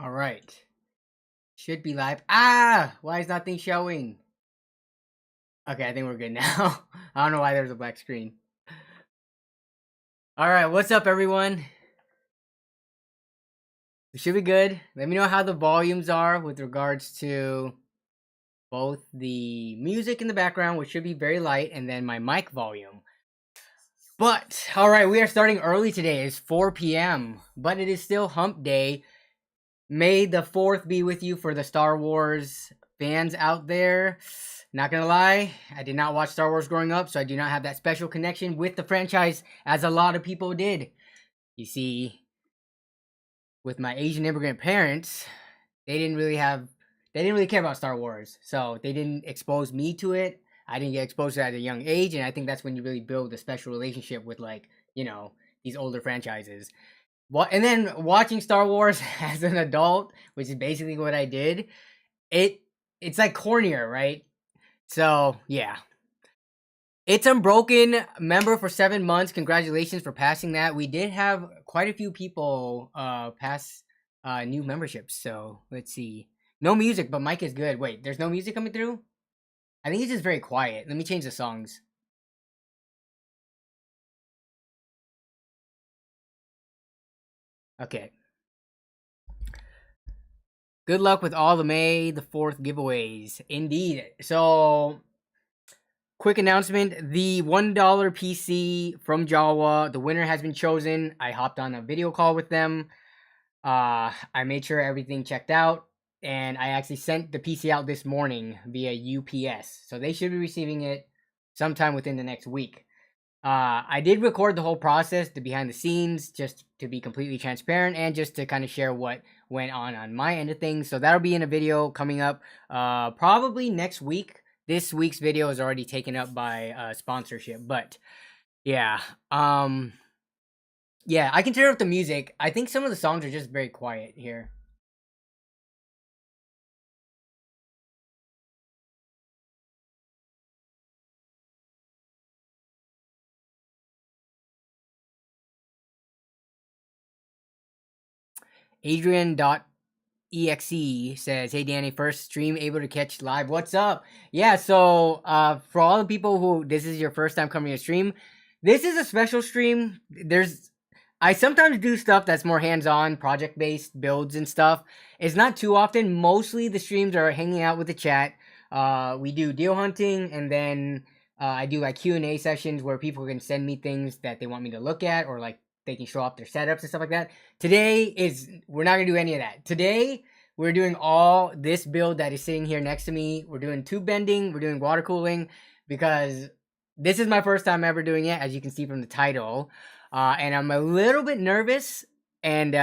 All right. Should be live. Ah! Why is nothing showing? Okay, I think we're good now. I don't know why there's a black screen. All right, what's up, everyone? We should be good. Let me know how the volumes are with regards to both the music in the background, which should be very light, and then my mic volume. But, all right, we are starting early today. It's 4 p.m., but it is still hump day. May the 4th be with you for the Star Wars fans out there. Not gonna lie, I did not watch Star Wars growing up, so I do not have that special connection with the franchise as a lot of people did. You see, with my Asian immigrant parents, they didn't really care about Star Wars, so they didn't expose me to it. I didn't get exposed to it at a young age, and I think that's when you really build a special relationship with, like, you know, these older franchises. And then watching Star Wars as an adult, which is basically what I did, it's like cornier, right? So yeah, it's Unbroken member for 7 months. Congratulations for passing that. We did have quite a few people pass new memberships. So let's see. No music, but mic is good. Wait, there's no music coming through? I think it's just very quiet. Let me change the songs. Okay. Good luck with all the May the 4th giveaways. Indeed. So, quick announcement. The $1 PC from Jawa, the winner has been chosen. I hopped on a video call with them. I made sure everything checked out. And I actually sent the PC out this morning via UPS. So they should be receiving it sometime within the next week. I did record the whole process, the behind the scenes, just to be completely transparent and just to kind of share what went on my end of things. So that'll be in a video coming up probably next week. This week's video is already taken up by sponsorship, but yeah. Yeah, I can turn up the music. I think some of the songs are just very quiet here. Adrian.exe says, "Hey Danny, first stream able to catch live. What's up?" Yeah, so for all the people who this is your first time coming to stream, this is a special stream. I sometimes do stuff that's more hands-on, project-based builds and stuff. It's not too often. Mostly the streams are hanging out with the chat. We do deal hunting, and then I do like Q&A sessions where people can send me things that they want me to look at, or like they can show off their setups and stuff like that. We're not gonna do any of that. Today, we're doing all this build that is sitting here next to me. We're doing tube bending, we're doing water cooling, because this is my first time ever doing it, as you can see from the title. And I'm a little bit nervous, and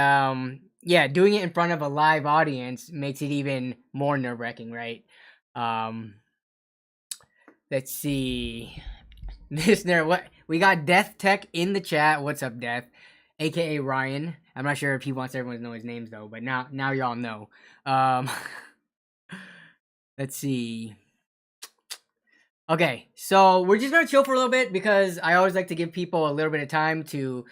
yeah, doing it in front of a live audience makes it even more nerve-wracking, right? Let's see. What we got Death Tech in the chat. What's up, Death? AKA Ryan. I'm not sure if he wants everyone to know his names though, but now y'all know. Let's see. Okay, so we're just gonna chill for a little bit because I always like to give people a little bit of time to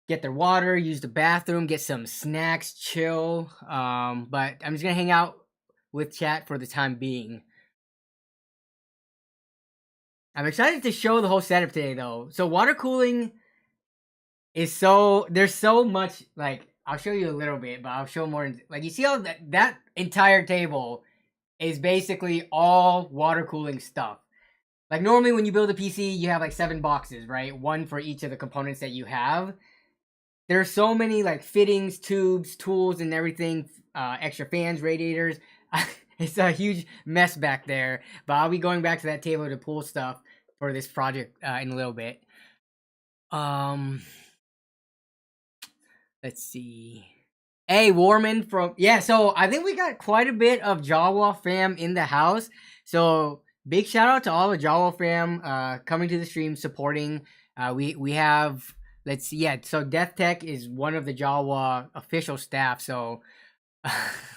get their water, use the bathroom, get some snacks, chill. But I'm just gonna hang out with chat for the time being. I'm excited to show the whole setup today though. So water cooling is there's so much, like, I'll show you a little bit, but I'll show more. Like, you see how that entire table is basically all water cooling stuff. Like, normally when you build a PC, you have like 7 boxes, right? One for each of the components that you have. There's so many like fittings, tubes, tools, and everything, extra fans, radiators. It's a huge mess back there, but I'll be going back to that table to pull stuff for this project in a little bit. Let's see. Hey, Warman from... Yeah, so I think we got quite a bit of Jawa fam in the house. So big shout out to all the Jawa fam coming to the stream, supporting. We have... Let's see. Yeah, so Death Tech is one of the Jawa official staff. So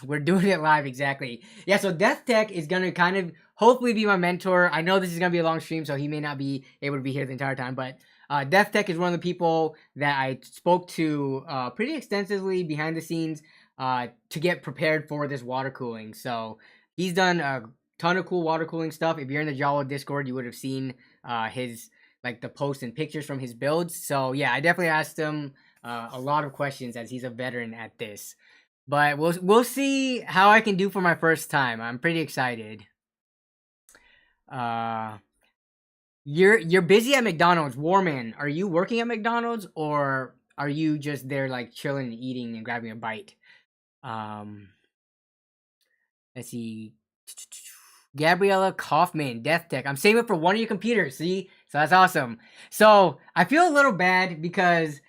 we're doing it live, exactly. Yeah, so Death Tech is going to kind of hopefully be my mentor. I know this is going to be a long stream, so he may not be able to be here the entire time, but Death Tech is one of the people that I spoke to pretty extensively behind the scenes. to get prepared for this water cooling. So he's done a ton of cool water cooling stuff. If you're in the Jawa Discord, you would have seen his like the posts and pictures from his builds. So yeah, I definitely asked him a lot of questions as he's a veteran at this. But we'll see how I can do for my first time. I'm pretty excited. You're busy at McDonald's, Warman. Are you working at McDonald's or are you just there like chilling and eating and grabbing a bite? Let's see. Gabriella Kaufman, Death Tech. I'm saving it for one of your computers. See, so that's awesome. So I feel a little bad because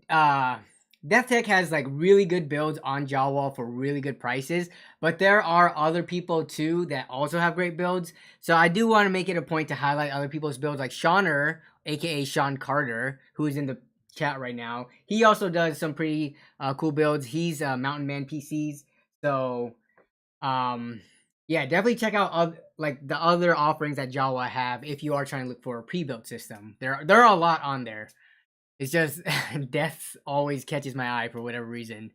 Death Tech has like really good builds on Jawwall for really good prices, but there are other people too that also have great builds. So I do want to make it a point to highlight other people's builds, like Shauner, aka Sean Carter, who is in the chat right now. He also does some pretty cool builds. He's Mountain Man PCs. So yeah, definitely check out like the other offerings that Jawa have if you are trying to look for a pre-built system. There are a lot on there. It's just death always catches my eye for whatever reason.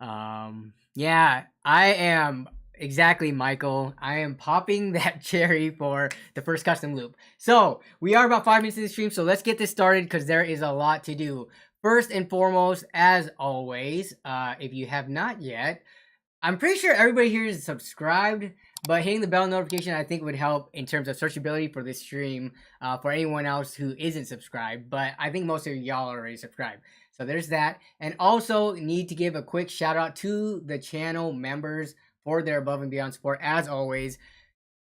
Yeah, I am exactly, Michael. I am popping that cherry for the first custom loop. So we are about 5 minutes in the stream, so let's get this started because there is a lot to do. First and foremost, as always, if you have not yet, I'm pretty sure everybody here is subscribed, but hitting the bell notification I think would help in terms of searchability for this stream for anyone else who isn't subscribed, but I think most of y'all are already subscribed. So there's that. And also need to give a quick shout out to the channel members for their above and beyond support, as always,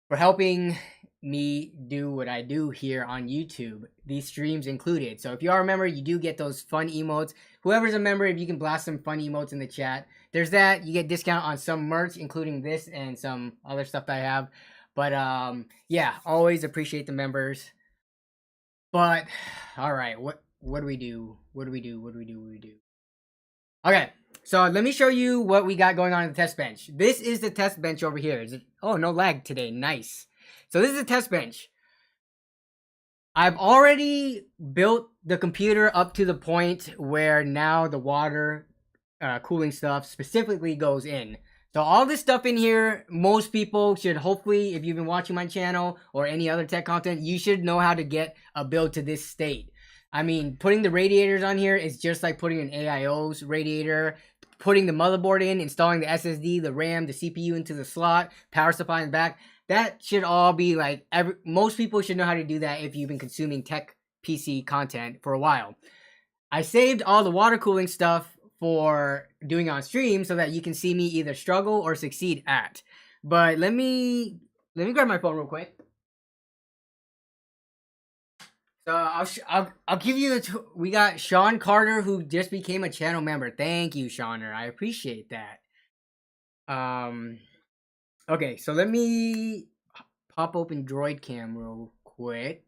for helping me do what I do here on YouTube, these streams included. So if you are a member, you do get those fun emotes. Whoever's a member, if you can blast some fun emotes in the chat, there's that. You get discount on some merch, including this and some other stuff that I have. But yeah, always appreciate the members. But all right, what do we do? What do we do? Okay, so let me show you what we got going on in the test bench. This is the test bench over here. Oh, no lag today. Nice. So this is a test bench. I've already built the computer up to the point where now the water cooling stuff specifically goes in. So all this stuff in here, most people should hopefully, if you've been watching my channel or any other tech content, you should know how to get a build to this state. I mean, putting the radiators on here is just like putting an AIO's radiator, putting the motherboard in, installing the SSD, the RAM, the CPU into the slot, power supply in the back. That should all be like, most people should know how to do that if you've been consuming tech PC content for a while. I saved all the water cooling stuff for doing on stream so that you can see me either struggle or succeed at. But let me grab my phone real quick. So I'll give you we got Sean Carter, who just became a channel member. Thank you, Shauner. I appreciate that. Okay, so let me pop open Droid Cam real quick.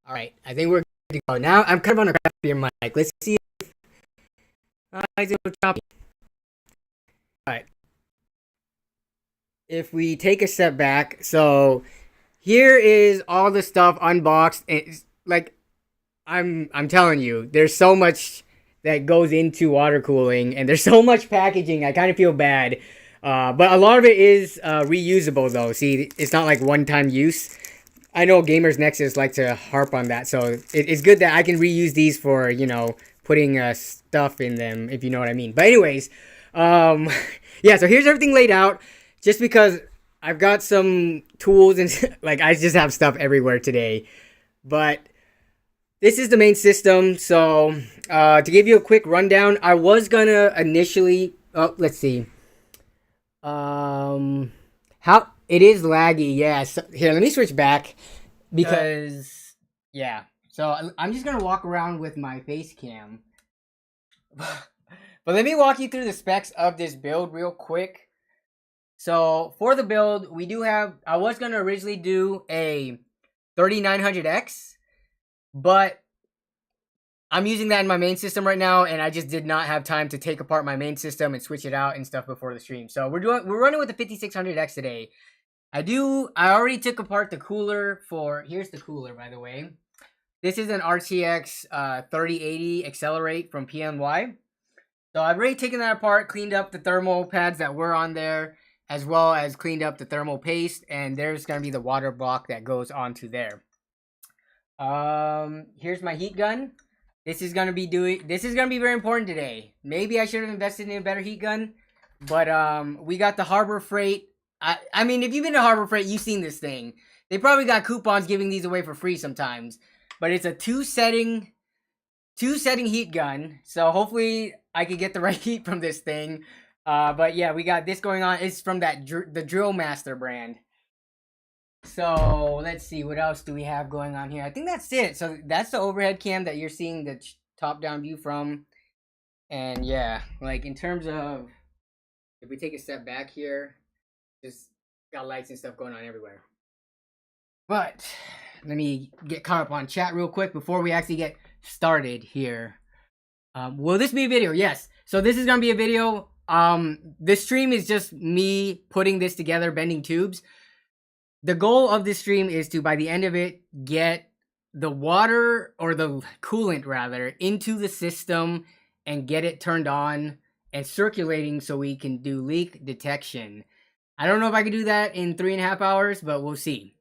All right, I think we're good to go. Now I'm kind of on a crappier mic. Let's see if it's a little choppy. All right. If we take a step back, so here is all the stuff unboxed. It's like I'm telling you, there's so much that goes into water cooling, and there's so much packaging. I kind of feel bad, but a lot of it is reusable though. See, it's not like one-time use. I know Gamers Nexus like to harp on that, so it's good that I can reuse these for, you know, putting stuff in them, if you know what I mean. But anyways, yeah, so here's everything laid out, just because I've got some tools and like I just have stuff everywhere today. But this is the main system. So to give you a quick rundown, I was gonna initially, let's see, how it is laggy. Yeah, so, here, let me switch back because yeah. So I'm just gonna walk around with my face cam. But let me walk you through the specs of this build real quick. So for the build, we do have, I was going to originally do a 3900X, but I'm using that in my main system right now, and I just did not have time to take apart my main system and switch it out and stuff before the stream. So we're running with the 5600X today. I already took apart the cooler for, here's the cooler, by the way. This is an RTX 3080 Accelerate from PNY. So I've already taken that apart, cleaned up the thermal pads that were on there, as well as cleaned up the thermal paste, and there's gonna be the water block that goes onto there. Here's my heat gun. This is gonna be very important today. Maybe I should have invested in a better heat gun, but we got the Harbor Freight. I mean, if you've been to Harbor Freight, you've seen this thing. They probably got coupons giving these away for free sometimes. But it's a two setting heat gun, so hopefully I can get the right heat from this thing. But yeah, we got this going on. It's from the Drill Master brand. So let's see, what else do we have going on here? I think that's it. So that's the overhead cam that you're seeing the top down view from. And yeah, like in terms of, if we take a step back here, just got lights and stuff going on everywhere. But let me get caught up on chat real quick before we actually get started here. Will this be a video? Yes. So this is gonna be a video. This stream is just me putting this together, bending tubes. The goal of this stream is to, by the end of it, get the water, or the coolant rather, into the system and get it turned on and circulating so we can do leak detection. I don't know if I can do that in 3.5 hours, but we'll see.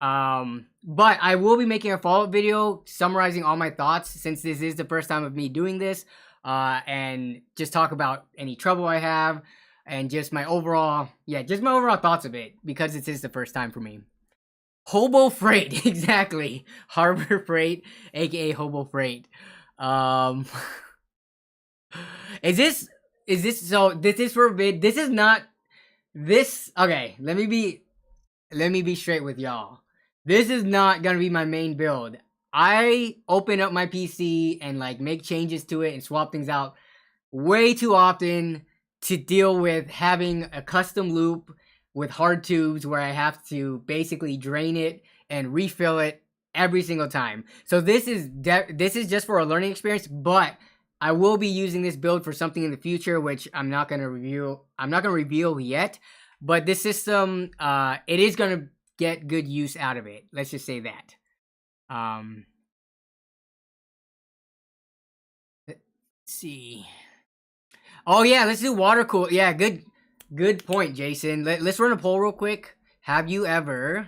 But I will be making a follow-up video summarizing all my thoughts, since this is the first time of me doing this, and just talk about any trouble I have, and just my overall thoughts of it, because it is the first time for me. Hobo Freight, exactly. Harbor Freight, aka Hobo Freight. Is this so? This is for vid. This is not this. Okay, let me be straight with y'all. This is not gonna be my main build. I open up my PC and like make changes to it and swap things out way too often to deal with having a custom loop with hard tubes where I have to basically drain it and refill it every single time. So this is just for a learning experience, but I will be using this build for something in the future, which I'm not gonna reveal yet. But this system, it is gonna get good use out of it. Let's just say that. Let's see. Oh yeah, let's do water cool. Yeah, good point, Jason. Let's run a poll real quick. Have you ever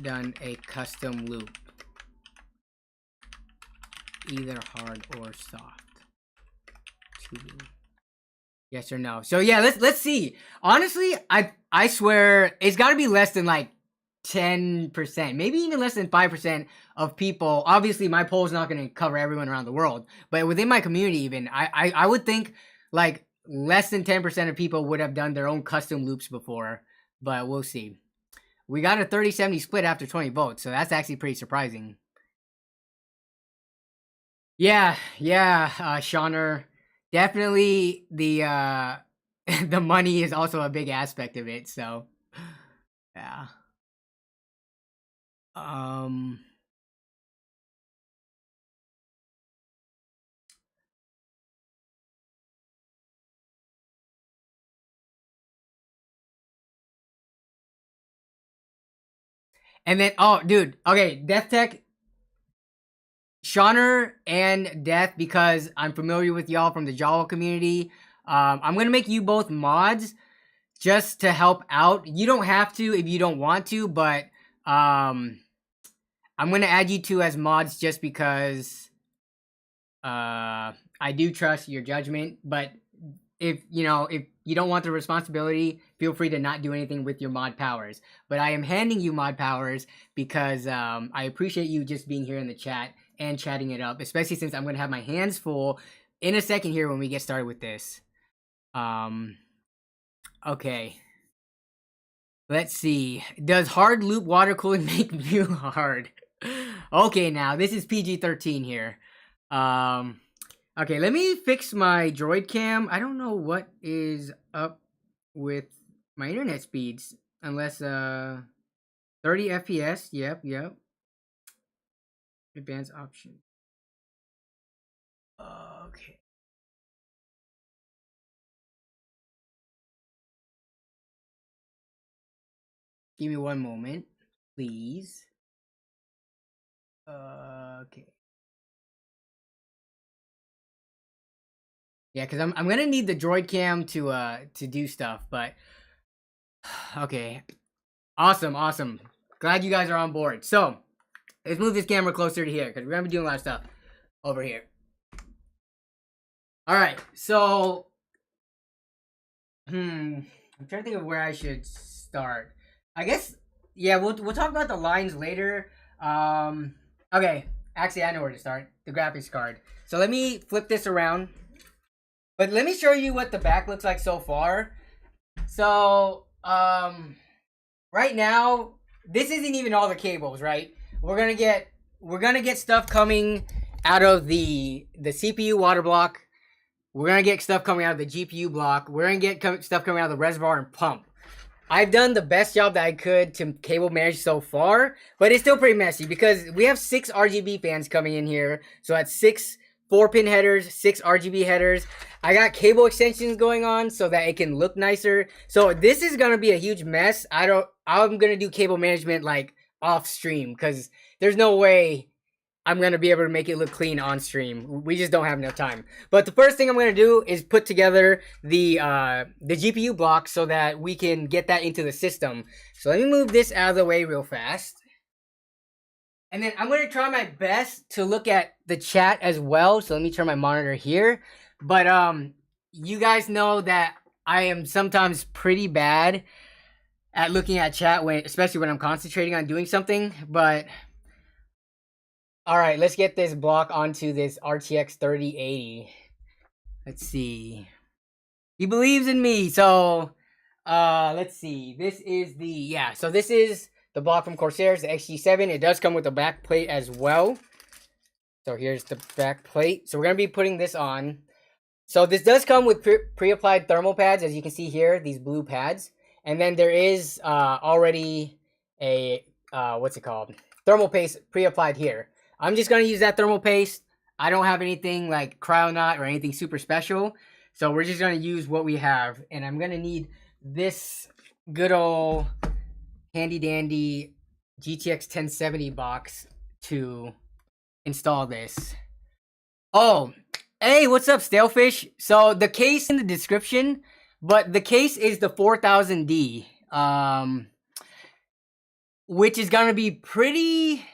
done a custom loop, either hard or soft? Yes or no? So yeah, let's see. Honestly, I swear it's got to be less than like 10%, maybe even less than 5% of people. Obviously, my poll is not going to cover everyone around the world, but within my community, even I would think like less than 10% of people would have done their own custom loops before. But we'll see. We got a 30-70 split after 20 votes, so that's actually pretty surprising. Yeah, Shauner. Definitely the the money is also a big aspect of it, so yeah. And then, oh dude, okay, Death Tech, Shauner and Death, because I'm familiar with y'all from the Jawa community. I'm gonna make you both mods just to help out. You don't have to if you don't want to, but I'm gonna add you two as mods just because I do trust your judgment. But if you don't want the responsibility, feel free to not do anything with your mod powers. But I am handing you mod powers because I appreciate you just being here in the chat and chatting it up, especially since I'm gonna have my hands full in a second here when we get started with this. Okay. Let's see. Does hard loop water cooling make you hard? Okay, now this is PG-13 here. Okay, let me fix my droid cam. I don't know what is up with my internet speeds, unless 30 FPS. Yep. Advanced option. Okay. Give me one moment, please. Okay. Yeah, because I'm gonna need the droid cam to do stuff, but okay. Awesome. Glad you guys are on board. So let's move this camera closer to here because we're gonna be doing a lot of stuff over here. All right, so I'm trying to think of where I should start. I guess yeah, we'll talk about the lines later. Okay, actually I know where to start. The graphics card. So let me flip this around. But let me show you what the back looks like so far. So right now this isn't even all the cables, right? We're gonna get stuff coming out of the CPU water block. We're gonna get stuff coming out of the GPU block. We're gonna get stuff coming out of the reservoir and pump. I've done the best job that I could to cable manage so far, but it's still pretty messy because we have 6 RGB fans coming in here. So that's 6 4-pin headers, 6 RGB headers. I got cable extensions going on so that it can look nicer. So this is gonna be a huge mess. I'm gonna do cable management like off stream because there's no way I'm going to be able to make it look clean on stream. We just don't have enough time. But the first thing I'm going to do is put together the GPU block so that we can get that into the system. So let me move this out of the way real fast. And then I'm going to try my best to look at the chat as well. So let me turn my monitor here. But you guys know that I am sometimes pretty bad at looking at chat, especially when I'm concentrating on doing something. But all right, let's get this block onto this RTX 3080. Let's see. He believes in me. So, let's see. This is this is the block from Corsair, the XG7. It does come with a back plate as well. So here's the back plate. So we're going to be putting this on. So this does come with pre-applied thermal pads, as you can see here, these blue pads. And then there is already a, what's it called? Thermal paste pre-applied here. I'm just going to use that thermal paste. I don't have anything like Cryonaut or anything super special. So we're just going to use what we have. And I'm going to need this good old handy dandy GTX 1070 box to install this. Oh, hey, what's up, Stalefish? So the case in the description, but the case is the 4000D, which is going to be pretty...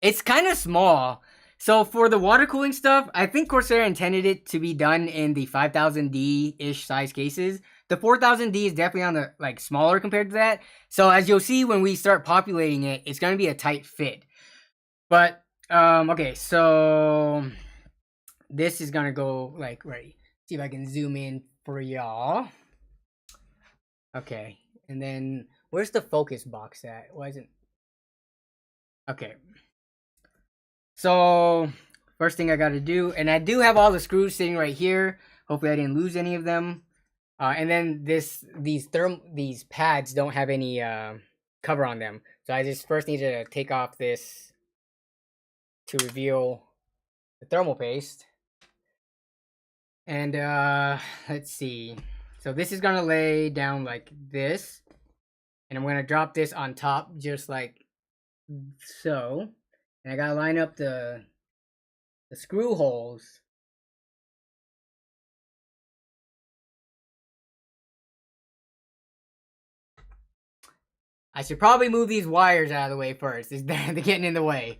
It's kind of small. So for the water cooling stuff, I think Corsair intended it to be done in the 5000D-ish size cases. The 4000D is definitely on the smaller compared to that. So as you'll see when we start populating it, it's going to be a tight fit. But okay, so this is going to go right. See if I can zoom in for y'all. Okay, and then where's the focus box at? Why isn't... Okay. So first thing I got to do, and I do have all the screws sitting right here. Hopefully I didn't lose any of them. And then these pads don't have any cover on them. So I just first need to take off this to reveal the thermal paste. And let's see. So this is gonna lay down like this, and I'm gonna drop this on top just like so. And I gotta line up the screw holes. I should probably move these wires out of the way first. They're getting in the way.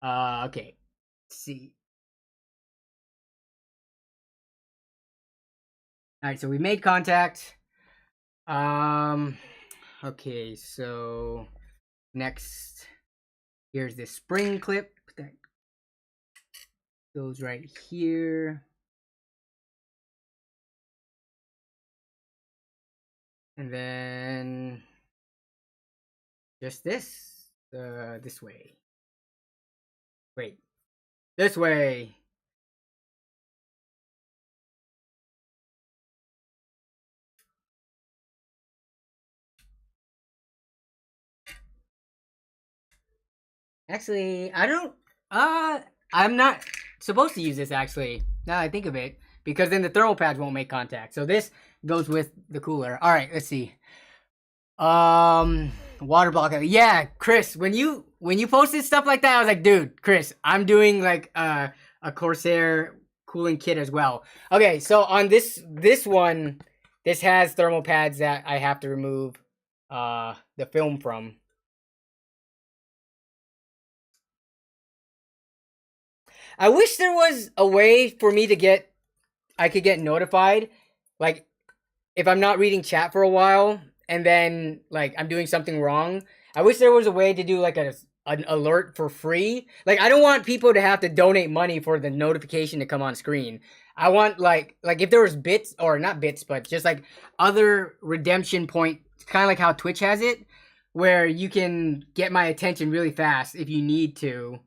Okay. Let's see. Alright, so we made contact. Okay, so next, here's this spring clip that goes right here. And then just this way. Wait, this way. Actually, I'm not supposed to use this actually, now that I think of it, because then the thermal pads won't make contact. So this goes with the cooler. All right, let's see. Waterblock. Yeah, Chris, when you posted stuff like that, I was like, dude, Chris, I'm doing like a Corsair cooling kit as well. Okay, so on this one, this has thermal pads that I have to remove the film from. I wish there was a way for me to I could get notified, like if I'm not reading chat for a while and then like I'm doing something wrong. I wish there was a way to do like an alert for free. Like I don't want people to have to donate money for the notification to come on screen. I want like if there was bits, or not bits, but just like other redemption point, kind of like how Twitch has it, where you can get my attention really fast if you need to.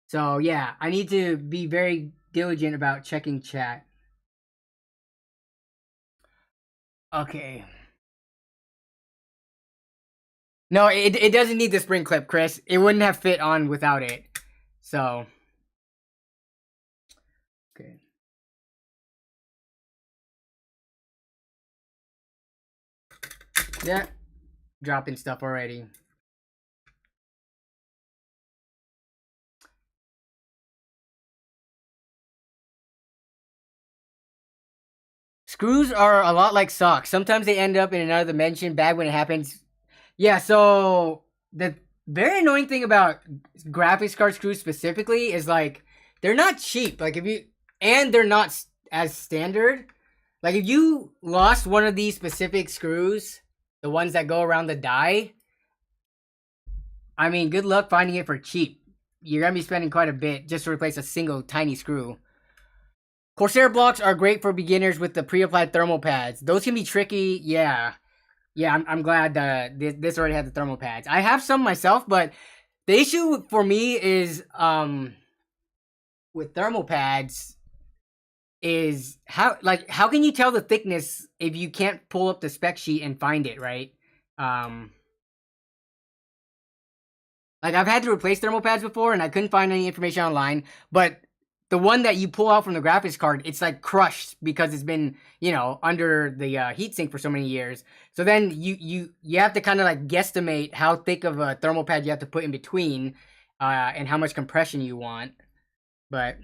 So yeah, I need to be very diligent about checking chat. Okay. No, it doesn't need the spring clip, Chris. It wouldn't have fit on without it. So. Okay. Yeah. Dropping stuff already. Screws are a lot like socks. Sometimes they end up in another dimension. Bad when it happens. Yeah, so the very annoying thing about graphics card screws specifically is like they're not cheap. Like and they're not as standard. Like if you lost one of these specific screws, the ones that go around the die, I mean, good luck finding it for cheap. You're gonna be spending quite a bit just to replace a single tiny screw. Corsair blocks are great for beginners with the pre-applied thermal pads. Those can be tricky. Yeah, I'm glad this already had the thermal pads. I have some myself, but the issue for me is with thermal pads is how can you tell the thickness if you can't pull up the spec sheet and find it, right? Like I've had to replace thermal pads before and I couldn't find any information online, but the one that you pull out from the graphics card, it's like crushed because it's been, under the heatsink for so many years. So then you have to kind of like guesstimate how thick of a thermal pad you have to put in between, and how much compression you want. But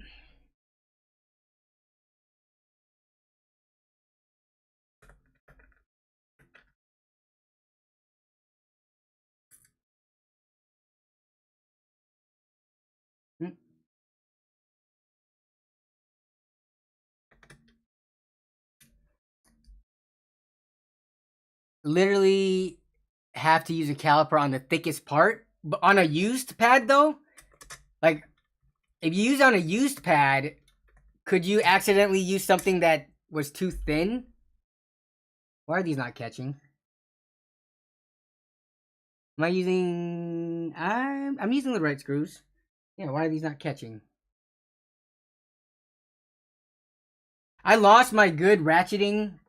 literally have to use a caliper on the thickest part. But on a used pad though, like if you use on a used pad, could you accidentally use something that was too thin? Why are these not catching? Am I using... I'm using the right screws. Yeah, why are these not catching? I lost my good ratcheting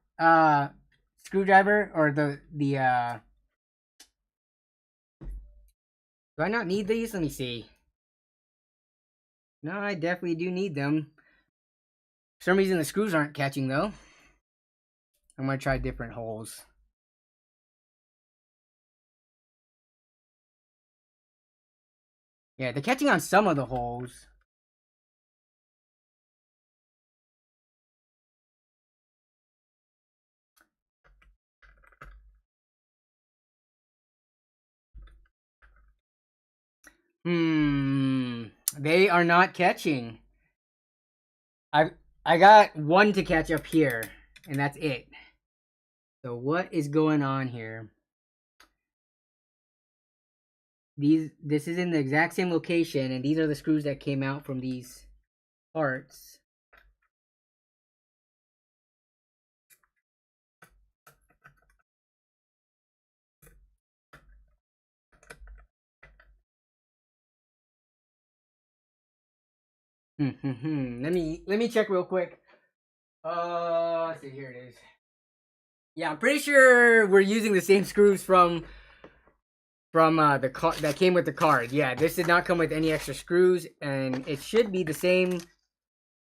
screwdriver, or the do I not need these? Let me see. No, I definitely do need them. For some reason the screws aren't catching though. I'm gonna try different holes. Yeah, they're catching on some of the holes. They are not catching. I got one to catch up here, and that's it. So what is going on here? This is in the exact same location, and these are the screws that came out from these parts. Let me check real quick. Let's see, here it is. Yeah, I'm pretty sure we're using the same screws from the car that came with the card. Yeah, this did not come with any extra screws, and it should be the same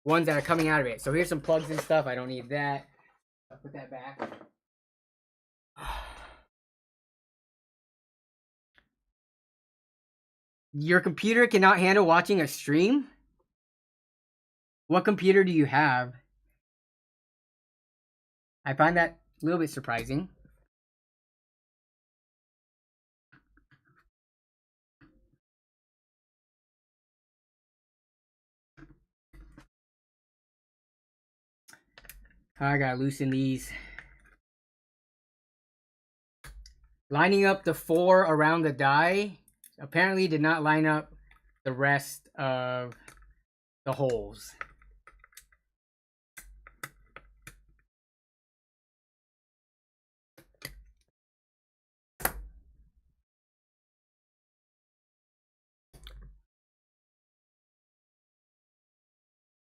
ones that are coming out of it. So here's some plugs and stuff. I don't need that. I'll put that back. Your computer cannot handle watching a stream? What computer do you have? I find that a little bit surprising. I gotta loosen these. Lining up the 4 around the die apparently did not line up the rest of the holes.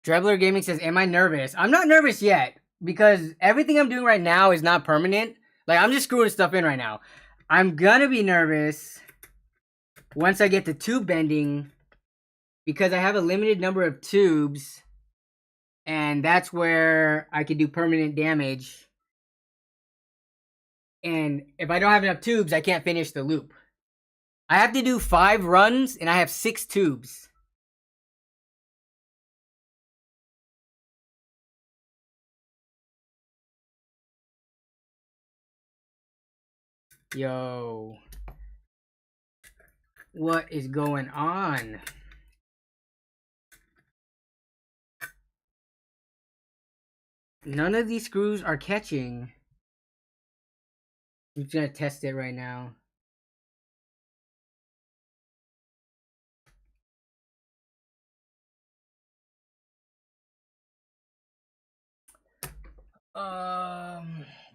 Drebler Gaming says, am I nervous? I'm not nervous yet because everything I'm doing right now is not permanent. Like, I'm just screwing stuff in right now. I'm gonna be nervous once I get the tube bending because I have a limited number of tubes and that's where I can do permanent damage. And if I don't have enough tubes, I can't finish the loop. I have to do 5 runs and I have 6 tubes. Yo. What is going on? None of these screws are catching. I'm just gonna test it right now.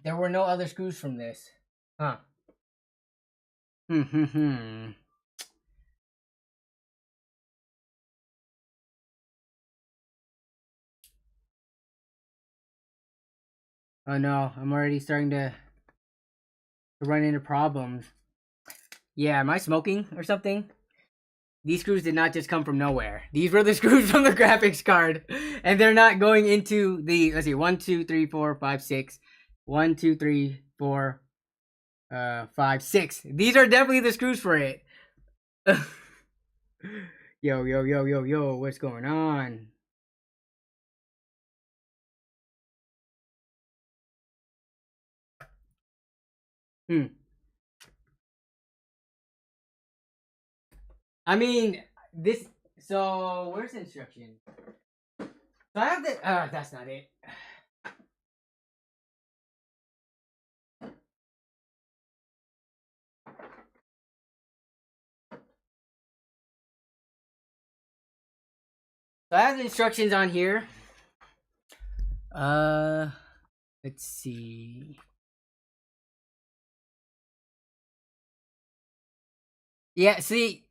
There were no other screws from this. Huh. Oh no, I'm already starting to run into problems. Yeah, am I smoking or something? These screws did not just come from nowhere. These were the screws from the graphics card. And they're not going into the, let's see, 1, 2, 3, 4, 5, 6. 1, 2, 3, 4, 5, 6. These are definitely the screws for it. Yo, what's going on? I mean, this, so where's the instruction? So I have the, that's not it. So I have the instructions on here. Let's see. Yeah, see,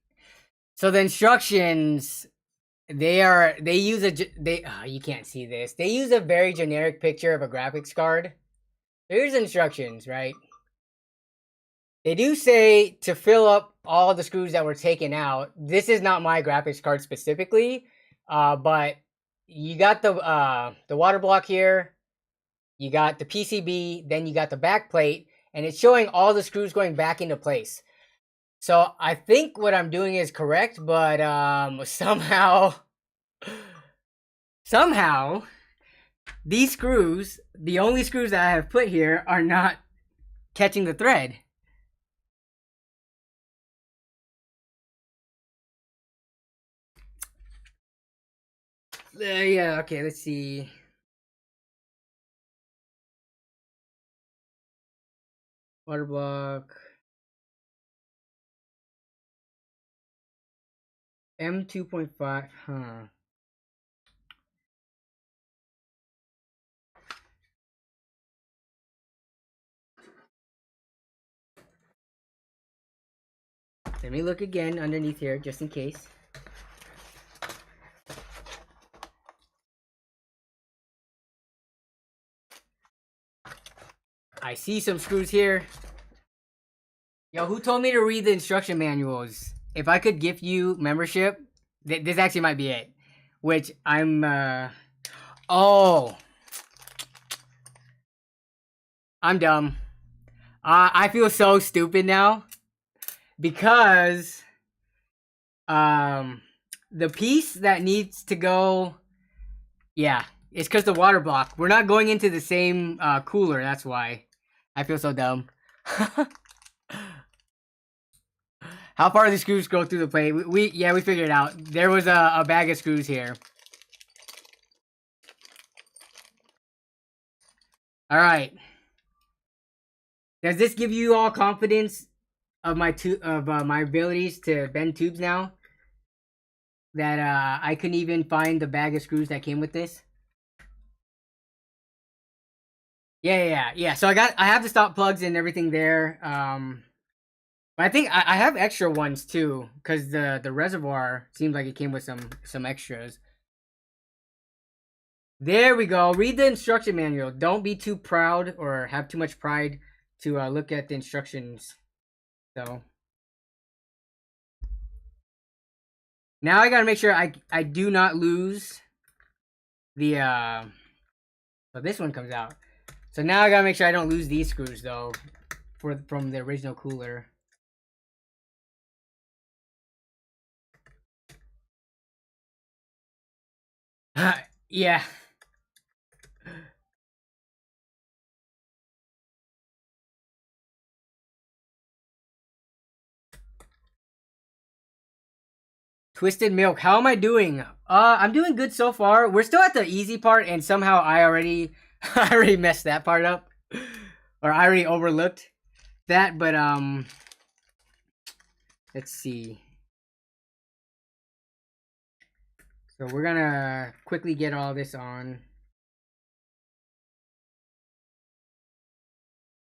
so the instructions, they use you can't see this. They use a very generic picture of a graphics card. Here's the instructions, right? They do say to fill up all the screws that were taken out. This is not my graphics card specifically, but you got the Waterblock here. You got the PCB, then you got the back plate, and it's showing all the screws going back into place. So I think what I'm doing is correct, but somehow these screws, the only screws that I have put here, are not catching the thread. Yeah, okay, let's see. Waterblock. M2.5, huh. Let me look again underneath here, just in case. I see some screws here. Yo, who told me to read the instruction manuals? If I could give you membership, this actually might be it. Which I'm, oh. I'm dumb. I feel so stupid now because the piece that needs to go, yeah, it's because the Waterblock. We're not going into the same cooler. That's why I feel so dumb. How far do the screws go through the plate? We figured it out. There was a bag of screws here. All right. Does this give you all confidence of my my abilities to bend tubes now? That I couldn't even find the bag of screws that came with this. Yeah. So I have the stop plugs and everything there. But I think I have extra ones too, because the reservoir seems like it came with some extras. There we go. Read the instruction manual. Don't be too proud or have too much pride to look at the instructions. So now I gotta make sure I do not lose the so this one comes out. So now I gotta make sure I don't lose these screws though, from the original cooler. Yeah. Twisted milk. How am I doing? I'm doing good so far. We're still at the easy part, and somehow I already messed that part up, or I already overlooked that. But let's see. So we're gonna quickly get all this on.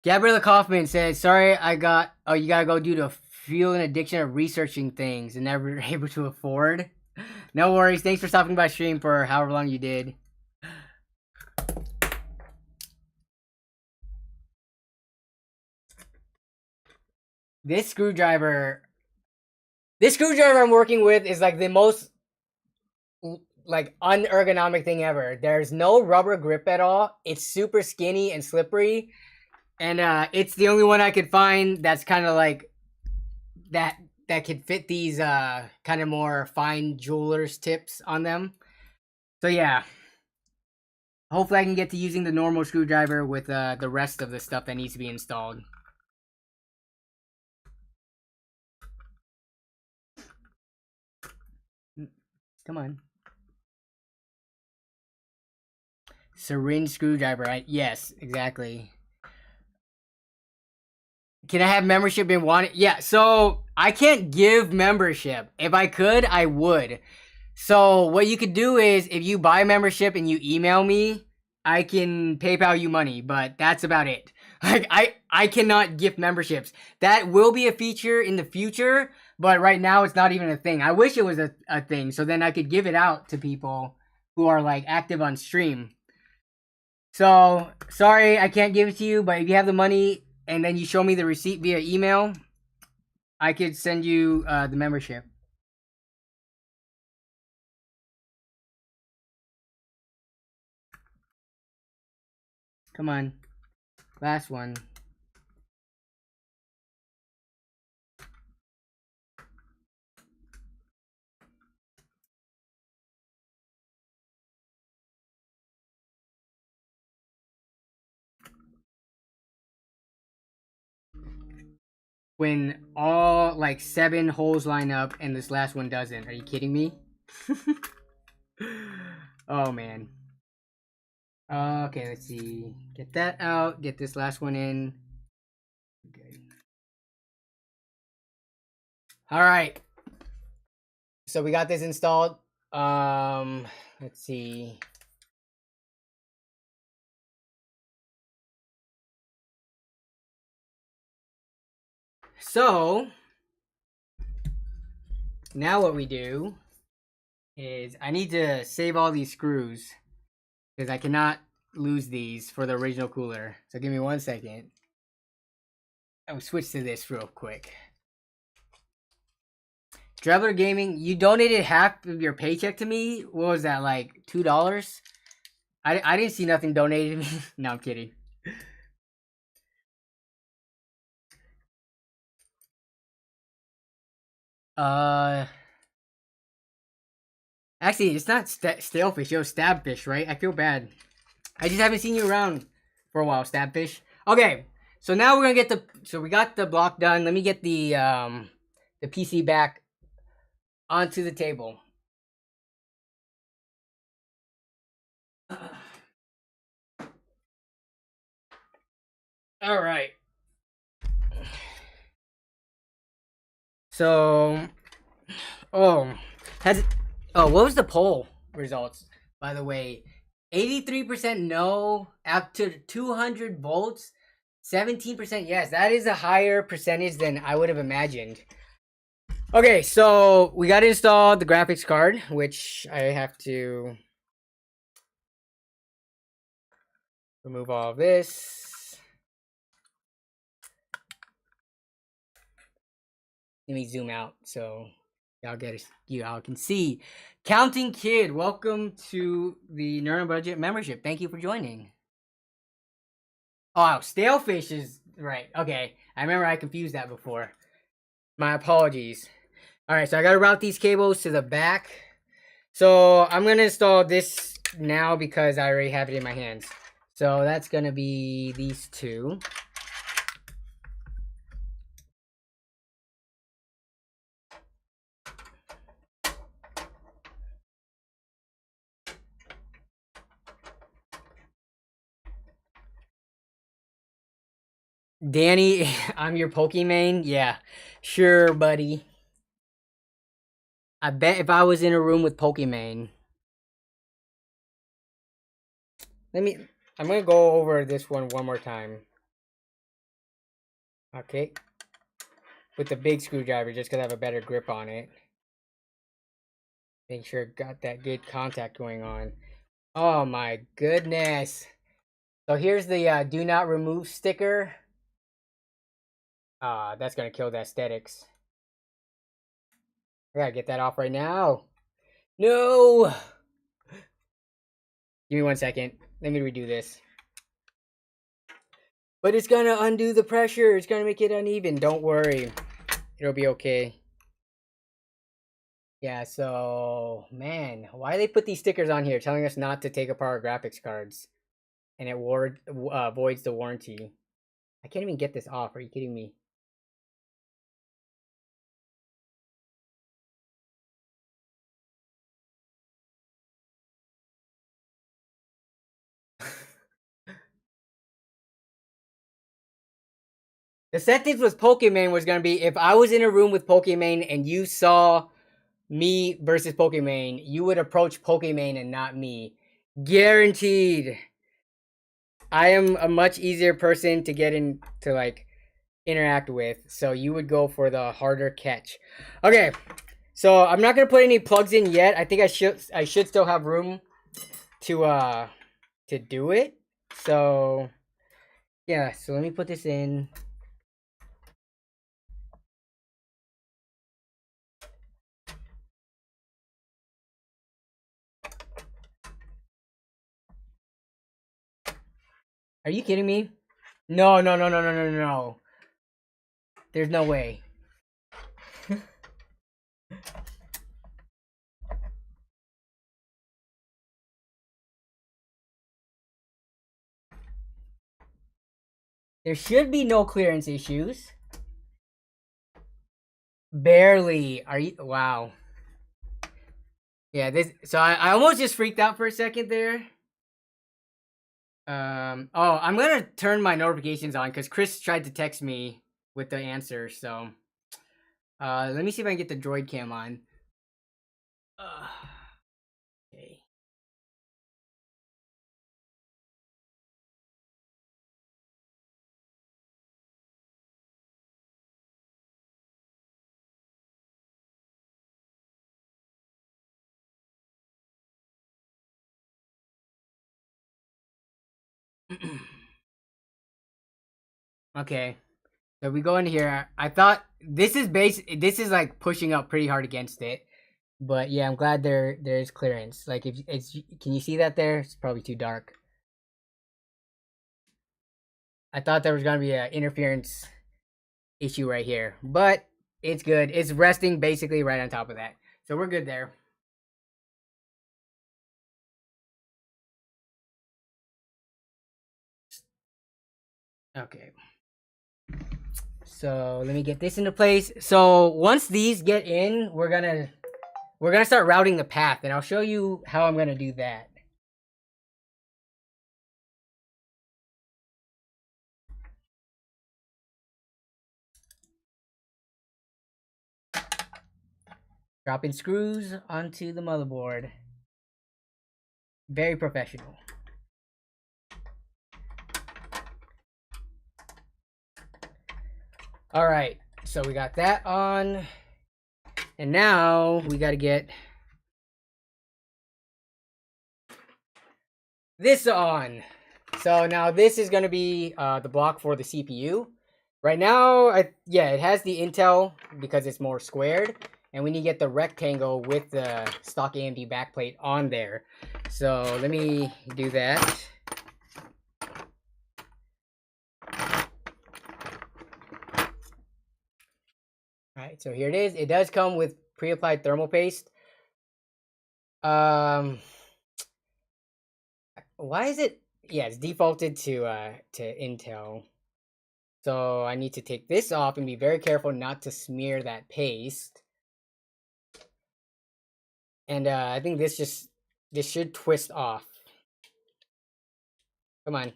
Gabriella Kaufman said, "Sorry, you gotta go due to fuel and addiction of researching things and never able to afford." No worries. Thanks for stopping by stream for however long you did. This screwdriver I'm working with is like the most like unergonomic thing ever. There's no rubber grip at all. It's super skinny and slippery, and it's the only one I could find that's kind of like that could fit these kind of more fine jeweler's tips on them. So yeah, hopefully I can get to using the normal screwdriver with the rest of the stuff that needs to be installed. Come on. Syringe screwdriver, right? Yes, exactly. Can I have membership and want it? Yeah, so I can't give membership. If I could, I would. So what you could do is if you buy membership and you email me, I can PayPal you money, but that's about it. Like I cannot gift memberships. That will be a feature in the future, but right now it's not even a thing. I wish it was a thing, so then I could give it out to people who are like active on stream. So sorry I can't give it to you, but if you have the money and then you show me the receipt via email, I could send you the membership. Come on. Last one. When all like 7 holes line up and this last one doesn't. Are you kidding me? Oh man. Okay, let's see. Get that out. Get this last one in. Okay. All right. So we got this installed. Let's see. So now what we do is I need to save all these screws because I cannot lose these for the original cooler. So give me 1 second. I'll switch to this real quick. Traveler Gaming, you donated half of your paycheck to me. What was that, like $2? I didn't see nothing donated to me. No, I'm kidding. Actually, it's not stalefish, yo, stabfish, right? I feel bad. I just haven't seen you around for a while, stabfish. Okay, so now we're gonna get so we got the block done. Let me get the PC back onto the table. All right. So, what was the poll results, by the way? 83% no, up to 200 volts, 17% yes. That is a higher percentage than I would have imagined. Okay, so we got to install the graphics card, which I have to remove all of this. Let me zoom out so y'all can see. Counting Kid, welcome to the Nerd on Budget membership. Thank you for joining. Oh, wow, stalefish is right. Okay, I remember I confused that before. My apologies. All right, so I gotta route these cables to the back. So I'm gonna install this now because I already have it in my hands. So that's gonna be these two. Danny, I'm your Pokemon. Yeah, sure, buddy. I bet if I was in a room with Pokemon. I'm gonna go over this one more time. Okay. With the big screwdriver, just because I have a better grip on it. Make sure it got that good contact going on. Oh my goodness. So here's the do not remove sticker. That's gonna kill the aesthetics. I gotta get that off right now. No! Give me 1 second. Let me redo this. But it's gonna undo the pressure. It's gonna make it uneven. Don't worry. It'll be okay. Yeah, so, man, why they put these stickers on here telling us not to take apart our graphics cards? And it voids the warranty. I can't even get this off. Are you kidding me? The sentence was Pokemon was gonna be if I was in a room with Pokemon and you saw me versus Pokemon, you would approach Pokemon and not me. Guaranteed. I am a much easier person to get in to like interact with, so you would go for the harder catch. Okay, so I'm not gonna put any plugs in yet. I think I should still have room to do it. So yeah, so let me put this in. Are you kidding me? No. There's no way. There should be no clearance issues. Barely. Are you? Wow. Yeah, so I almost just freaked out for a second there. Oh, I'm gonna turn my notifications on because Chris tried to text me with the answer. So, let me see if I can get the droid cam on. Okay. Okay. So we go into here. I thought this is like pushing up pretty hard against it. But yeah, I'm glad there's clearance. Like if it's can you see that there? It's probably too dark. I thought there was gonna be an interference issue right here. But It's good. It's resting basically right on top of that. So we're good there. Okay. So let me get this into place. So once these get in, we're gonna start routing the path, and I'll show you how I'm gonna do that. Dropping screws onto the motherboard. Very professional. All right, so we got that on, and now we got to get this on. So now this is going to be the block for the CPU. Right now, yeah, it has the Intel because it's more squared, and we need to get the rectangle with the stock AMD backplate on there. So let me do that. Alright, so here it is. It does come with pre-applied thermal paste. Why is it? Yeah, it's defaulted to Intel. So I need to take this off and be very careful not to smear that paste. And I think this should twist off. Come on.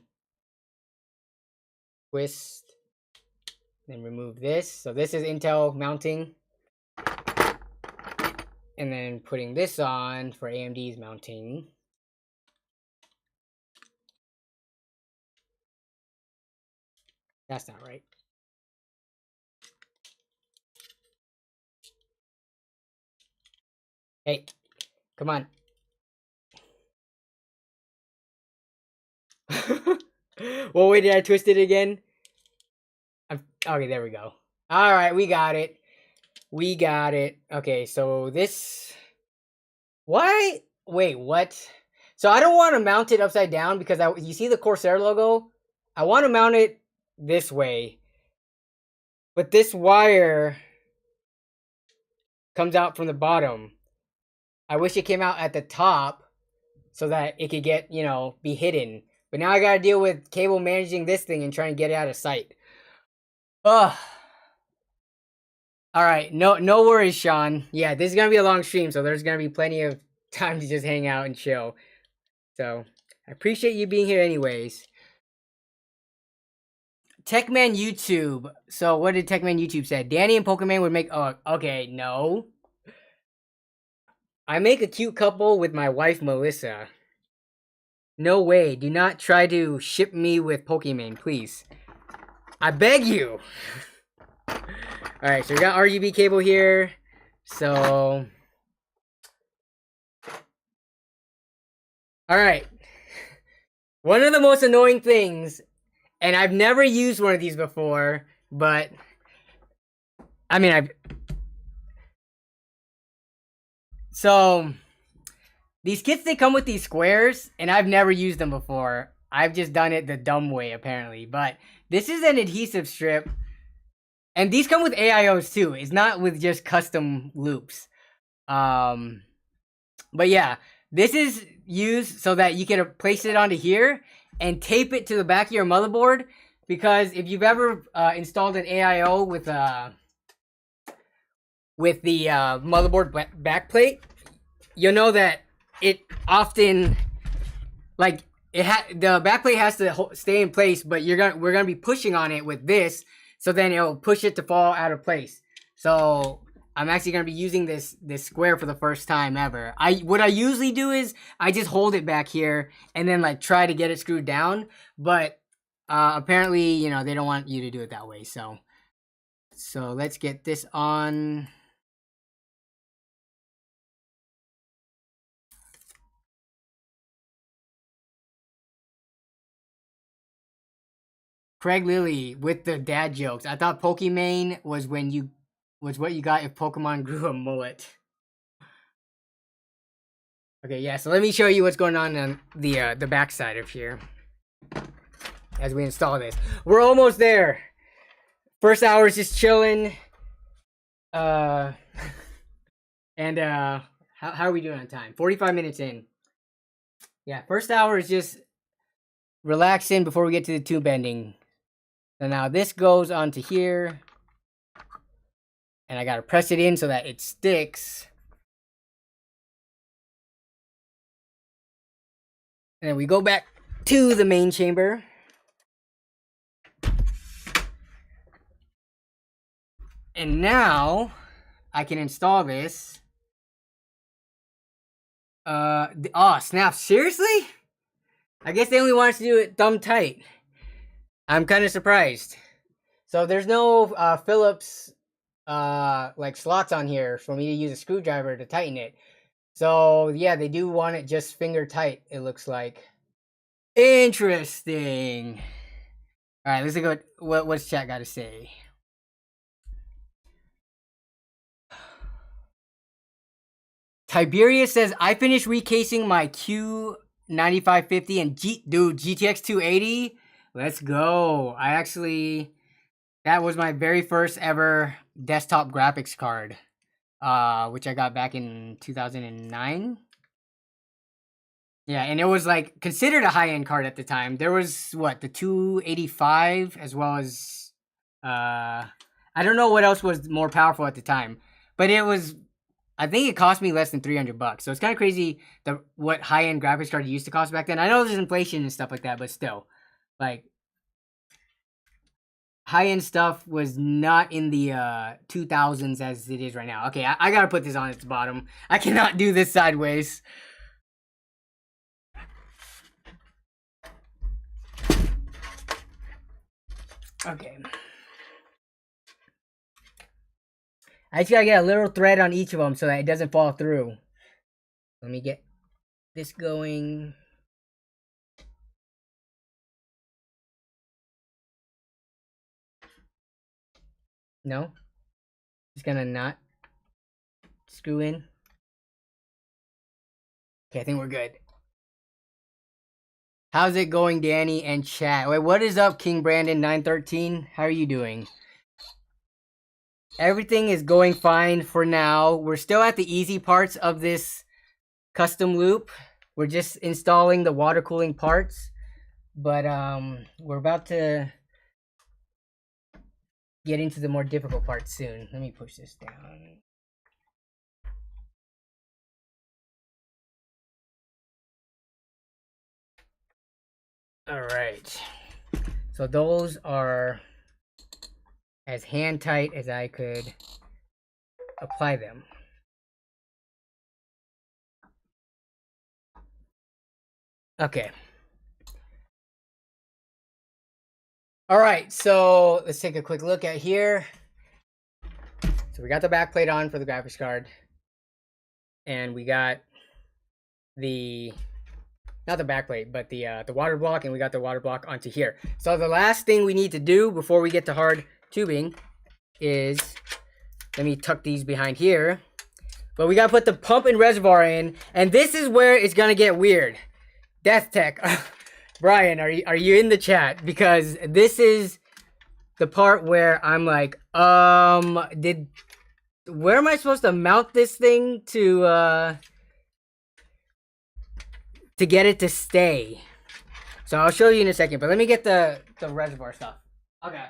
Twist. Then remove this. So this is Intel mounting. And then putting this on for AMD's mounting. That's not right. Hey, come on. Well, wait, did I twist it again? Okay, there we go. All right, we got it. We got it. Okay, so this... Why? Wait, what? So I don't want to mount it upside down because you see the Corsair logo? I want to mount it this way. But this wire comes out from the bottom. I wish it came out at the top so that it could get, be hidden. But now I gotta deal with cable managing this thing and trying to get it out of sight. Ugh. Alright, no worries, Sean. Yeah, this is gonna be a long stream, so there's gonna be plenty of time to just hang out and chill. So, I appreciate you being here anyways. Techman YouTube. So, what did Techman YouTube say? Danny and Pokemon would make... Oh, okay, no. I make a cute couple with my wife, Melissa. No way. Do not try to ship me with Pokemon, please. I beg you. Alright, so we got RGB cable here. So... Alright. One of the most annoying things, and I've never used one of these before, but... I mean, So... These kits, they come with these squares, and I've never used them before. I've just done it the dumb way, apparently. But this is an adhesive strip. And these come with AIOs, too. It's not with just custom loops. But yeah, this is used so that you can place it onto here and tape it to the back of your motherboard. Because if you've ever installed an AIO with the motherboard backplate, you'll know that it often, like, the backplate has to stay in place, but we're gonna be pushing on it with this, so then it'll push it to fall out of place. So I'm actually gonna be using this square for the first time ever. What I usually do is I just hold it back here and then like try to get it screwed down, but apparently they don't want you to do it that way. So let's get this on. Craig Lilly with the dad jokes. I thought Pokemon was what you got if Pokemon grew a mullet. Okay, yeah, so let me show you what's going on the back side of here as we install this. We're almost there. First hour is just chilling. Uh, and how are we doing on time? 45 minutes in. Yeah, first hour is just relaxing before we get to the tube bending. So now this goes onto here. And I gotta press it in so that it sticks. And then we go back to the main chamber. And now I can install this. Oh, snap. Seriously? I guess they only want us to do it thumb tight. I'm kind of surprised. So there's no Phillips like slots on here for me to use a screwdriver to tighten it. So yeah, they do want it just finger tight, it looks like. Interesting. All right, let's go. What's chat got to say? Tiberius says, I finished recasing my Q9550 and GTX 280. Let's go. That was my very first ever desktop graphics card, which I got back in 2009. Yeah, and it was like considered a high-end card at the time. There was the 285 as well as I don't know what else was more powerful at the time, but I think it cost me less than $300. So it's kind of crazy what high-end graphics card used to cost back then. I know there's inflation and stuff like that, but still, like high-end stuff was not in the 2000s as it is right now. Okay, I gotta put this on its bottom. I cannot do this sideways. Okay. I just gotta get a little thread on each of them so that it doesn't fall through. Let me get this going. No? Just gonna not screw in. Okay, I think we're good. How's it going, Danny and chat? Wait, what is up, King Brandon 913? How are you doing? Everything is going fine for now. We're still at the easy parts of this custom loop. We're just installing the water cooling parts, but we're about to get into the more difficult parts soon. Let me push this down. All right. So those are as hand tight as I could apply them. Okay. All right, so let's take a quick look at here. So we got the back plate on for the graphics card. And we got not the back plate, but the water block, and we got the water block onto here. So the last thing we need to do before we get to hard tubing is, let me tuck these behind here, but we gotta put the pump and reservoir in, and this is where it's gonna get weird. Death Tech, Brian, are you in the chat? Because this is the part where I'm like, where am I supposed to mount this thing to get it to stay? So I'll show you in a second, but let me get the reservoir stuff. Okay.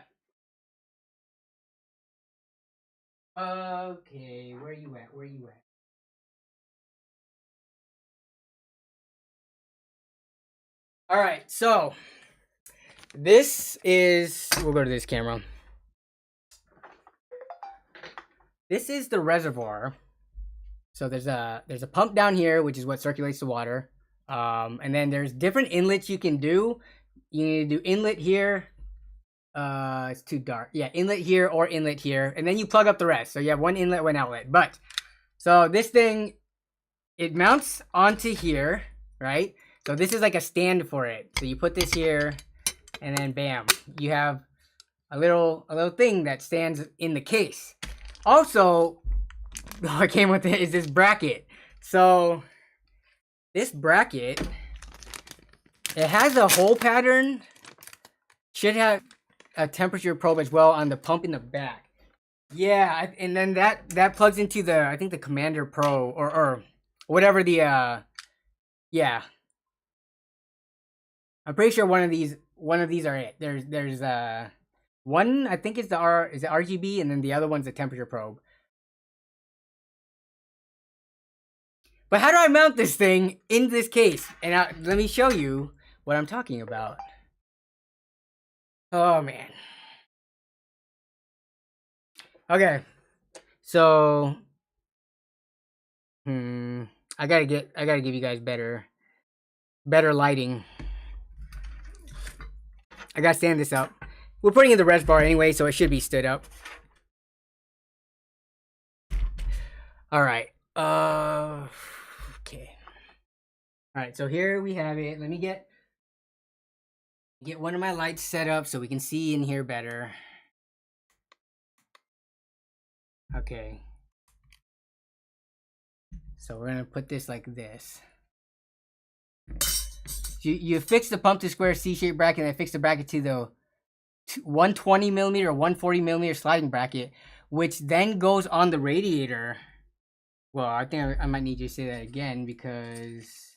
Okay, where you at? All right, so this is, we'll go to this camera. This is the reservoir. So there's a pump down here, which is what circulates the water. And then there's different inlets you can do. You need to do inlet here. It's too dark. Yeah, inlet here or inlet here. And then you plug up the rest. So you have one inlet, one outlet. But, so this thing, it mounts onto here, right? So this is like a stand for it. So you put this here, and then bam, you have a little thing that stands in the case. Also, what came with it is this bracket. So this bracket, it has a hole pattern. Should have a temperature probe as well on the pump in the back. Yeah, and then that plugs into the, I think, the Commander Pro or whatever the yeah. I'm pretty sure one of these are it. There's one, I think, is the RGB, and then the other one's the temperature probe. But how do I mount this thing in this case? And let me show you what I'm talking about. Oh man. Okay. So I gotta give you guys better lighting. I gotta stand this up. We're putting in the Reservoir anyway, so it should be stood up. All right. Okay. All right. So here we have it. Let me get one of my lights set up so we can see in here better. Okay. So we're gonna put this like this. You fix the pump to square C-shaped bracket, and then fix the bracket to the 120 millimeter or 140 millimeter sliding bracket, which then goes on the radiator. Well, I think I might need you to say that again, because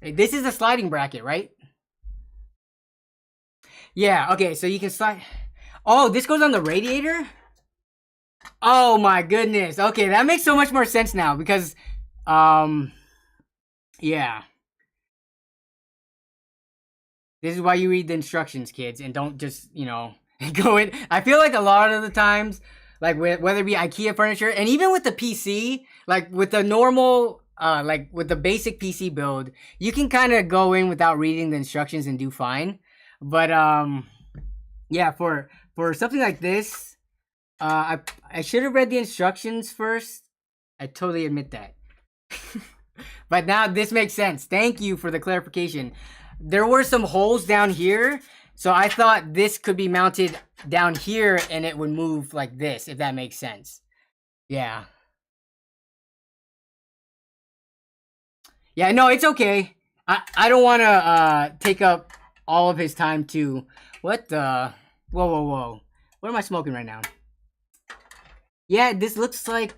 this is a sliding bracket, right? Yeah, okay, so you can slide. Oh, this goes on the radiator? Oh my goodness. Okay, that makes so much more sense now, because yeah. This is why you read the instructions, kids, and don't just, go in. I feel like a lot of the times, like whether it be IKEA furniture, and even with the PC, like with the normal, like with the basic PC build, you can kind of go in without reading the instructions and do fine. But yeah, for something like this, I should have read the instructions first. I totally admit that. But now this makes sense. Thank you for the clarification. There were some holes down here, so I thought this could be mounted down here and it would move like this, if that makes sense. Yeah. Yeah, no, it's okay. I don't want to take up all of his time to... What the... Whoa. What am I smoking right now? Yeah, this looks like...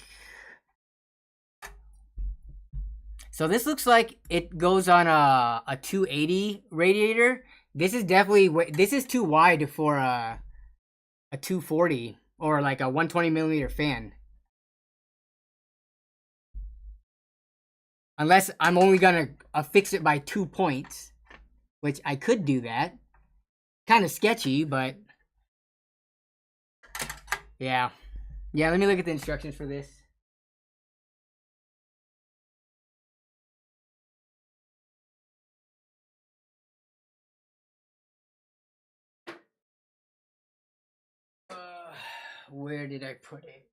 So this looks like it goes on a 280 radiator. This is definitely... This is too wide for a 240 or like a 120 millimeter fan. Unless I'm only gonna fix it by 2 points, which I could do that. Kind of sketchy, but yeah. Yeah, let me look at the instructions for this. Where did I put it?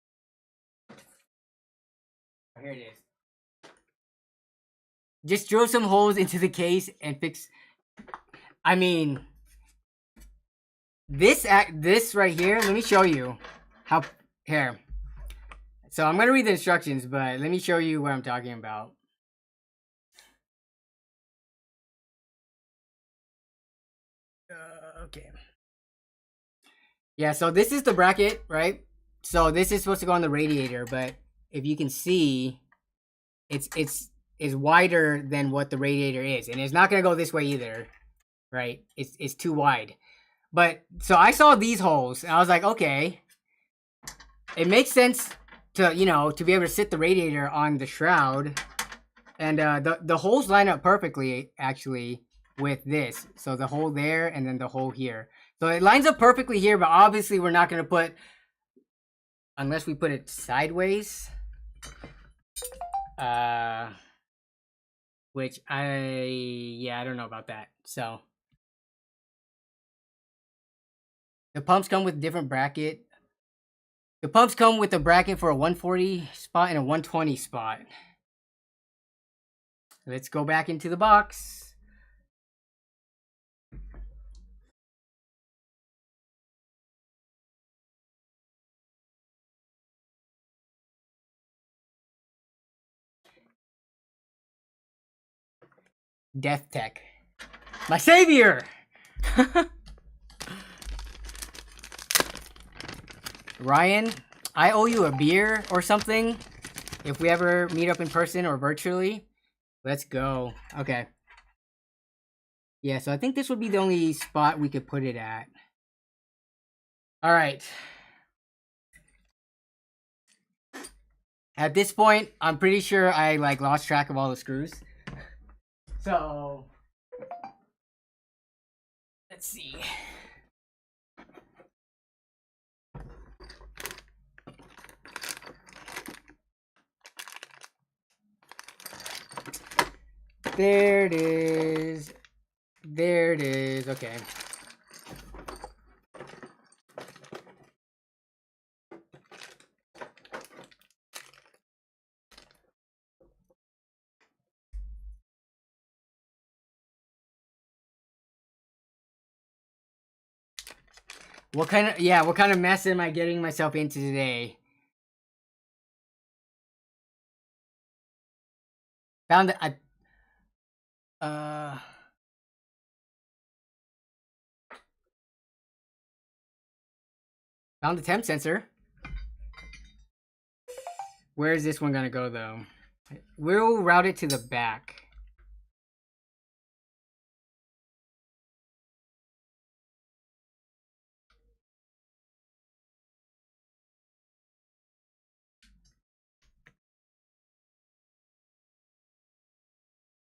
Oh, here it is. Just drill some holes into the case and fix. I mean, this right here. Let me show you how. Here. So I'm gonna read the instructions, but let me show you what I'm talking about. Okay. Yeah, so this is the bracket, right? So this is supposed to go on the radiator, but if you can see, it's wider than what the radiator is, and it's not gonna go this way either, right? It's too wide. But so I saw these holes, and I was like, okay, it makes sense to to be able to sit the radiator on the shroud, and the holes line up perfectly actually with this. So the hole there, and then the hole here. So it lines up perfectly here, but obviously we're not gonna put, unless we put it sideways. Which I don't know about that. So the pumps come with different bracket. The pumps come with a bracket for a 140 spot and a 120 spot. Let's go back into the box. Death Tech. My savior! Ryan, I owe you a beer or something. If we ever meet up in person or virtually, let's go. Okay. Yeah, so I think this would be the only spot we could put it at. All right. At this point, I'm pretty sure I like lost track of all the screws. So, let's see. There it is. There it is. Okay. What kind of mess am I getting myself into today? Found that found the temp sensor. Where is this one gonna go though? We'll route it to the back.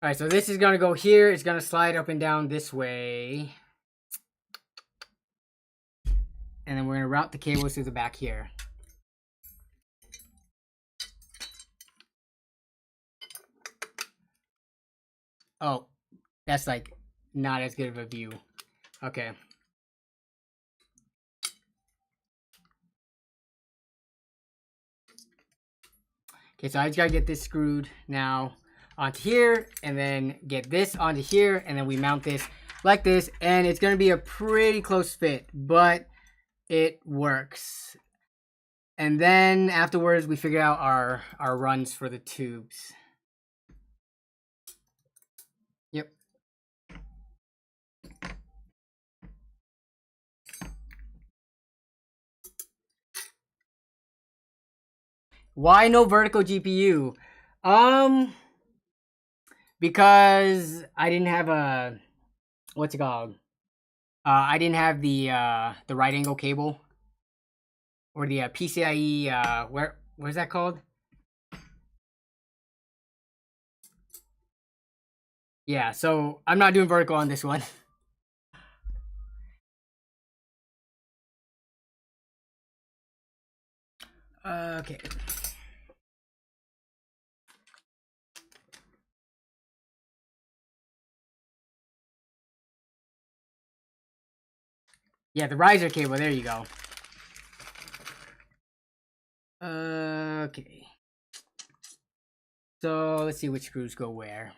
All right, so this is gonna go here. It's gonna slide up and down this way. And then we're gonna route the cables to the back here. Oh, that's like not as good of a view. Okay. Okay, so I just gotta get this screwed now onto here, and then get this onto here, and then we mount this like this, and it's gonna be a pretty close fit, but it works. And then afterwards, we figure out our runs for the tubes. Yep. Why no vertical GPU? Because I didn't have a, what's it called? I didn't have the right angle cable, or the PCIe. Where's that called? Yeah, so I'm not doing vertical on this one. Okay. Yeah, the riser cable. There you go. Okay. So let's see which screws go where.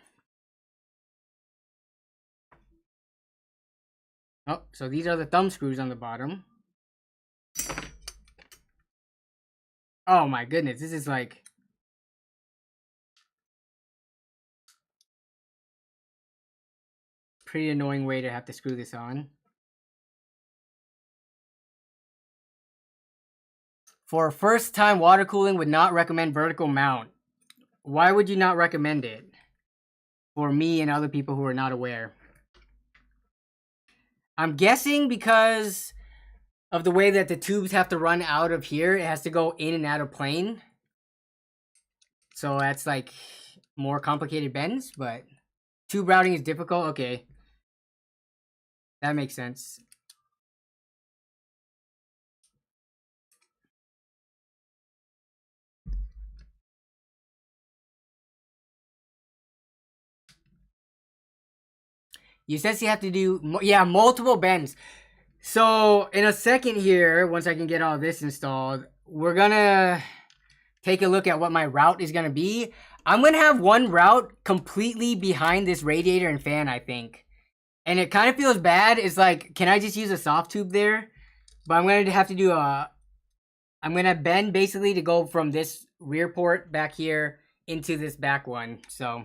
Oh, so these are the thumb screws on the bottom. Oh my goodness, this is like pretty annoying way to have to screw this on. For first time water cooling, would not recommend vertical mount. Why would you not recommend it? For me and other people who are not aware. I'm guessing because of the way that the tubes have to run out of here, it has to go in and out of plane. So that's like more complicated bends, but tube routing is difficult. Okay. That makes sense. You said you have to do, multiple bends. So in a second here, once I can get all this installed, we're gonna take a look at what my route is gonna be. I'm gonna have one route completely behind this radiator and fan, I think. And it kind of feels bad. It's like, can I just use a soft tube there? But I'm gonna have to do I'm gonna bend basically to go from this rear port back here into this back one. So,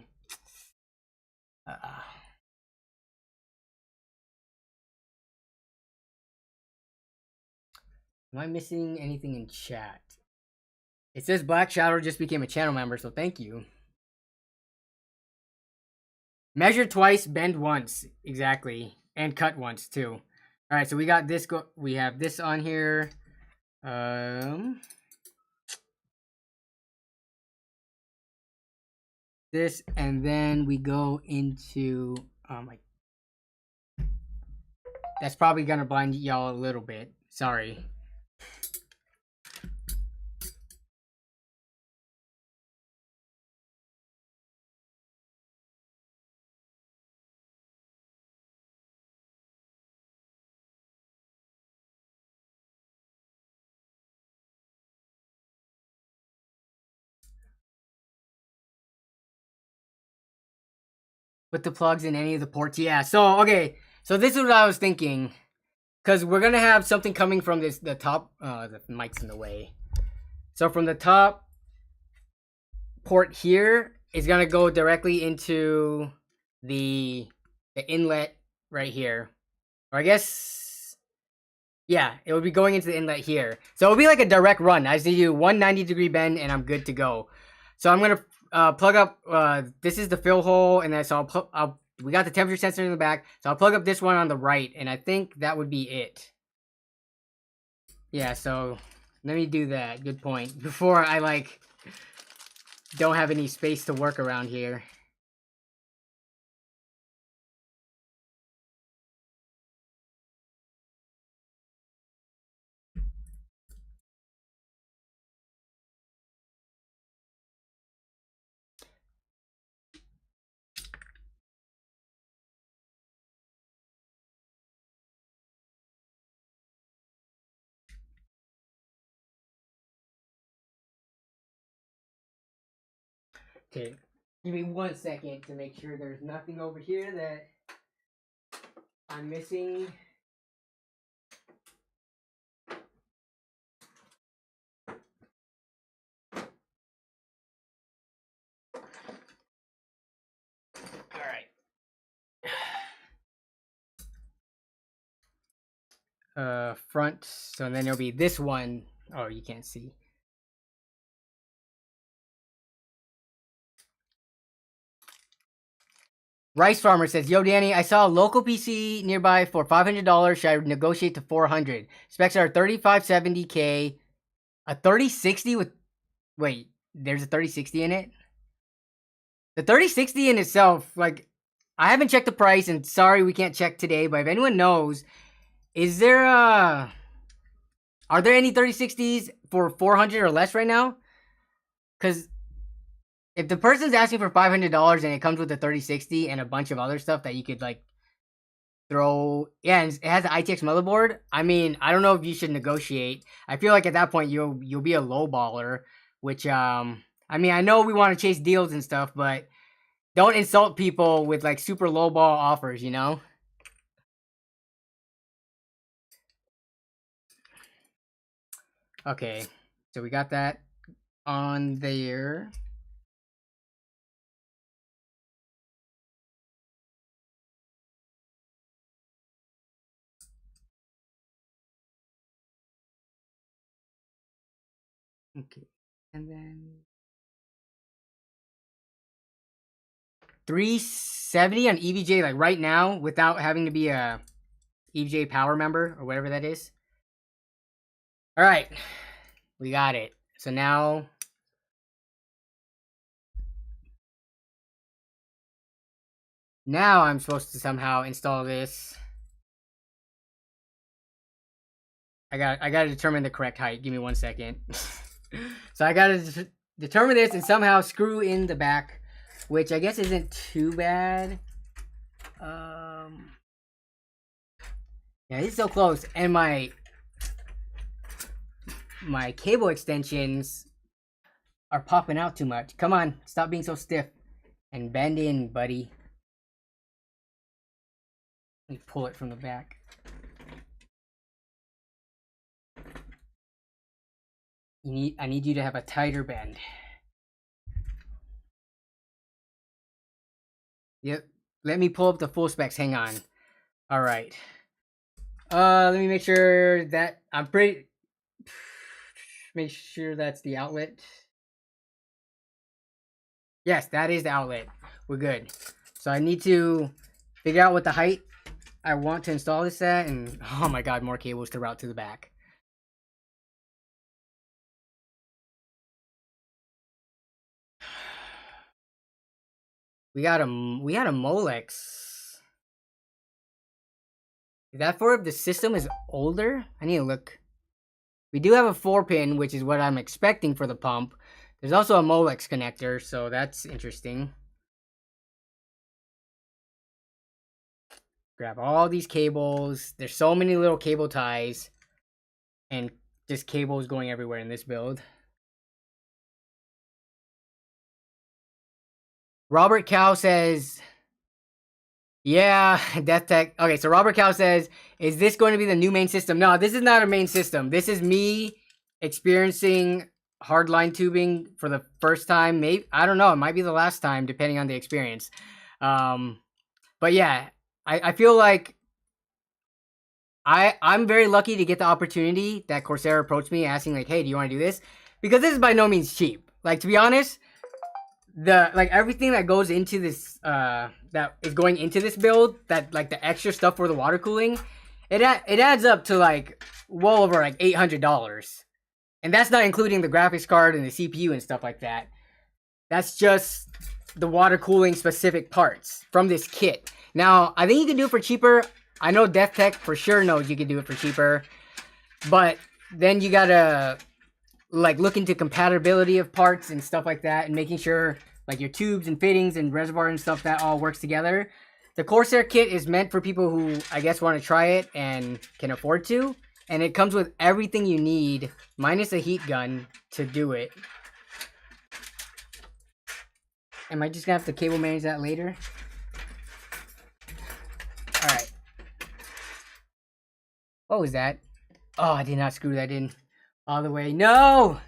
Am I missing anything in chat? It says Black Shadow just became a channel member, so thank you. Measure twice, bend once. Exactly. And cut once, too. Alright, so we got this. We have this on here. This, and then we go into... that's probably gonna blind y'all a little bit. Sorry. Put the plugs in any of the ports. Yeah, so, okay. So this is what I was thinking. Because we're going to have something coming from the top. The mic's in the way. So from the top port here is going to go directly into the inlet right here. Or I guess, yeah, it would be going into the inlet here. So it would be like a direct run. I just need to do 190-degree bend and I'm good to go. So I'm going to plug up, this is the fill hole, and then so we got the temperature sensor in the back, so I'll plug up this one on the right, and I think that would be it. Yeah, so let me do that. Good point. Before I, like, don't have any space to work around here. Okay, give me 1 second to make sure there's nothing over here that I'm missing. Alright. Front, so then it'll be this one. Oh, you can't see. Rice Farmer says, "Yo, Danny, I saw a local PC nearby for $500. Should I negotiate to $400? Specs are 3570K, a 3060 with... Wait, there's a 3060 in it? The 3060 in itself, like, I haven't checked the price, and sorry we can't check today, but if anyone knows, is there are there any 3060s for 400 or less right now? Because if the person's asking for $500 and it comes with a 3060 and a bunch of other stuff that you could, like, throw... Yeah, and it has an ITX motherboard. I mean, I don't know if you should negotiate. I feel like at that point you'll be a lowballer, which, I mean, I know we want to chase deals and stuff, but don't insult people with, like, super lowball offers, you know? Okay, so we got that on there. Okay, and then 370 on EVJ, like right now, without having to be a EVJ power member or whatever that is. All right, we got it. So now I'm supposed to somehow install this. I got to determine the correct height. Give me 1 second. So I got to determine this and somehow screw in the back, which I guess isn't too bad. Yeah, it's so close, and my cable extensions are popping out too much. Come on, stop being so stiff and bend in, buddy. Let me pull it from the back. I need you to have a tighter bend. Yep. Let me pull up the full specs. Hang on. All right. Let me make sure that I'm pretty... make sure that's the outlet. Yes, that is the outlet. We're good. So I need to figure out what the height I want to install this at, and oh my god, more cables to route to the back. We got a Molex. Is that for if the system is older? I need to look. We do have a 4-pin, which is what I'm expecting for the pump. There's also a Molex connector, so that's interesting. Grab all these cables. There's so many little cable ties. And just cables going everywhere in this build. Robert Cow says, yeah, Death Tech. Okay, so Robert Cow says, is this going to be the new main system? No, this is not a main system. This is me experiencing hardline tubing for the first time. Maybe, I don't know. It might be the last time, depending on the experience. But yeah, I feel like I'm very lucky to get the opportunity that Corsair approached me asking like, hey, do you want to do this? Because this is by no means cheap. Like, to be honest, everything that goes into this that is going into this build, that like the extra stuff for the water cooling, it adds up to like well over like $800. And that's not including the graphics card and the CPU and stuff like that. That's just the water cooling specific parts from this kit. Now, I think you can do it for cheaper. I know Death Tech for sure knows you can do it for cheaper. But then you gotta like look into compatibility of parts and stuff like that, and making sure like your tubes and fittings and reservoir and stuff, that all works together. The Corsair kit is meant for people who I guess want to try it and can afford to. And it comes with everything you need, minus a heat gun, to do it. Am I just gonna have to cable manage that later? Alright. What was that? Oh, I did not screw that in all the way. No!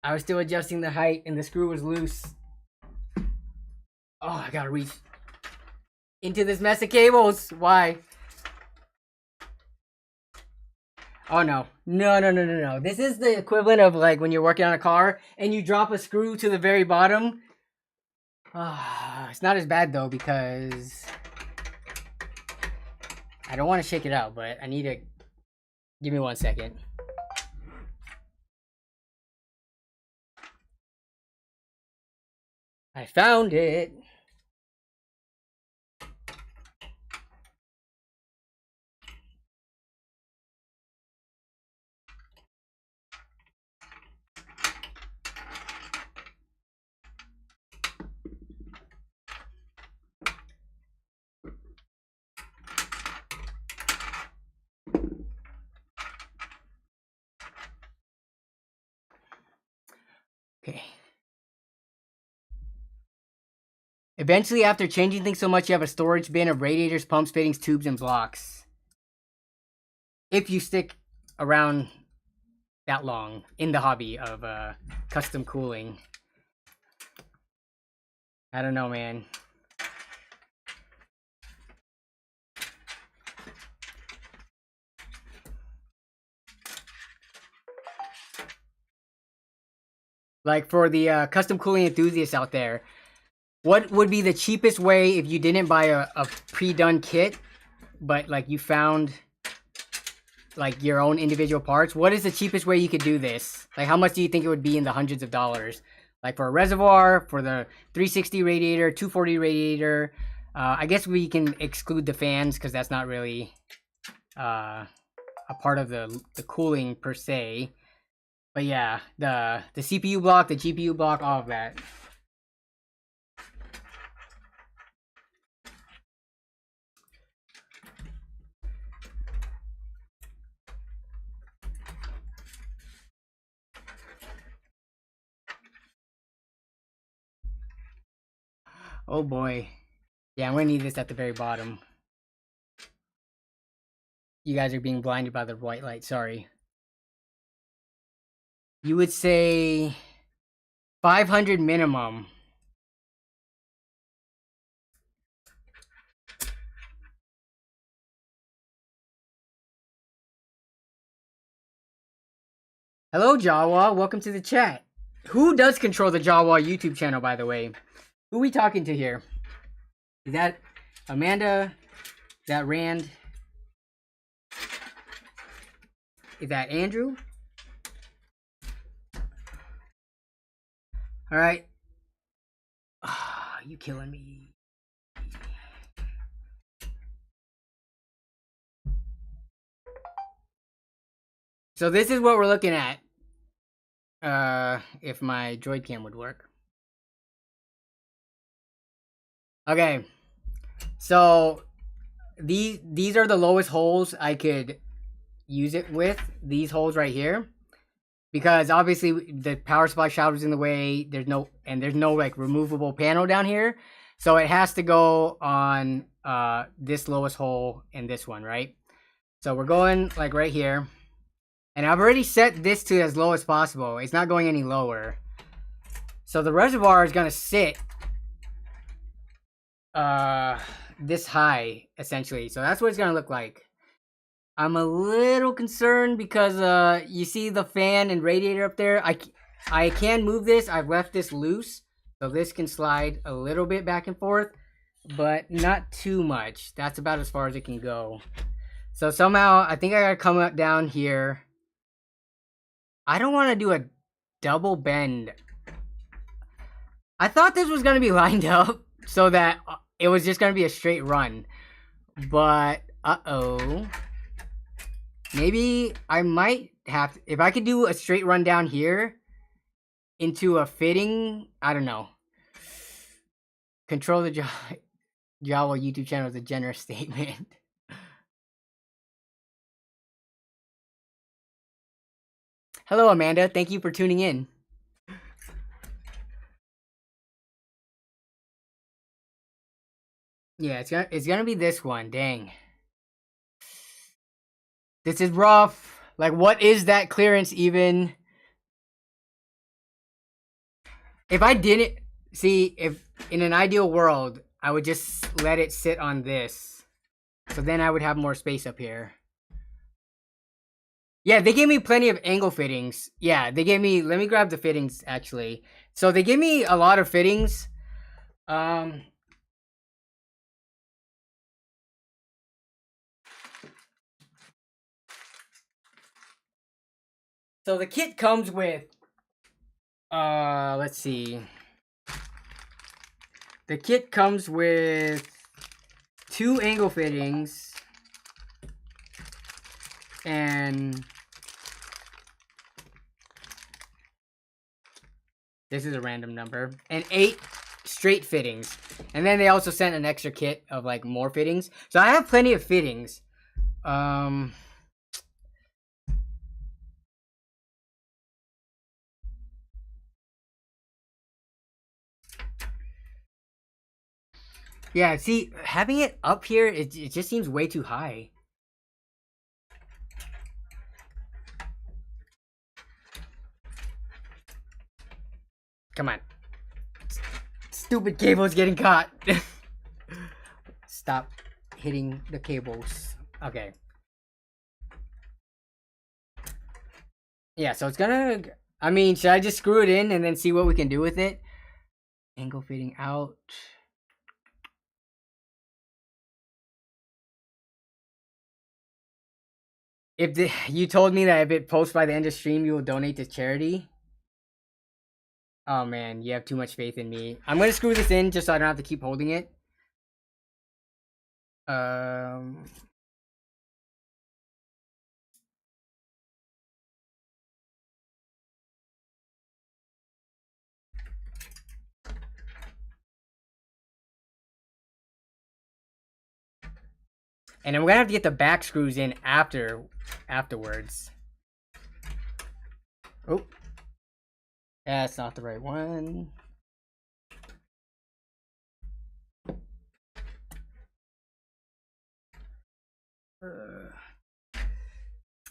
I was still adjusting the height and the screw was loose. Oh, I gotta reach into this mess of cables. Why? Oh no. No. This is the equivalent of like when you're working on a car and you drop a screw to the very bottom. It's not as bad though, because I don't want to shake it out, but I need to... Give me 1 second. I found it. Okay. Eventually, after changing things so much, you have a storage bin of radiators, pumps, fittings, tubes, and blocks. If you stick around that long in the hobby of custom cooling. I don't know, man. Like, for the custom cooling enthusiasts out there, what would be the cheapest way if you didn't buy a pre-done kit, but like you found like your own individual parts? What is the cheapest way you could do this? Like, how much do you think it would be in the hundreds of dollars? Like for a reservoir, for the 360 radiator, 240 radiator. I guess we can exclude the fans because that's not really a part of the cooling per se. But yeah, the CPU block, the GPU block, all of that. Oh boy. Yeah, I'm gonna need this at the very bottom. You guys are being blinded by the white light, sorry. You would say 500 minimum. Hello, Jawa. Welcome to the chat. Who does control the Jawa YouTube channel, by the way? Who are we talking to here? Is that Amanda? Is that Rand? Is that Andrew? All right. Ah, you killing me. So this is what we're looking at. If my droid cam would work. Okay. So these are the lowest holes I could use it with. These holes right here. Because obviously the power supply shroud in the way. There's no like removable panel down here. So it has to go on this lowest hole and this one, right? So we're going like right here. And I've already set this to as low as possible. It's not going any lower. So the reservoir is going to sit this high, essentially. So that's what it's going to look like. I'm a little concerned because you see the fan and radiator up there. I can move this. I've left this loose. So this can slide a little bit back and forth. But not too much. That's about as far as it can go. So somehow, I think I got to come up down here. I don't want to do a double bend. I thought this was going to be lined up so that it was just going to be a straight run. But, uh-oh. Maybe I might have to, if I could do a straight run down here into a fitting, I don't know. Control the Jawa YouTube channel is a generous statement. Hello, Amanda. Thank you for tuning in. Yeah, it's gonna be this one. Dang. This is rough. Like, what is that clearance even? If I didn't see, if in an ideal world, I would just let it sit on this. So then I would have more space up here. Yeah, they gave me plenty of angle fittings. Yeah, they gave me, let me grab the fittings actually. So they gave me a lot of fittings. So the kit comes with, let's see. The kit comes with 2 angle fittings and this is a random number and 8 straight fittings. And then they also sent an extra kit of like more fittings. So I have plenty of fittings. Yeah, see, having it up here, it just seems way too high. Come on. Stupid cable's getting caught. Stop hitting the cables. Okay. Yeah, so it's gonna... I mean, should I just screw it in and then see what we can do with it? Angle fitting out. If you told me that if it posts by the end of stream, you will donate to charity. Oh man, you have too much faith in me. I'm gonna screw this in just so I don't have to keep holding it. And then we're gonna have to get the back screws in afterwards. Oh, that's not the right one.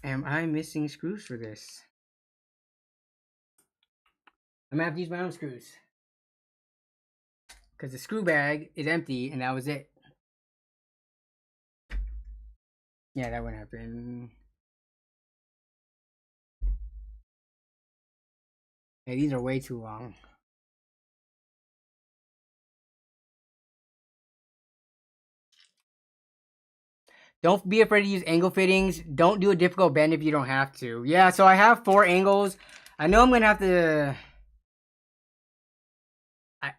Am I missing screws for this? I'm gonna have to use my own screws. Because the screw bag is empty and that was it. Yeah, that wouldn't happen. Hey, these are way too long. Don't be afraid to use angle fittings. Don't do a difficult bend if you don't have to. Yeah, so I have 4 angles. I know I'm going to have to...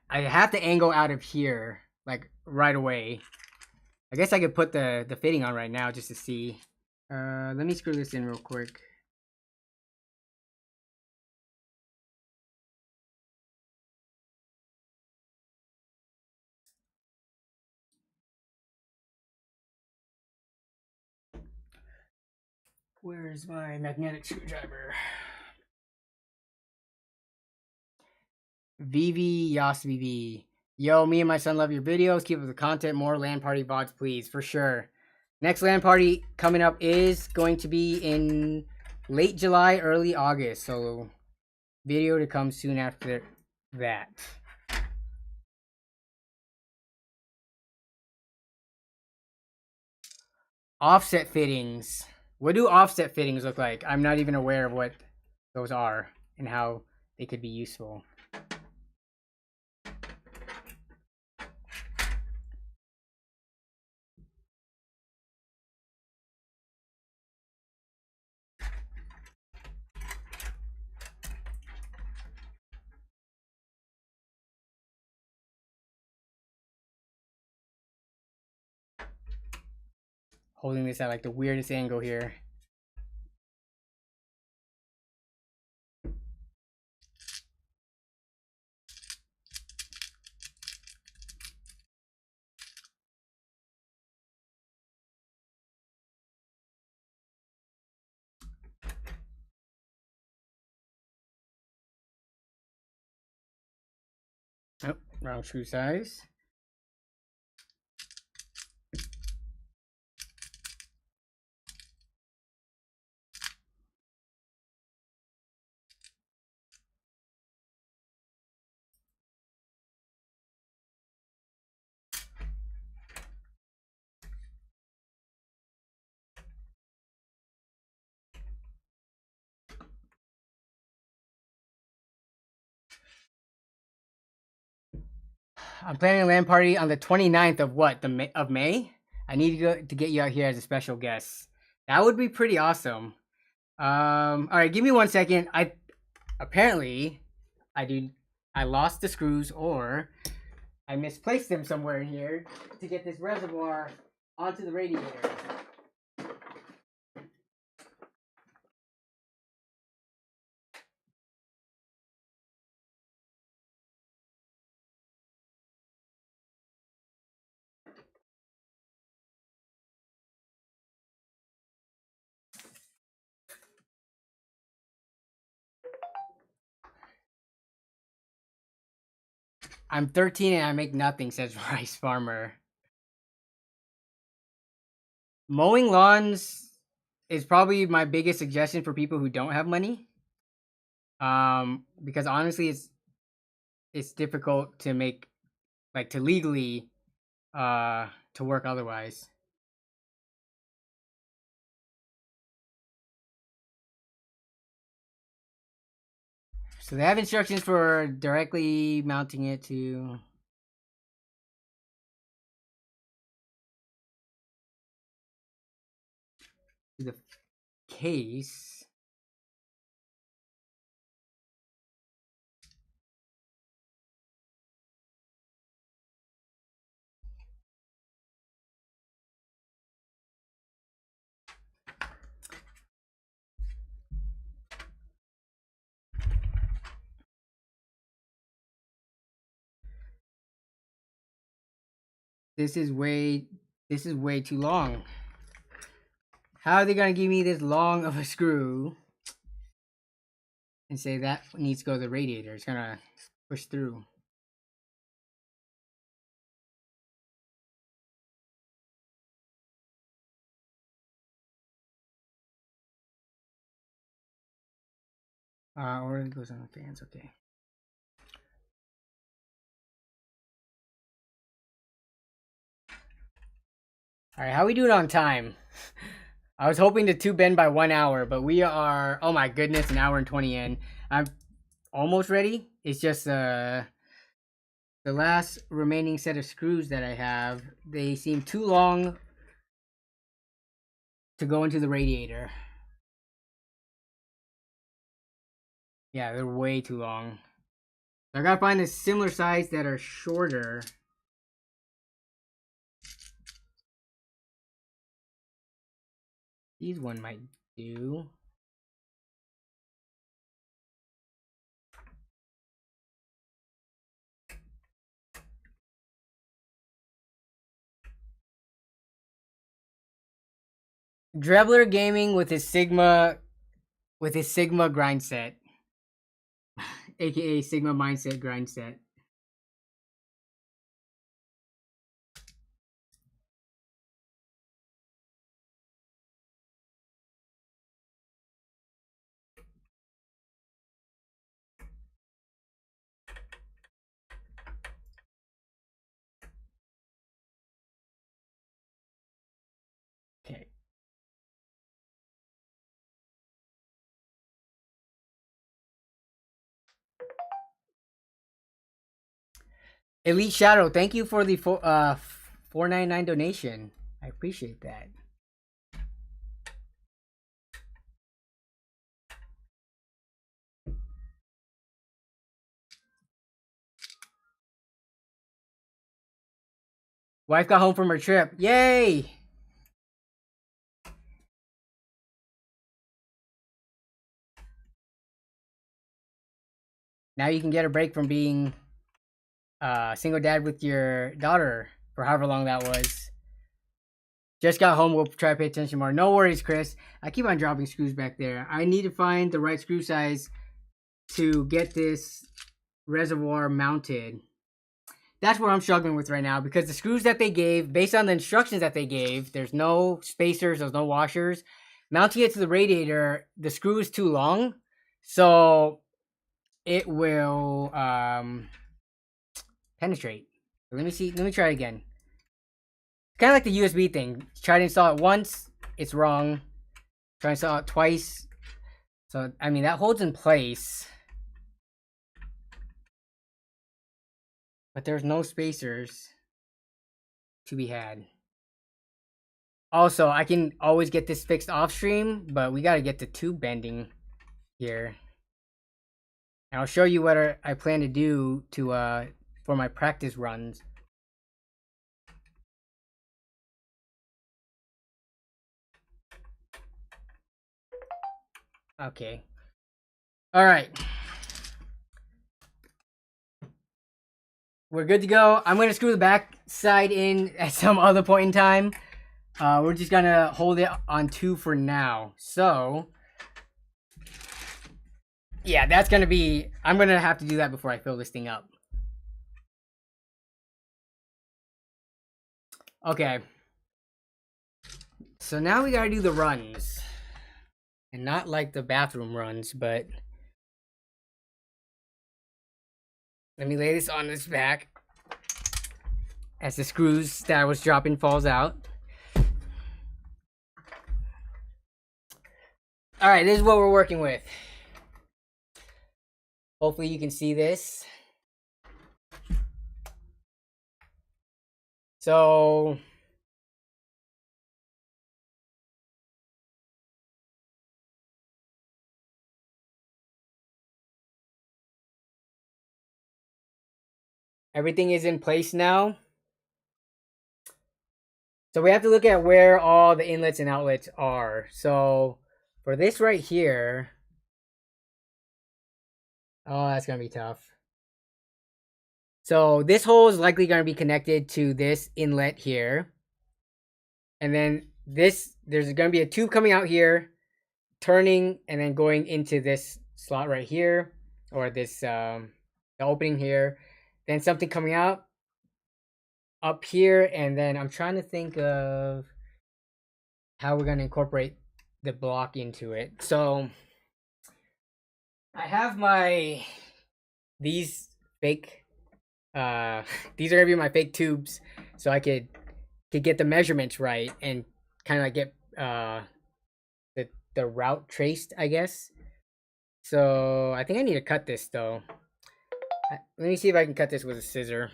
I have to angle out of here, like, right away. I guess I could put the fitting on right now just to see. Let me screw this in real quick. Where's my magnetic screwdriver? VV Yas VV. Yo, me and my son love your videos. Keep up the content. More LAN party VODs, please. For sure. Next LAN party coming up is going to be in late July, early August. So, video to come soon after that. Offset fittings. What do offset fittings look like? I'm not even aware of what those are and how they could be useful. Holding this at like the weirdest angle here. Oh, wrong screw size. I'm planning a LAN party on the 29th of what? Of May? I need to get you out here as a special guest. That would be pretty awesome. All right, give me 1 second. Apparently I lost the screws or I misplaced them somewhere in here to get this reservoir onto the radiator. I'm 13 and I make nothing, says Rice Farmer. Mowing lawns is probably my biggest suggestion for people who don't have money. Because honestly, it's difficult to make, like, to legally, to work otherwise. So they have instructions for directly mounting it to the case. This is way too long. How are they gonna give me this long of a screw and say that needs to go to the radiator? It's gonna push through. Or it goes on the fans, okay. Alright, how we doing on time? I was hoping to bend by 1 hour, but we are, oh my goodness, 1 hour and 20 in. almost ready. It's just the last remaining set of screws that I have, they seem too long to go into the radiator. Yeah, they're way too long. So I gotta find a similar size that are shorter. These one might do. Drebler Gaming with his Sigma grind set. AKA Sigma Mindset grind set. Okay. Elite Shadow, thank you for the $4.99 donation. I appreciate that. Wife got home from her trip. Yay! Now you can get a break from being single dad with your daughter for however long that was. Just got home. We'll try to pay attention more. No worries, Chris. I keep on dropping screws back there. I need to find the right screw size to get this reservoir mounted. That's what I'm struggling with right now because the screws that they gave, based on the instructions that they gave, there's no spacers, there's no washers. Mounting it to the radiator, the screw is too long, so it will penetrate. Let me see. Let me try again. Kind of like the USB thing. Try to install it once, it's wrong. Try to install it twice. So I mean that holds in place. But there's no spacers to be had. Also, I can always get this fixed off stream, but we got to get the tube bending here. And I'll show you what I plan to do to for my practice runs. Okay. All right. We're good to go. I'm going to screw the back side in at some other point in time. We're just going to hold it on 2 for now. So, yeah, that's going to be... I'm going to have to do that before I fill this thing up. Okay. So now we got to do the runs. And not like the bathroom runs, but... Let me lay this on this back. As the screws that I was dropping falls out. Alright, this is what we're working with. Hopefully you can see this. So... everything is in place now. So we have to look at where all the inlets and outlets are. So for this right here, oh, that's going to be tough. So this hole is likely going to be connected to this inlet here. And then this, there's going to be a tube coming out here, turning, and then going into this slot right here, or this the opening here. Then something coming out up here, and then I'm trying to think of how we're going to incorporate the block into it. So I have these fake these are gonna be my fake tubes, so I could get the measurements right and kind of like get the route traced, I guess. So I think I need to cut this though. Let me see if I can cut this with a scissor.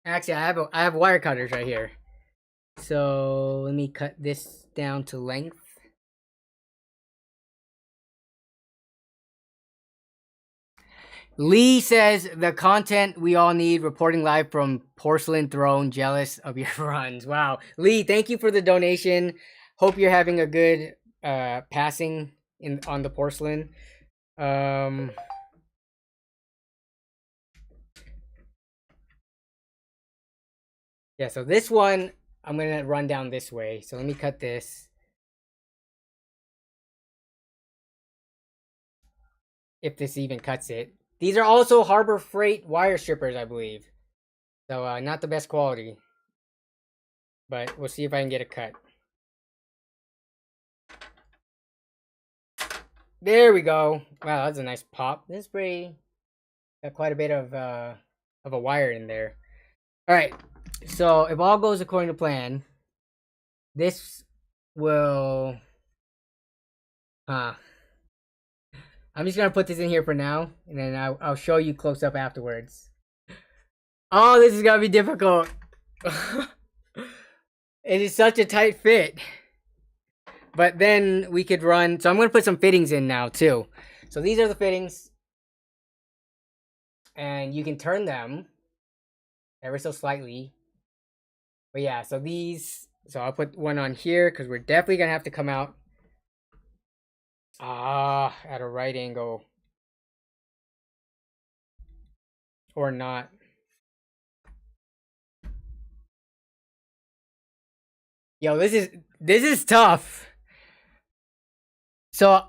Actually, I have wire cutters right here. So let me cut this down to length. Lee says the content we all need, reporting live from Porcelain Throne, jealous of your runs. Wow. Lee, thank you for the donation. Hope you're having a good passing on the porcelain. Yeah, so this one I'm gonna run down this way. So let me cut this. If this even cuts it. These are also Harbor Freight wire strippers, I believe. So not the best quality. But we'll see if I can get a cut. There we go. Wow, that's a nice pop. This is pretty. Got quite a bit of a wire in there. All right. So if all goes according to plan, this will. I'm just gonna put this in here for now, and then I'll show you close up afterwards. Oh, this is gonna be difficult. It is such a tight fit. But then we could run. So I'm gonna put some fittings in now too. So these are the fittings, and you can turn them ever so slightly. But yeah, so these. So I'll put one on here because we're definitely gonna have to come out at a right angle. Or not. Yo, this is tough. So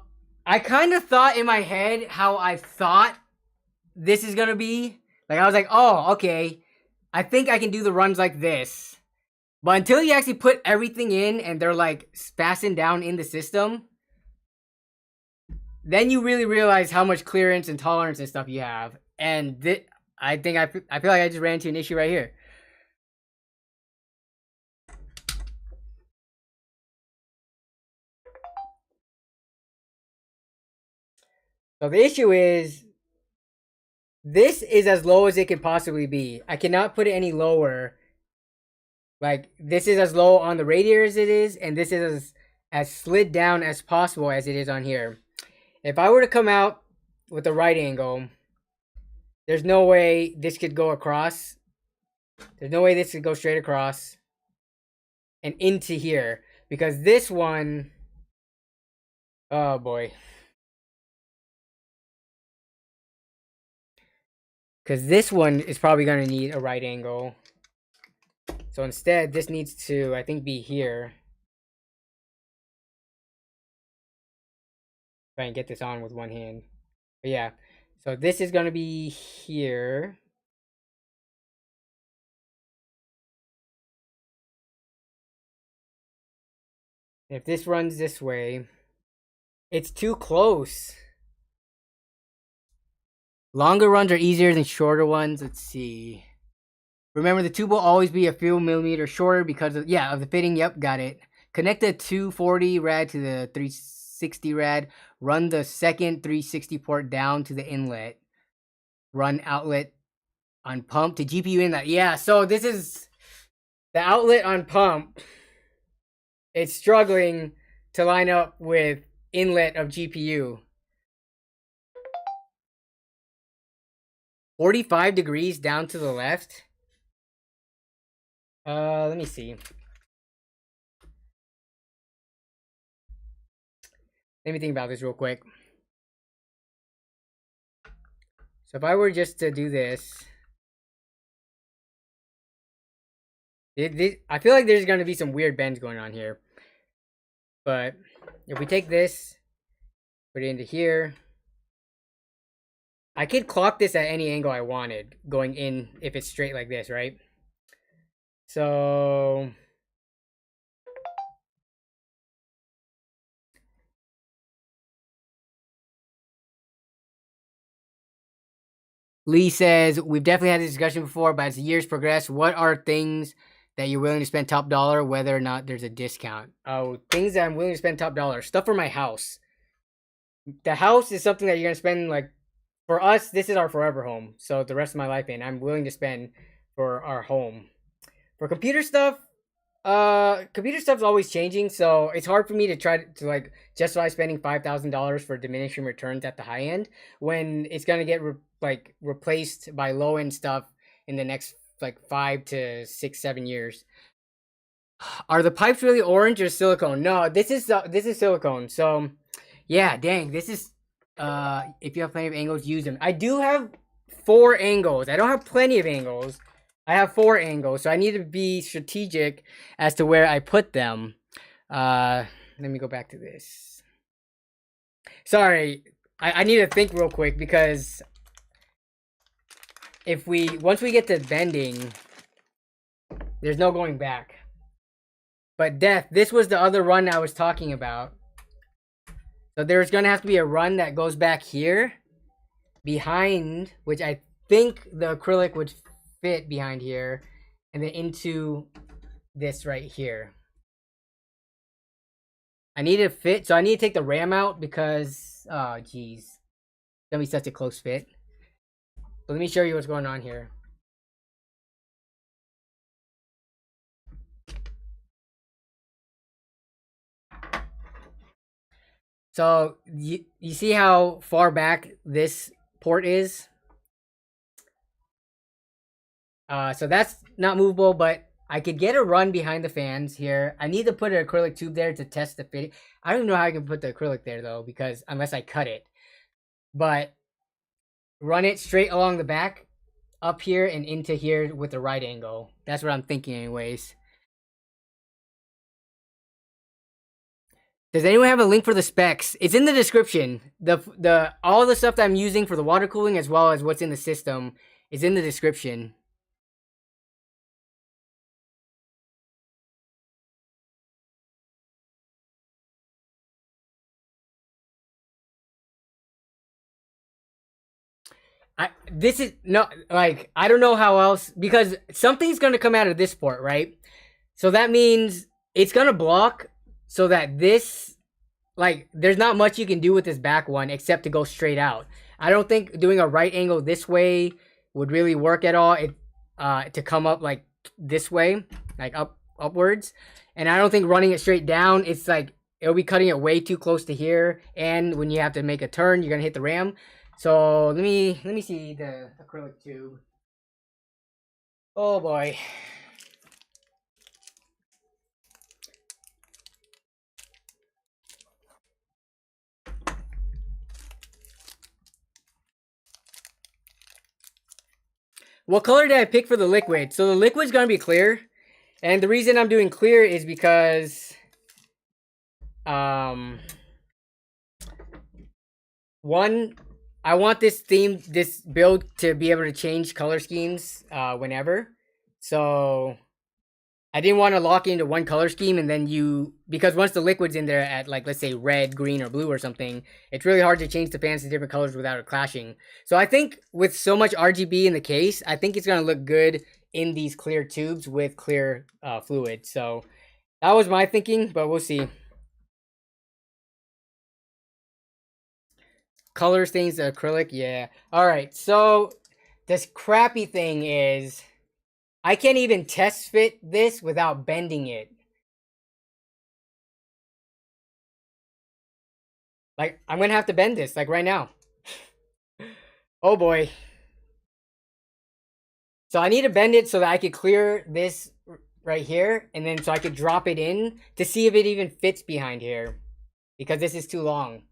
I kind of thought in my head how I thought this is gonna be. Like I was like, oh, okay. I think I can do the runs like this. But until you actually put everything in and they're like fastened down in the system, then you really realize how much clearance and tolerance and stuff you have. And I think I feel like I just ran into an issue right here. So the issue is, this is as low as it can possibly be. I cannot put it any lower. Like, this is as low on the radiator as it is, and this is as slid down as possible as it is on here. If I were to come out with a right angle, there's no way this could go across. There's no way this could go straight across and into here. Because this one... Oh, boy. Because this one is probably going to need a right angle. So instead, this needs to, I think, be here. If I can get this on with one hand. But yeah. So this is going to be here. If this runs this way, it's too close. Longer runs are easier than shorter ones. Let's see. Remember, the tube will always be a few millimeters shorter because of the fitting. Yep, got it. Connect the 240 rad to the 360 rad. Run the second 360 port down to the inlet. Run outlet on pump to GPU inlet. Yeah, so this is the outlet on pump. It's struggling to line up with inlet of GPU. 45 degrees down to the left. Let me see. Let me think about this real quick. So if I were just to do this, I feel like there's going to be some weird bends going on here. But if we take this, put it into here, I could clock this at any angle I wanted going in if it's straight like this, right? So Lee says, we've definitely had this discussion before, but as the years progress, what are things that you're willing to spend top dollar, whether or not there's a discount? Oh, things that I'm willing to spend top dollar. Stuff for my house. The house is something that you're going to spend, like, for us, this is our forever home. So the rest of my life, and I'm willing to spend for our home. For computer stuff is always changing, so it's hard for me to try to like justify spending $5,000 for diminishing returns at the high end when it's gonna get replaced by low end stuff in the next like 5 to 6, 7 years. Are the pipes really orange or silicone? No, this is silicone. So yeah, dang, this is if you have plenty of angles, use them. I do have 4 angles. I don't have plenty of angles. I have 4 angles, so I need to be strategic as to where I put them. Let me go back to this. Sorry, I need to think real quick because once we get to bending, there's no going back. But Death, this was the other run I was talking about. So there's gonna have to be a run that goes back here, behind, which I think the acrylic would fit behind here, and then into this right here. I need to fit, so I need to take the RAM out because, oh geez, it's gonna be such a close fit. So let me show you what's going on here. So you see how far back this port is? So that's not movable, but I could get a run behind the fans here. I need to put an acrylic tube there to test the fit. I don't even know how I can put the acrylic there though, because unless I cut it. But run it straight along the back, up here and into here with the right angle. That's what I'm thinking anyways. Does anyone have a link for the specs? It's in the description. All the stuff that I'm using for the water cooling as well as what's in the system is in the description. This is no, like, I don't know how else, because something's gonna come out of this port, right? So that means it's gonna block so that this, like, there's not much you can do with this back one except to go straight out. I don't think doing a right angle this way would really work at all. To come up like this way, like upwards, and I don't think running it straight down, it's like it'll be cutting it way too close to here, and when you have to make a turn, you're gonna hit the RAM. So let me see the acrylic tube. Oh boy. What color did I pick for the liquid? So the liquid's gonna be clear, and the reason I'm doing clear is because one, I want this build to be able to change color schemes whenever. So I didn't want to lock into one color scheme and then because once the liquid's in there at, like, let's say red, green, or blue or something, it's really hard to change the fans to different colors without it clashing. So I think with so much RGB in the case, I think it's going to look good in these clear tubes with clear fluid. So that was my thinking, but we'll see. Color stains the acrylic, yeah. All right, so this crappy thing is I can't even test fit this without bending it. Like, I'm gonna have to bend this, like, right now. Oh boy. So I need to bend it so that I could clear this right here, and then so I could drop it in to see if it even fits behind here, because this is too long.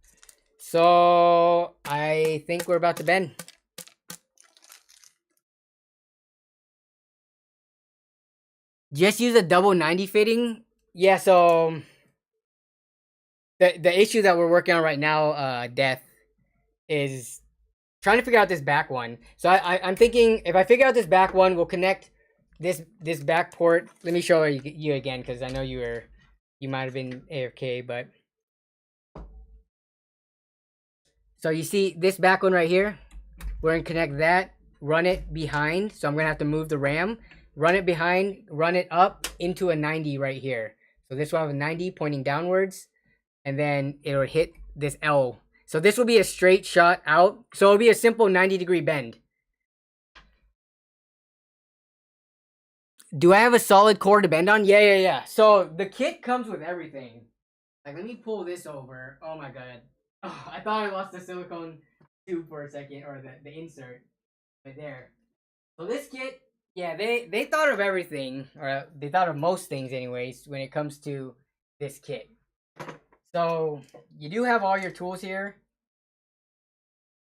So I think we're about to bend. Just use a double 90 fitting. Yeah, so the issue that we're working on right now, Death, is trying to figure out this back one. So I'm thinking if I figure out this back one, we'll connect this back port. Let me show you again, because I know you might have been AFK, but so you see this back one right here. We're gonna connect that run it behind. So I'm going to have to move the RAM, run it behind, run it up into a 90 right here. So this will have a 90 pointing downwards, and then it'll hit this L. So this will be a straight shot out. So it'll be a simple 90-degree bend. Do I have a solid core to bend on? Yeah. So the kit comes with everything. Like, let me pull this over. Oh my god. Oh, I thought I lost the silicone tube for a second, or the insert right there. So this kit, yeah, they thought of everything, or they thought of most things anyways, when it comes to this kit. So you do have all your tools here.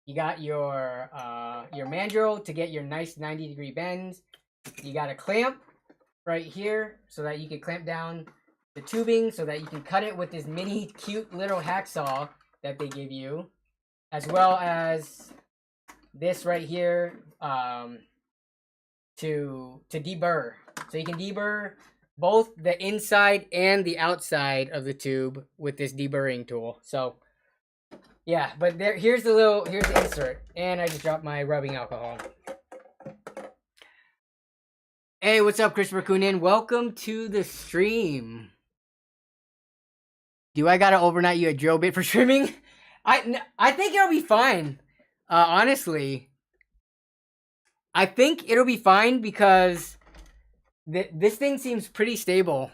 You got your mandrel to get your nice 90-degree bends. You got a clamp right here so that you can clamp down the tubing so that you can cut it with this mini cute little hacksaw that they give you, as well as this right here to deburr. So you can deburr both the inside and the outside of the tube with this deburring tool. So yeah, but here's the insert, and I just dropped my rubbing alcohol. Hey, what's up, Christopher Coonan? Welcome to the stream. Do I gotta overnight you a drill bit for streaming? I think it'll be fine. Honestly, I think it'll be fine because this thing seems pretty stable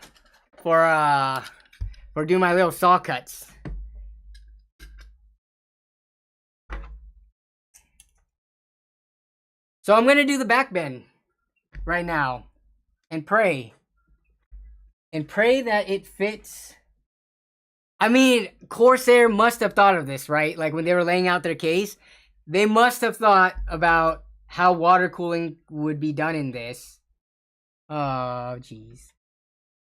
for doing my little saw cuts. So I'm gonna do the back bend right now and pray that it fits. I mean, Corsair must have thought of this, right? Like when they were laying out their case, they must have thought about how water cooling would be done in this. Oh, jeez.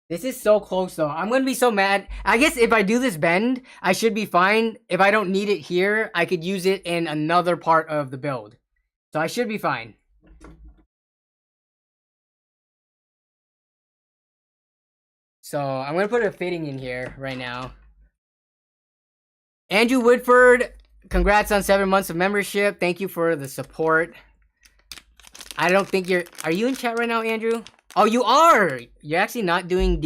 This is so close though. I'm gonna be so mad. I guess if I do this bend, I should be fine. If I don't need it here, I could use it in another part of the build. So I should be fine. So I'm going to put a fitting in here right now. Andrew Woodford, congrats on 7 months of membership. Thank you for the support. I don't think are you in chat right now, Andrew? Oh, you are. You're actually not doing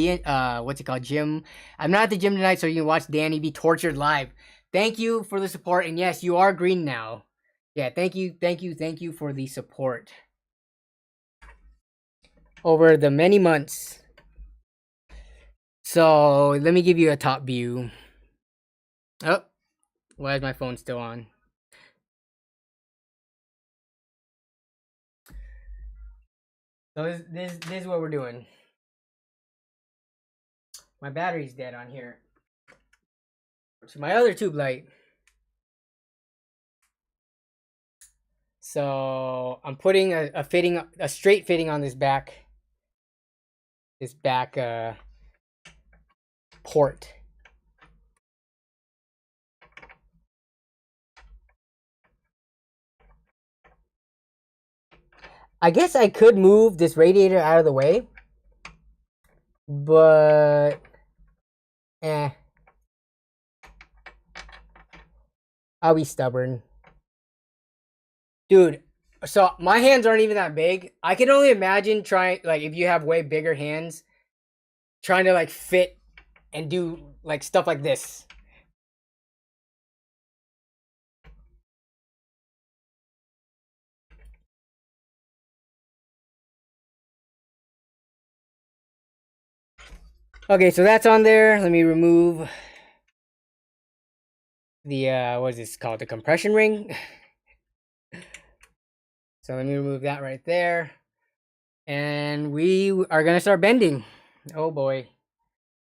what's it called, gym. I'm not at the gym tonight, so you can watch Danny be tortured live. Thank you for the support. And yes, you are green now. Yeah, thank you for the support over the many months. So let me give you a top view. Oh, why is my phone still on? So this is what we're doing. My battery's dead on here. To my other tube light. So I'm putting a straight fitting on this back port. I guess I could move this radiator out of the way, but I'll be stubborn. Dude, so my hands aren't even that big. I can only imagine trying, like, if you have way bigger hands, trying to, like, fit and do, like, stuff like this. Okay, so that's on there. Let me remove the, what is this called? The compression ring. So let me remove that right there. And we are going to start bending. Oh boy.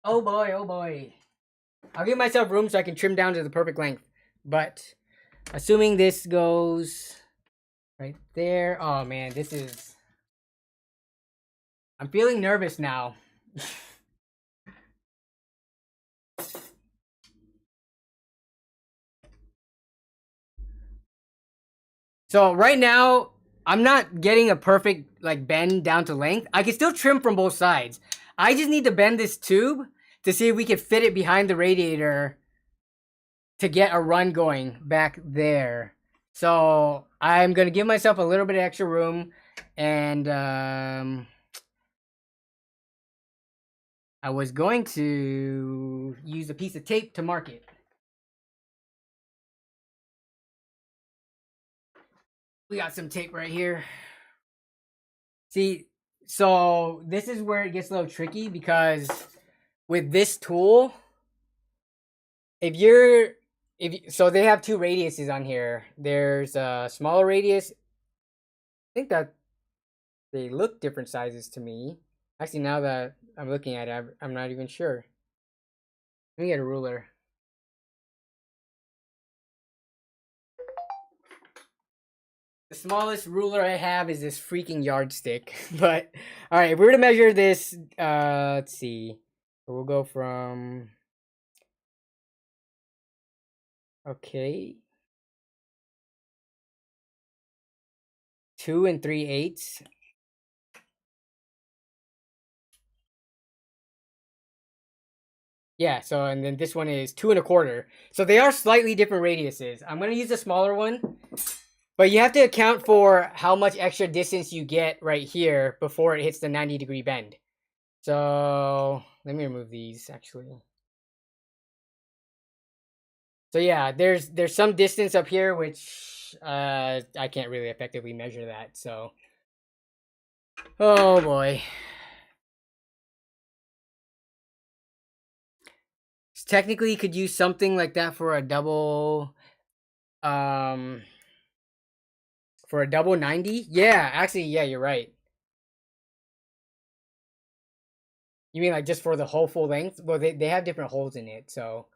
Oh boy, oh boy. I'll give myself room so I can trim down to the perfect length. But assuming this goes right there. Oh man, this is... I'm feeling nervous now. So right now, I'm not getting a perfect like bend down to length. I can still trim from both sides. I just need to bend this tube to see if we can fit it behind the radiator to get a run going back there. So I'm gonna give myself a little bit of extra room, and I was going to use a piece of tape to mark it. We got some tape right here. See, so this is where it gets a little tricky because with this tool, so they have two radiuses on here. There's a smaller radius. I think that they look different sizes to me. Actually, now that I'm looking at it, I'm not even sure. Let me get a ruler. The smallest ruler I have is this freaking yardstick. But all right, if we were to measure this, let's see. We'll go from okay, 2 3/8. Yeah, so and then this one is 2 1/4. So they are slightly different radiuses. I'm gonna use a smaller one, but you have to account for how much extra distance you get right here before it hits the 90-degree bend. So let me remove these actually. So yeah, there's some distance up here which I can't really effectively measure that. So oh boy. Technically you could use something like that for a double 90. Yeah, actually, yeah, you're right. You mean like just for the whole full length? Well, they have different holes in it, so.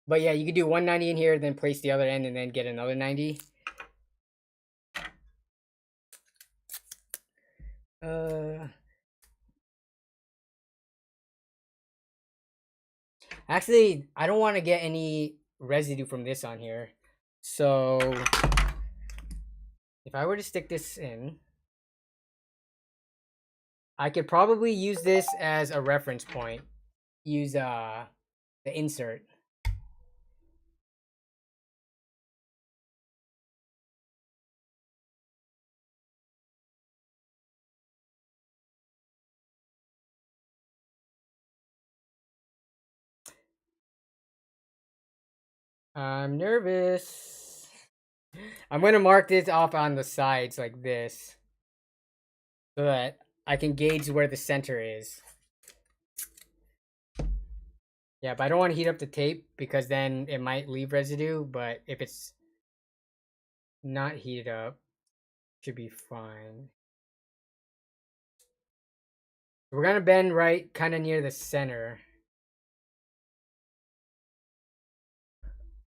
But yeah, you could do 190 in here, then place the other end, and then get another 90. Actually, I don't want to get any residue from this on here. So if I were to stick this in, I could probably use this as a reference point. Use the insert. I'm nervous. I'm going to mark this off on the sides like this so that I can gauge where the center is. Yeah, but I don't want to heat up the tape because then it might leave residue, but if it's not heated up, it should be fine. We're going to bend right kind of near the center.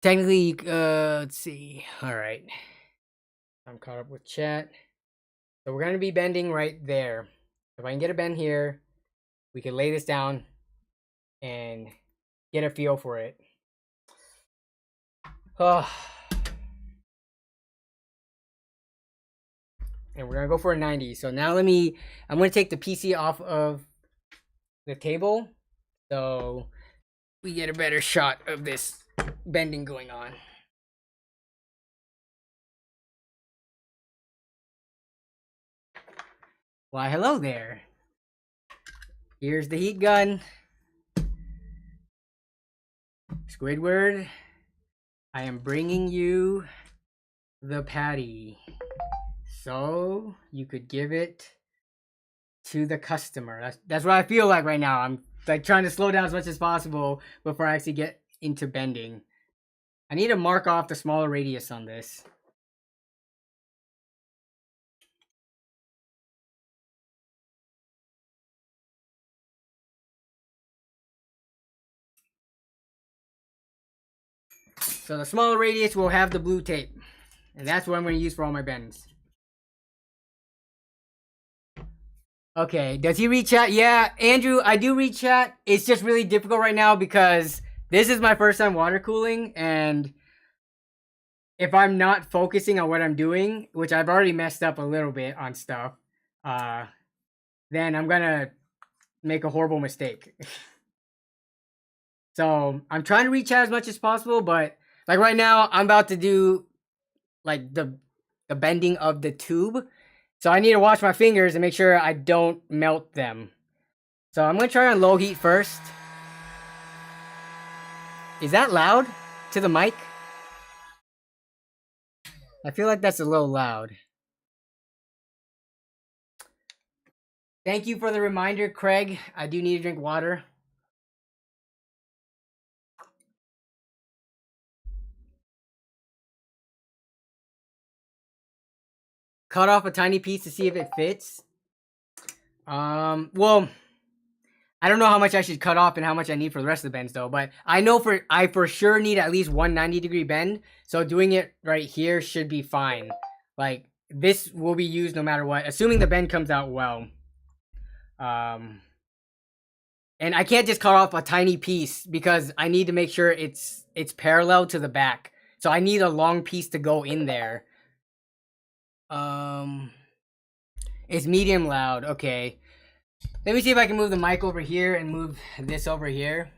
Technically, let's see. All right. I'm caught up with chat. So we're going to be bending right there. If I can get a bend here, we can lay this down and get a feel for it. Oh. And we're going to go for a 90. So now I'm going to take the PC off of the table so we get a better shot of this bending going on. Why, hello there. Here's the heat gun. Squidward, I am bringing you the patty so you could give it to the customer. That's what I feel like right now. I'm like trying to slow down as much as possible before I actually get into bending. I need to mark off the smaller radius on this. So the smaller radius will have the blue tape. And that's what I'm going to use for all my bends. Okay, does he read chat? Yeah, Andrew, I do read chat. It's just really difficult right now because this is my first time water cooling, and if I'm not focusing on what I'm doing, which I've already messed up a little bit on stuff, then I'm gonna make a horrible mistake. So I'm trying to read chat as much as possible, but like right now, I'm about to do like the bending of the tube. So I need to wash my fingers and make sure I don't melt them. So I'm gonna try on low heat first. Is that loud to the mic? I feel like that's a little loud. Thank you for the reminder, Craig. I do need to drink water. Cut off a tiny piece to see if it fits. Well, I don't know how much I should cut off and how much I need for the rest of the bends though, but I for sure need at least one 90-degree bend, so doing it right here should be fine. Like, this will be used no matter what, assuming the bend comes out well. And I can't just cut off a tiny piece because I need to make sure it's parallel to the back. So I need a long piece to go in there. It's medium loud, okay. Let me see if I can move the mic over here and move this over here.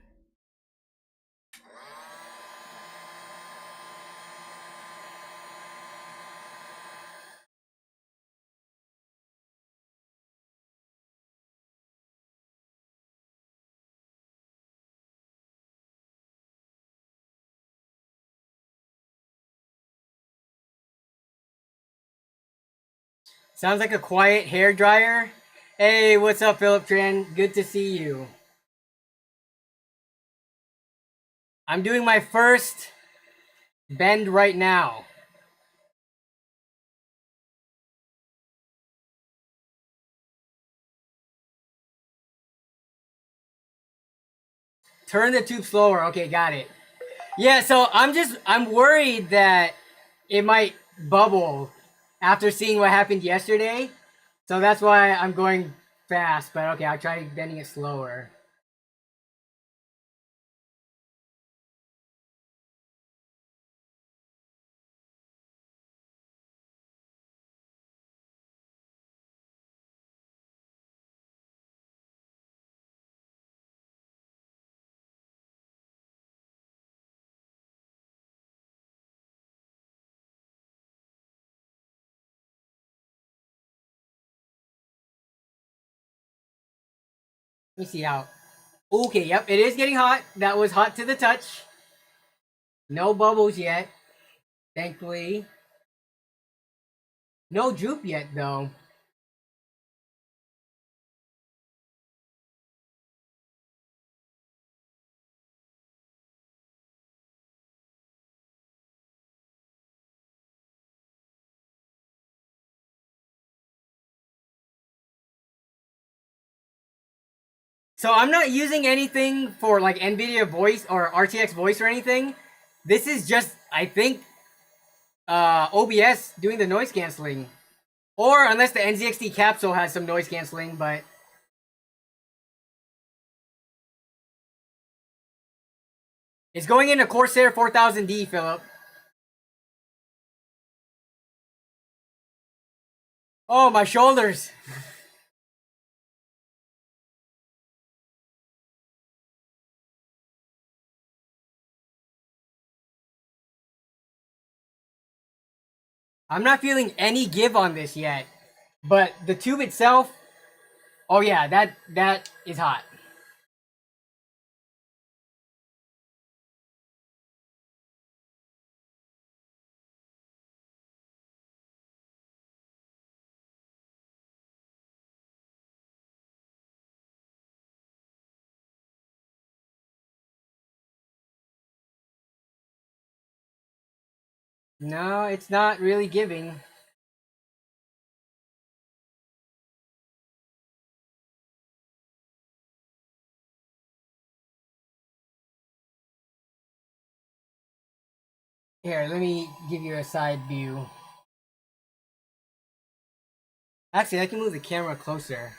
Sounds like a quiet hair dryer. Hey, what's up, Philip Tran? Good to see you. I'm doing my first bend right now. Turn the tube slower. Okay, got it. Yeah, so I'm worried that it might bubble after seeing what happened yesterday. So that's why I'm going fast, but okay, I'll try bending it slower. Let me see how. Okay, yep, it is getting hot. That was hot to the touch. No bubbles yet, thankfully. No droop yet, though. So I'm not using anything for like NVIDIA voice or RTX voice or anything. This is just, I think, OBS doing the noise canceling. Or unless the NZXT Capsule has some noise canceling, but... It's going into Corsair 4000D, Philip. Oh, my shoulders! I'm not feeling any give on this yet. But the tube itself... Oh yeah, that is hot. No, it's not really giving. Here, let me give you a side view. Actually, I can move the camera closer.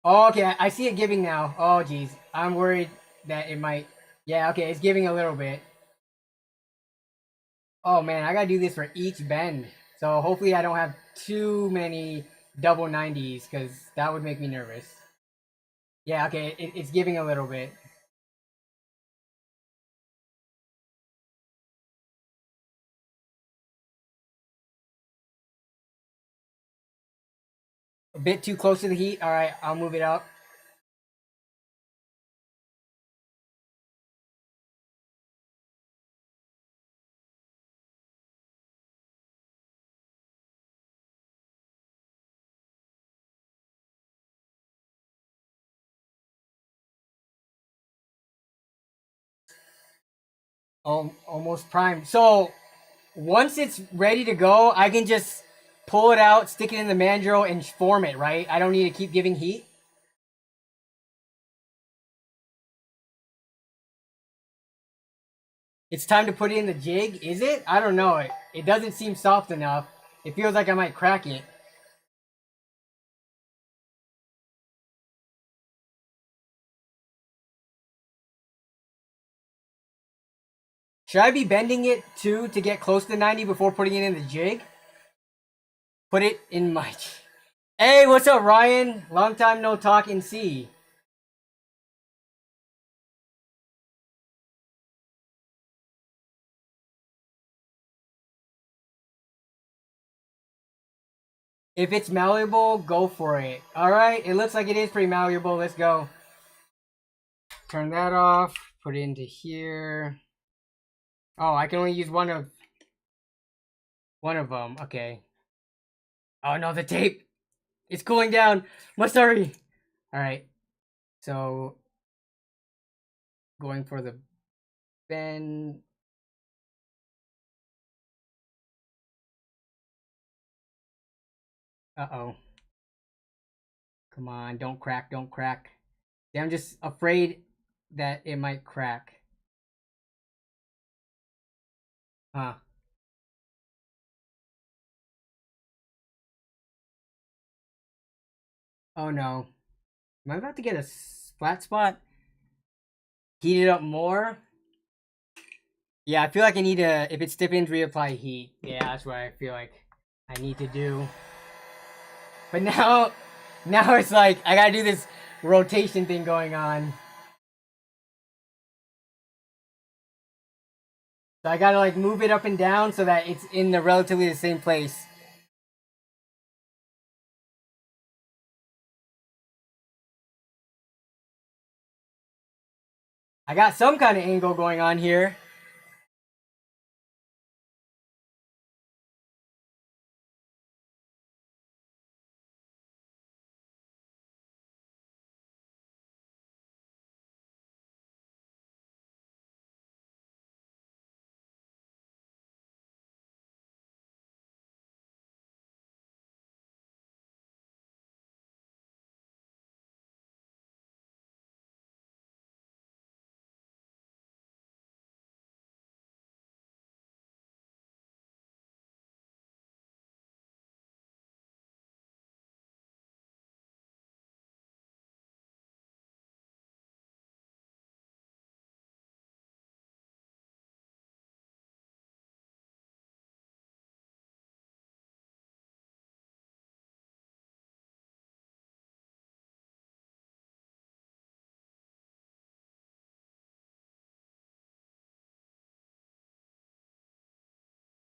Oh, okay, I see it giving now. Oh, geez. I'm worried that it might... Yeah, okay, it's giving a little bit. Oh, man, I gotta do this for each bend. So hopefully I don't have too many double 90s, because that would make me nervous. Yeah, okay, it's giving a little bit. A bit too close to the heat. All right, I'll move it up. Almost primed. So once it's ready to go, I can just pull it out, stick it in the mandrel, and form it, right? I don't need to keep giving heat. It's time to put it in the jig, is it? I don't know. It doesn't seem soft enough. It feels like I might crack it. Should I be bending it too to get close to 90 before putting it in the jig? Put it in my... Hey, what's up, Ryan? Long time no talk and see. If it's malleable, go for it. Alright, it looks like it is pretty malleable. Let's go. Turn that off. Put it into here. Oh, I can only use one of them. Okay. Oh no, the tape. It's cooling down. Must hurry. Alright. So going for the bend. Uh-oh. Come on, don't crack, don't crack. See, I'm just afraid that it might crack. Huh. Oh no. Am I about to get a flat spot? Heat it up more? Yeah, I feel like I need to, if it stiffens, reapply heat. Yeah, that's what I feel like I need to do. But now it's like, I gotta do this rotation thing going on. So I gotta like move it up and down so that it's in the relatively the same place. I got some kind of angle going on here.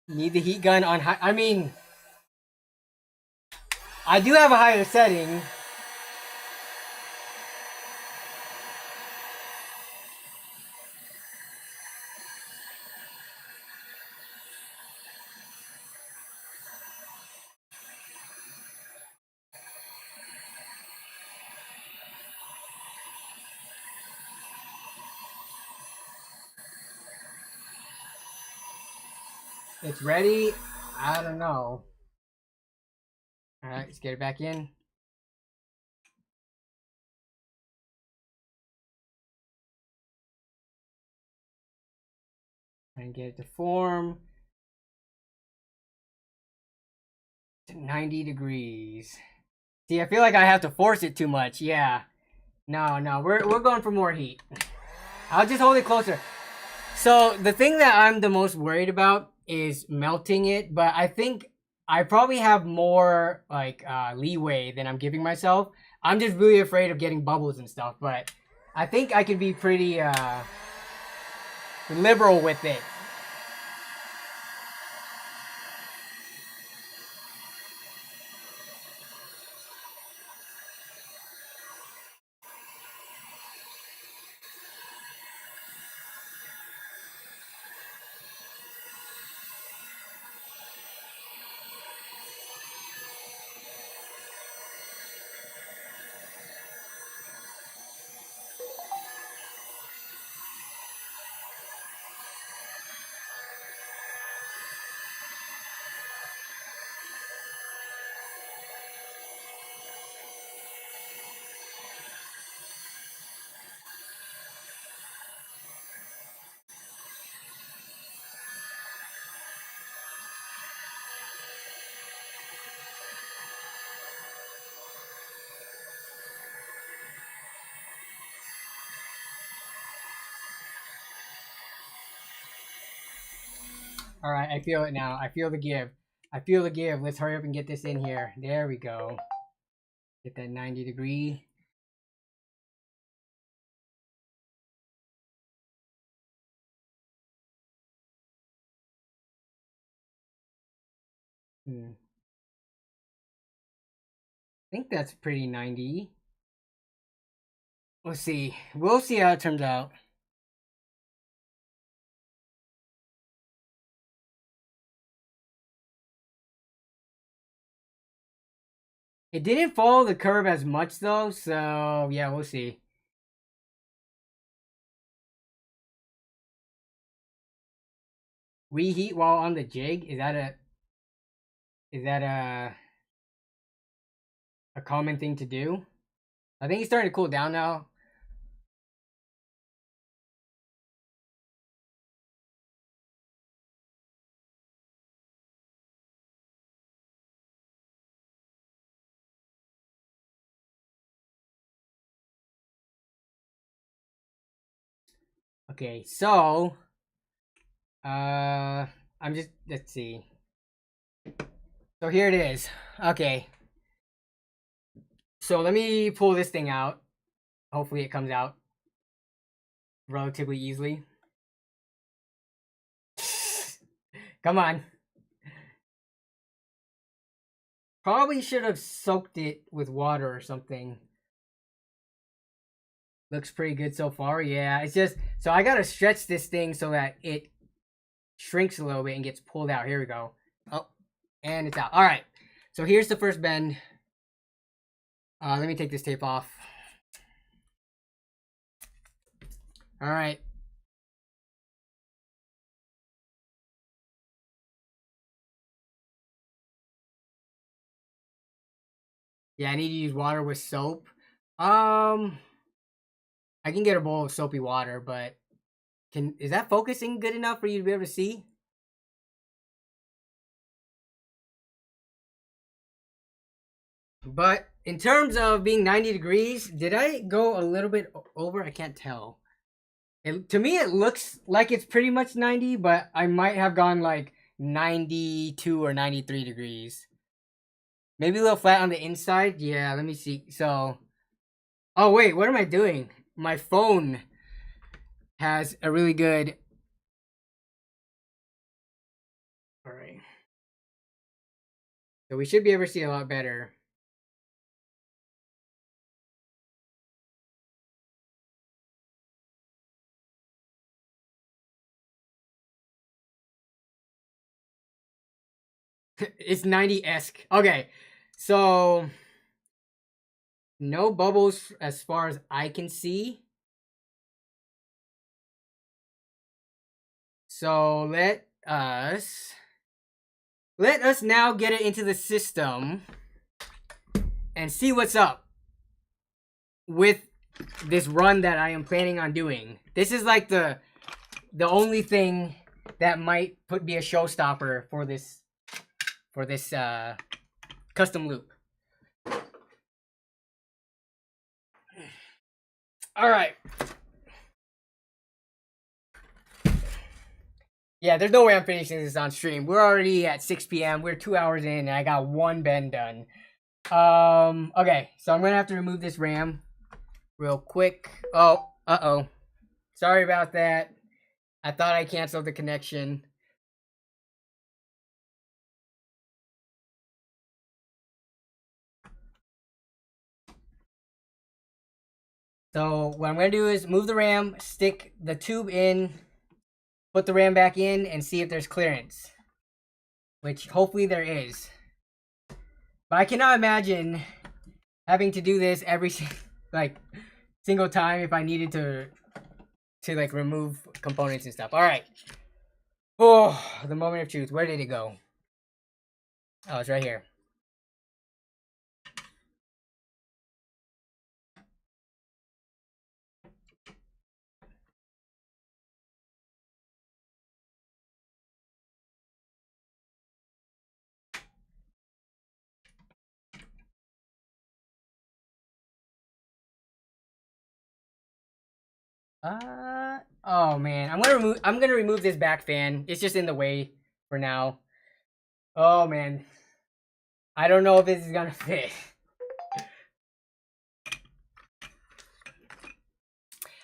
Need the heat gun on high. I mean, I do have a higher setting. It's ready. I don't know. All right, let's get it back in. And get it to form to 90 degrees. See, I feel like I have to force it too much. Yeah. No, we're going for more heat. I'll just hold it closer. So the thing that I'm the most worried about is melting it, but I think I probably have more like leeway than I'm giving myself. I'm just really afraid of getting bubbles and stuff, but I think I could be pretty liberal with it. All right, I feel it now. I feel the give. I feel the give. Let's hurry up and get this in here. There we go. Get that 90 degree. I think that's pretty 90. Let's see. We'll see how it turns out. It didn't follow the curve as much though, so yeah, we'll see. Reheat while on the jig? Is that a common thing to do? I think he's starting to cool down now. Okay, so I'm just, let's see. So here it is. Okay. So let me pull this thing out. Hopefully it comes out relatively easily. Come on. Probably should have soaked it with water or something. Looks pretty good so far. Yeah, it's just, so I gotta stretch this thing so that it shrinks a little bit and gets pulled out. Here we go. Oh, and it's out. All right. So here's the first bend. Let me take this tape off. All right. Yeah, I need to use water with soap. I can get a bowl of soapy water, but is that focusing good enough for you to be able to see? But in terms of being 90 degrees, did I go a little bit over? I can't tell. To me, it looks like it's pretty much 90, but I might have gone like 92 or 93 degrees. Maybe a little flat on the inside. Yeah, let me see. So, oh wait, what am I doing? My phone has a really good. All right. So we should be able to see a lot better. It's 90-esque. Okay, so no bubbles as far as I can see. So let us now get it into the system and see what's up with this run that I am planning on doing. This is like the only thing that might be a showstopper for this custom loop. All right. Yeah, there's no way I'm finishing this on stream. We're already at 6 p.m. We're 2 hours in, and I got one bend done. Okay, so I'm gonna have to remove this RAM real quick. Oh, uh-oh. Sorry about that. I thought I canceled the connection. So what I'm gonna do is move the RAM, stick the tube in, put the RAM back in, and see if there's clearance. Which hopefully there is. But I cannot imagine having to do this every single time if I needed to like remove components and stuff. All right. Oh, the moment of truth. Where did it go? Oh, it's right here. Oh man, I'm gonna remove this back fan. It's just in the way. for now. Oh man, I don't know if this is gonna fit.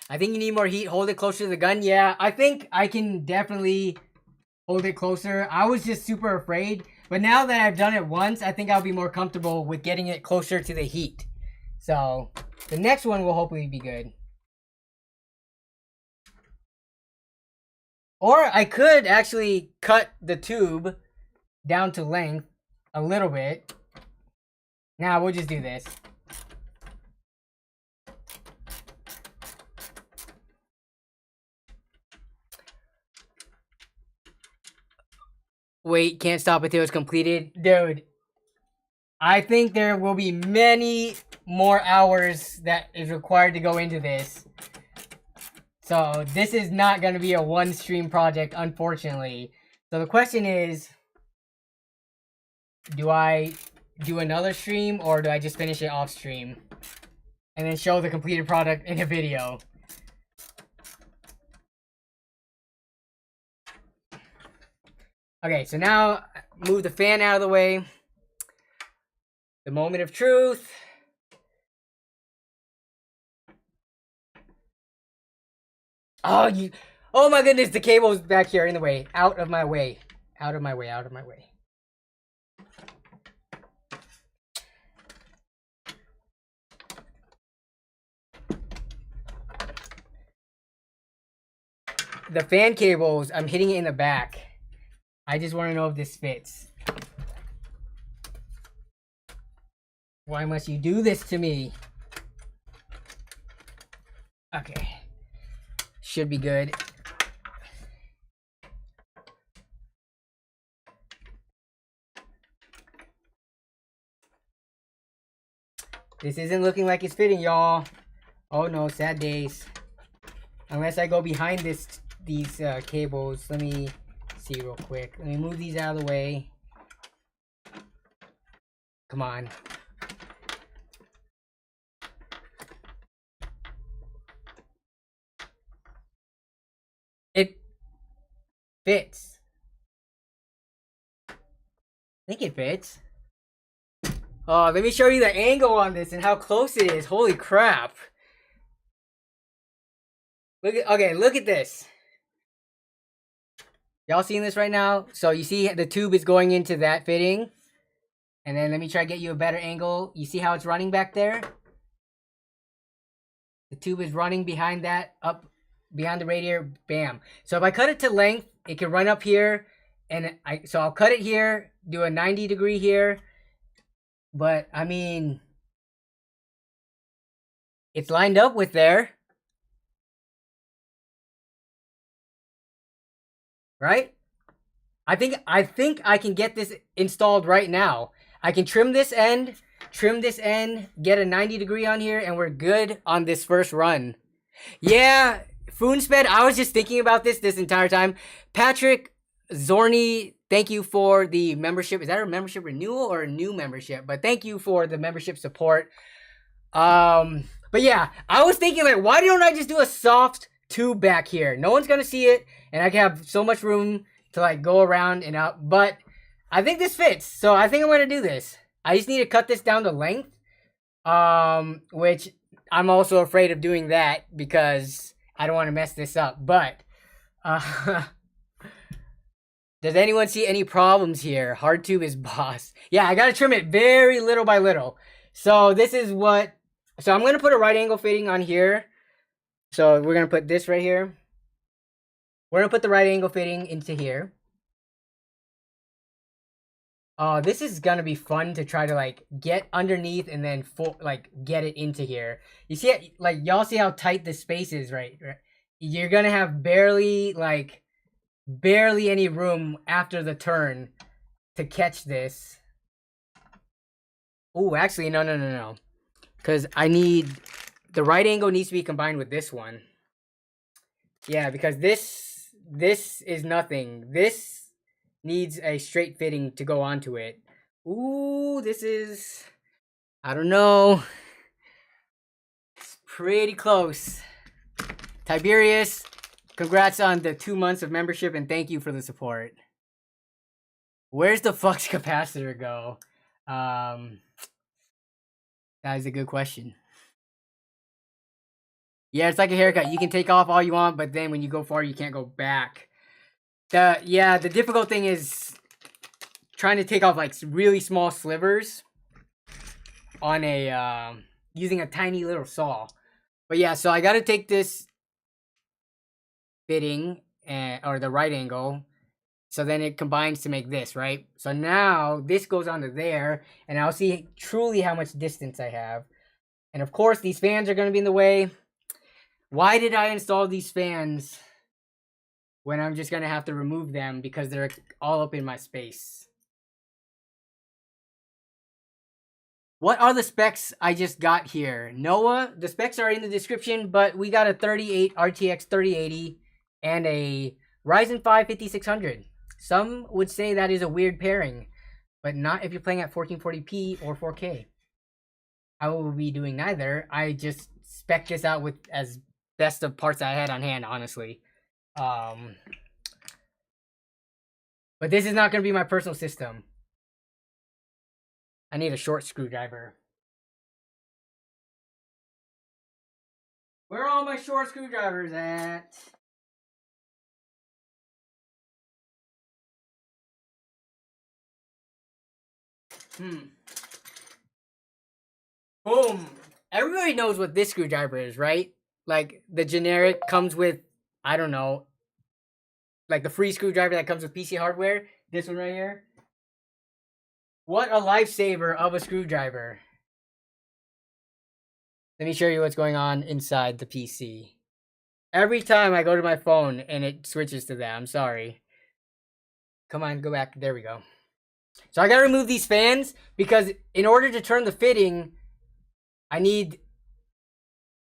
I think you need more heat. Hold it closer to the gun. Yeah, I think I can definitely hold it closer. I was just super afraid. But now that I've done it once, I think I'll be more comfortable with getting it closer to the heat. So, the next one will hopefully be good. Or I could actually cut the tube down to length a little bit. Now, we'll just do this. Wait, can't stop until it's completed. Dude, I think there will be many more hours that is required to go into this. So this is not going to be a one stream project, unfortunately. So the question is, do I do another stream or do I just finish it off stream? And then show the completed product in a video. Okay, so now move the fan out of the way. The moment of truth. Oh my goodness, the cable's back here in the way. Out of my way. Out of my way, out of my way. The fan cables, I'm hitting it in the back. I just want to know if this fits. Why must you do this to me? Okay. Should be good. This isn't looking like it's fitting, y'all. Oh no, sad days. Unless I go behind these cables. Let me see real quick. Let me move these out of the way. Come on. It fits. I think it fits. Oh, let me show you the angle on this and how close it is. Holy crap. Look at this. Y'all seeing this right now? So you see the tube is going into that fitting. And then let me try to get you a better angle. You see how it's running back there? The tube is running behind that, up behind the radiator. Bam. So if I cut it to length, it can run up here. And so I'll cut it here, do a 90 degree here. But I mean, it's lined up with there. Right? I think I can get this installed right now. I can trim this end, get a 90 degree on here, and we're good on this first run. Yeah, Foonsped, I was just thinking about this entire time. Patrick Zorni, thank you for the membership. Is that a membership renewal or a new membership? But thank you for the membership support. But yeah, I was thinking like, why don't I just do a soft tube back here? No one's gonna see it, and I can have so much room to like go around and out. But I think this fits, so I think I'm gonna do this. I just need to cut this down to length, which I'm also afraid of doing that because I don't want to mess this up. But does anyone see any problems here? Hard tube is boss. Yeah, I gotta trim it very little by little. So this is what. So I'm gonna put a right angle fitting on here. So we're gonna put this right here. We're gonna put the right angle fitting into here. Oh, this is gonna be fun to try to like get underneath and then get it into here. You see it, like y'all see how tight the space is, right? You're gonna have barely any room after the turn to catch this. Oh, actually, no. Because I need the right angle needs to be combined with this one. Yeah, because this is nothing. This needs a straight fitting to go onto it. Ooh, this is, I don't know. It's pretty close. Tiberius, congrats on the 2 months of membership and thank you for the support. Where's the flux capacitor go? That is a good question. Yeah, it's like a haircut. You can take off all you want, but then when you go far, you can't go back. The difficult thing is trying to take off like really small slivers on a using a tiny little saw. But yeah, so I got to take this fitting or the right angle. So then it combines to make this, right? So now this goes onto there, and I'll see truly how much distance I have. And of course, these fans are going to be in the way. Why did I install these fans when I'm just going to have to remove them because they're all up in my space? What are the specs I just got here? Noah, the specs are in the description, but we got a 38 RTX 3080 and a Ryzen 5 5600. Some would say that is a weird pairing, but not if you're playing at 1440p or 4K. I will be doing neither. I just spec this out with as best of parts I had on hand, honestly. But this is not going to be my personal system. I need a short screwdriver. Where are all my short screwdrivers at? Boom. Everybody knows what this screwdriver is, right? Like the generic comes with, I don't know, like the free screwdriver that comes with PC hardware. This one right here. What a lifesaver of a screwdriver. Let me show you what's going on inside the PC. Every time I go to my phone and it switches to that, I'm sorry. Come on, go back. There we go. So I gotta remove these fans because in order to turn the fitting, I need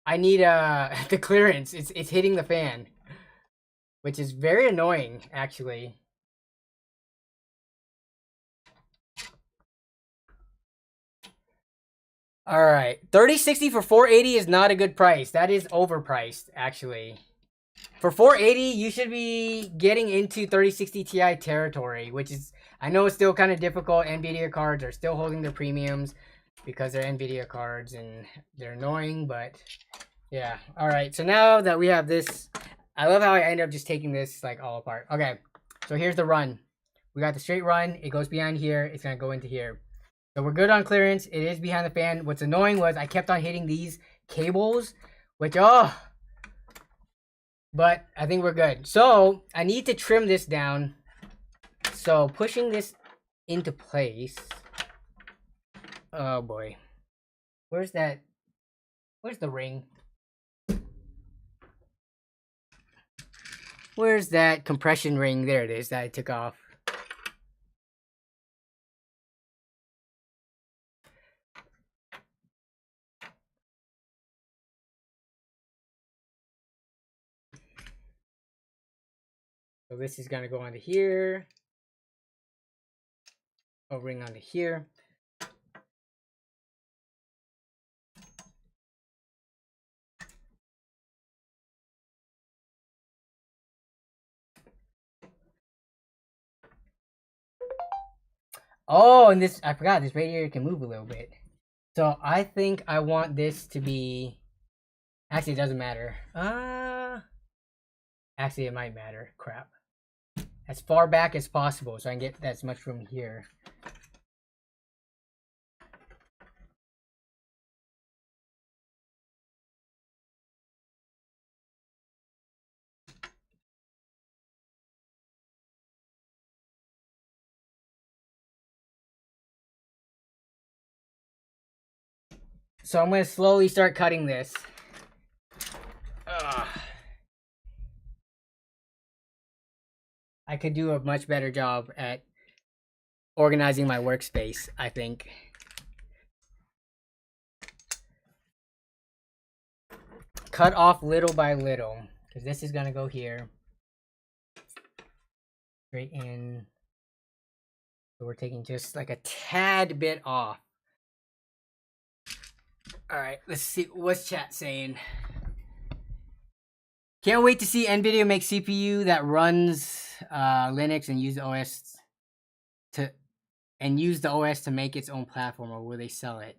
the clearance. It's hitting the fan, which is very annoying, actually. All right, 3060 for 480 is not a good price. That is overpriced, actually. For 480, you should be getting into 3060 Ti territory, which is, I know it's still kind of difficult. NVIDIA cards are still holding their premiums because they're NVIDIA cards and they're annoying, but yeah. All right, so now that we have this, I love how I end up just taking this like all apart. Okay, so here's the run. We got the straight run. It goes behind here. It's going to go into here. So we're good on clearance. It is behind the fan. What's annoying was I kept on hitting these cables, which, but I think we're good. So I need to trim this down. So pushing this into place. Oh boy. Where's that? Where's the ring? Where's that compression ring? There it is that I took off. So this is going to go onto here. A ring onto here. Oh, and this, I forgot, this radiator can move a little bit. So I think I want this to be, actually it doesn't matter. Actually it might matter, crap. As far back as possible so I can get as much room here. So I'm going to slowly start cutting this. I could do a much better job at organizing my workspace, I think. Cut off little by little, because this is going to go here. Straight in. So we're taking just like a tad bit off. Alright, let's see. What's chat saying? Can't wait to see NVIDIA make CPU that runs Linux and use OS to and use the OS to make its own platform, or will they sell it?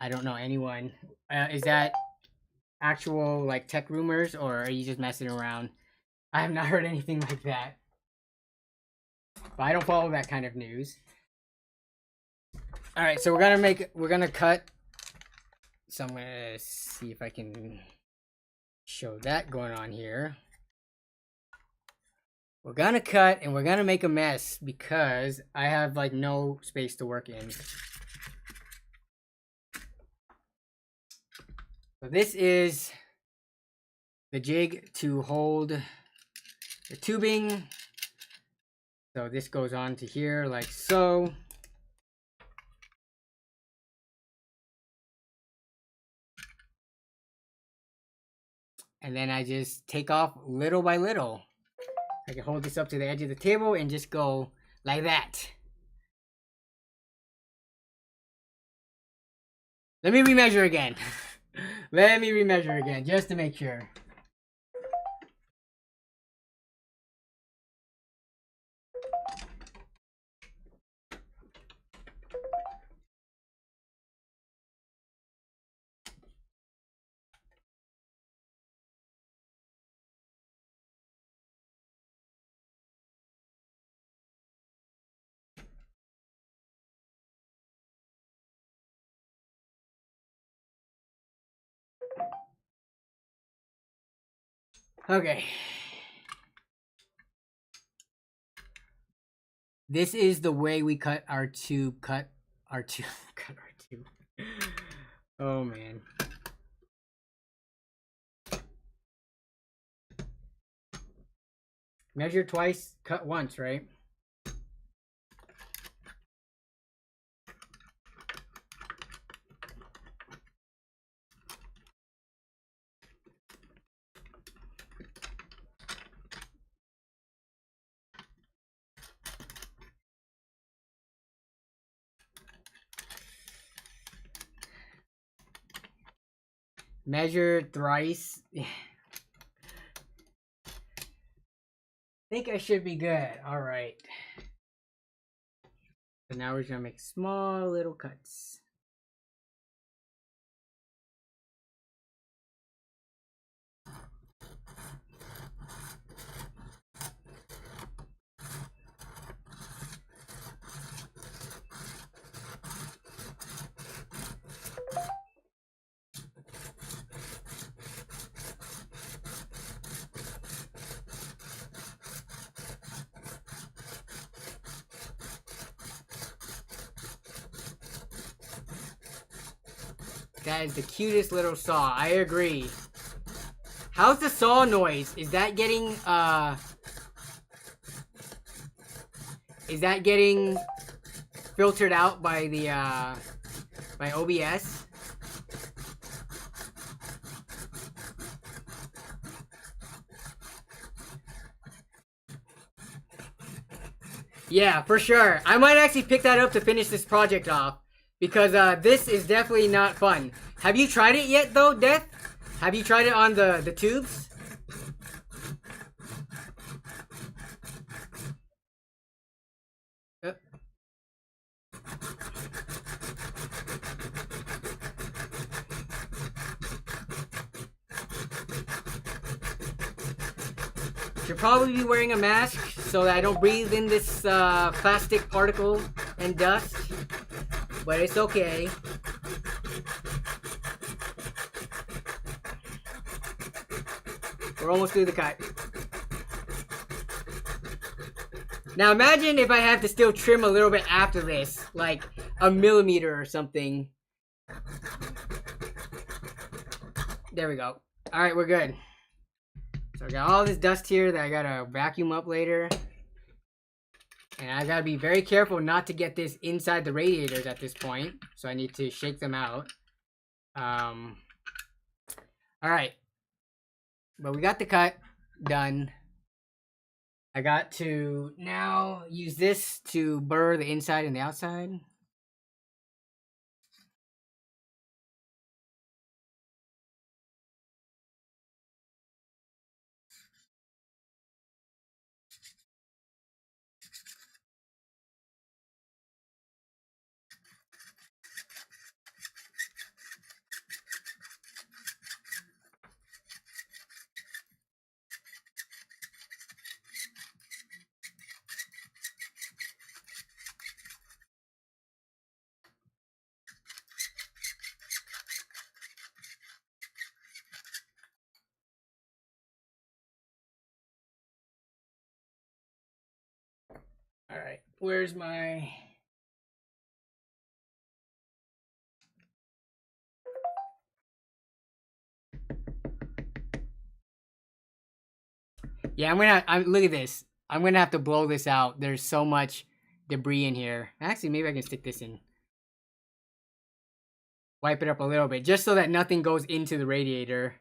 I don't know anyone. Is that actual like tech rumors, or are you just messing around? I have not heard anything like that. But I don't follow that kind of news. All right, so we're gonna cut. So I'm gonna see if I can show that going on here. We're gonna cut and we're gonna make a mess because I have like no space to work in. So this is the jig to hold the tubing. So this goes on to here like so. And then I just take off little by little. I can hold this up to the edge of the table and just go like that. Let me remeasure again. Let me remeasure again just to make sure. Okay. This is the way we cut our tube. Cut our tube. Oh man. Measure twice, cut once, right? Measure thrice. I think I should be good. All right. So now we're gonna make small little cuts. That is the cutest little saw. I agree. How's the saw noise? Is that getting filtered out by the by OBS? Yeah, for sure. I might actually pick that up to finish this project off. Because this is definitely not fun. Have you tried it yet, though, Death? Have you tried it on the tubes? Should probably be wearing a mask so that I don't breathe in this plastic particle and dust. But it's okay. We're almost through the cut. Now imagine if I have to still trim a little bit after this, like a millimeter or something. There we go. All right, we're good. So I got all this dust here that I gotta vacuum up later. And I gotta be very careful not to get this inside the radiators at this point. So I need to shake them out. Alright. But we got the cut done. I got to now use this to burr the inside and the outside. Where's my... Yeah, look at this. I'm gonna have to blow this out. There's so much debris in here. Actually, maybe I can stick this in. Wipe it up a little bit, just so that nothing goes into the radiator.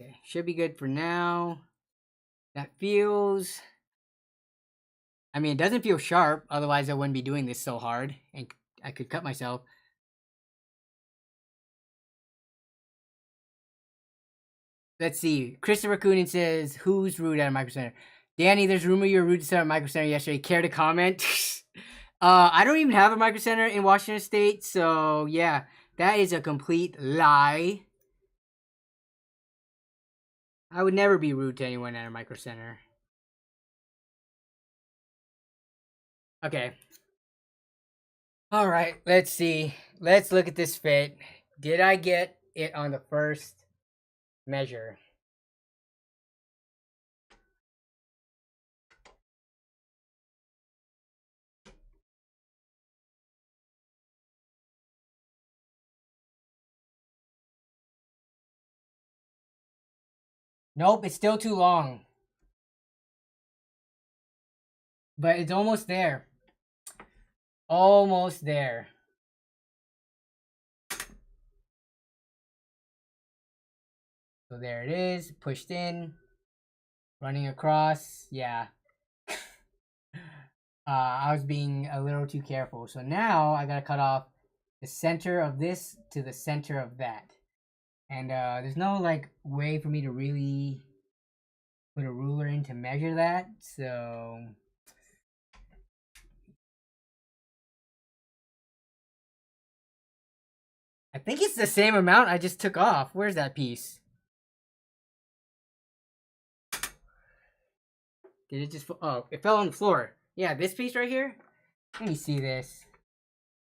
Okay, should be good for now. That feels... I mean, it doesn't feel sharp. Otherwise, I wouldn't be doing this so hard. And I could cut myself. Let's see. Christopher Coonan says, who's rude at a Micro Center? Danny, there's rumor you were rude to at a Micro Center yesterday. Care to comment? I don't even have a Micro Center in Washington State. So, yeah. That is a complete lie. I would never be rude to anyone at a Micro Center. Okay. All right. Let's see. Let's look at this fit. Did I get it on the first measure? Nope, it's still too long. But it's almost there. Almost there. So there it is, pushed in, running across. Yeah. I was being a little too careful. So now I gotta cut off the center of this to the center of that. And there's no like way for me to really put a ruler in to measure that. So I think it's the same amount I just took off. Where's that piece? Did it just... Oh, it fell on the floor. Yeah, this piece right here. Let me see this.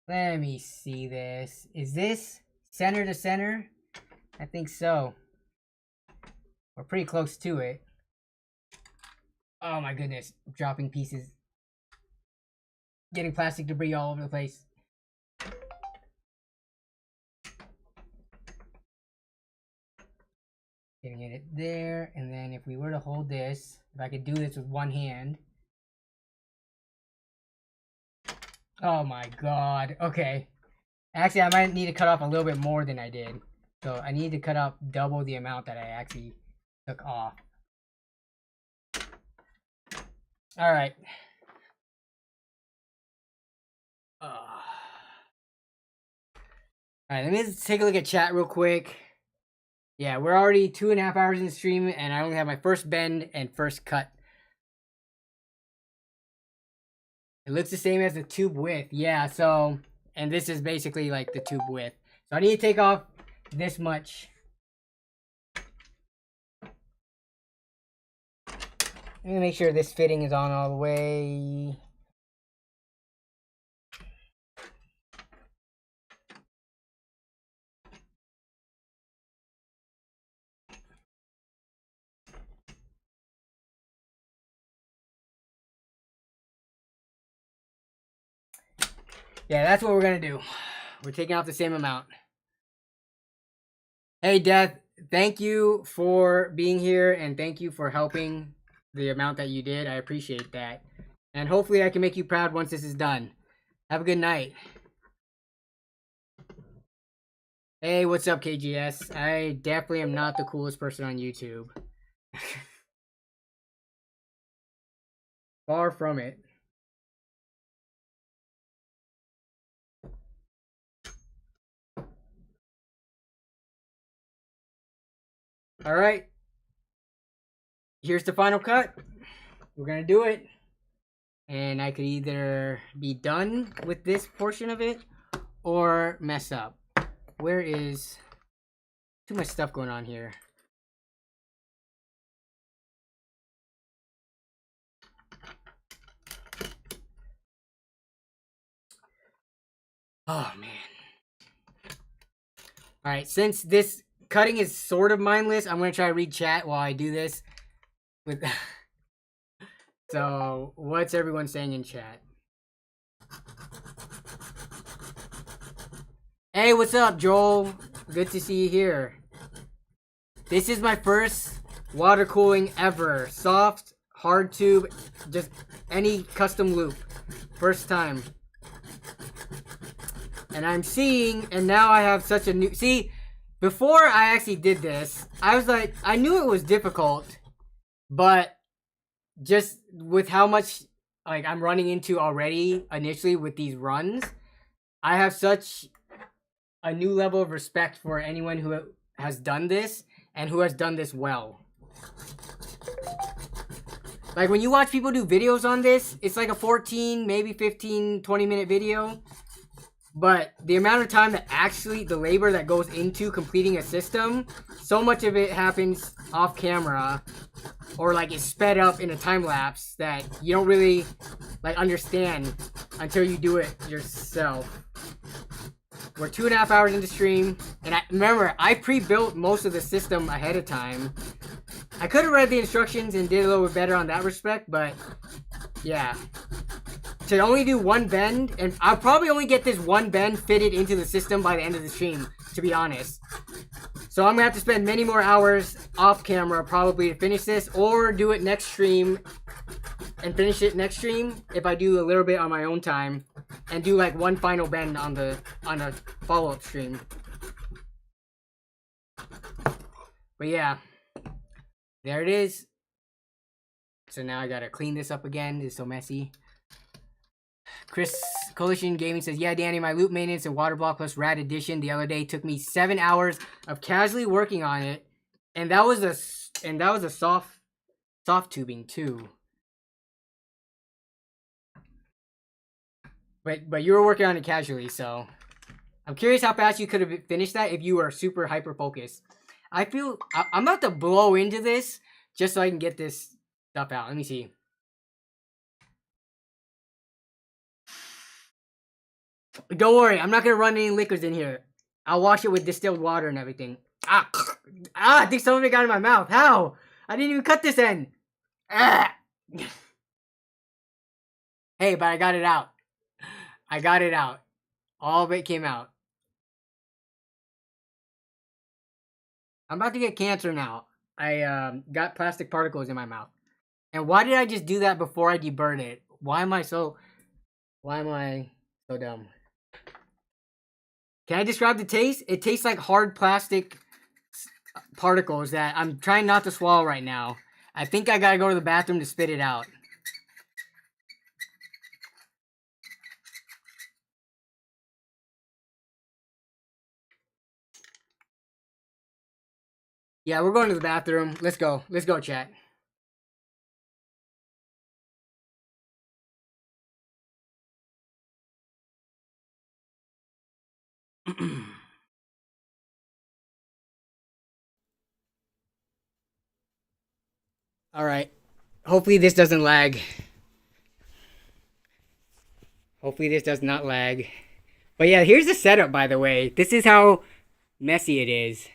Let me see this. Is this center to center? I think so. We're pretty close to it. Oh my goodness. Dropping pieces. Getting plastic debris all over the place. Getting it there. And then if we were to hold this, if I could do this with one hand. Oh my god. Okay. Actually, I might need to cut off a little bit more than I did. So I need to cut off double the amount that I actually took off. Alright. Alright, let me just take a look at chat real quick. Yeah, we're already 2.5 hours in the stream, and I only have my first bend and first cut. It looks the same as the tube width. Yeah, so... And this is basically like the tube width. So I need to take off this much. Let me make sure this fitting is on all the way. Yeah, that's what we're gonna do. We're taking off the same amount. Hey, Death, thank you for being here, and thank you for helping the amount that you did. I appreciate that. And hopefully I can make you proud once this is done. Have a good night. Hey, what's up, KGS? I definitely am not the coolest person on YouTube. Far from it. All right. Here's the final cut. We're going to do it. And I could either be done with this portion of it or mess up. Where is... Too much stuff going on here. Oh, man. All right, since this cutting is sort of mindless. I'm gonna try to read chat while I do this. With so, what's everyone saying in chat? Hey, what's up, Joel? Good to see you here. This is my first water cooling ever. Soft, hard tube, just any custom loop. First time. And I'm seeing, and now I have such a new... See, before I actually did this, I was like, I knew it was difficult, but just with how much like I'm running into already initially with these runs, I have such a new level of respect for anyone who has done this and who has done this well. Like when you watch people do videos on this, it's like a 14, maybe 15, 20-minute video. But the amount of time that actually, the labor that goes into completing a system, so much of it happens off camera or like it's sped up in a time lapse that you don't really like understand until you do it yourself. We're 2.5 hours into stream, and remember, I pre-built most of the system ahead of time. I could have read the instructions and did a little bit better on that respect, but yeah. To only do one bend, and I'll probably only get this one bend fitted into the system by the end of the stream, to be honest. So I'm gonna have to spend many more hours off camera probably to finish this, or do it next stream and finish it next stream if I do a little bit on my own time and do like one final bend on a follow-up stream. But yeah, there it is. So now I gotta clean this up again. It's so messy. Chris Coalition Gaming says, yeah, Danny, my loop maintenance and Waterblock plus Rad Edition the other day took me 7 hours of casually working on it, and that was a soft tubing too. But you were working on it casually, so I'm curious how fast you could have finished that if you were super hyper focused. I feel I'm about to blow into this just so I can get this stuff out. Let me see. Don't worry, I'm not gonna run any liquids in here. I'll wash it with distilled water and everything. I think some of it got in my mouth. How? I didn't even cut this end. Hey, but I got it out. I got it out. All of it came out. I'm about to get cancer now. I got plastic particles in my mouth. And why did I just do that before I deburred it? Why am I so dumb? Can I describe the taste? It tastes like hard plastic particles that I'm trying not to swallow right now. I think I gotta go to the bathroom to spit it out. Yeah, we're going to the bathroom. Let's go. Let's go, chat. All right. Hopefully this doesn't lag. Hopefully this does not lag. But yeah, here's the setup, by the way. This is how messy it is.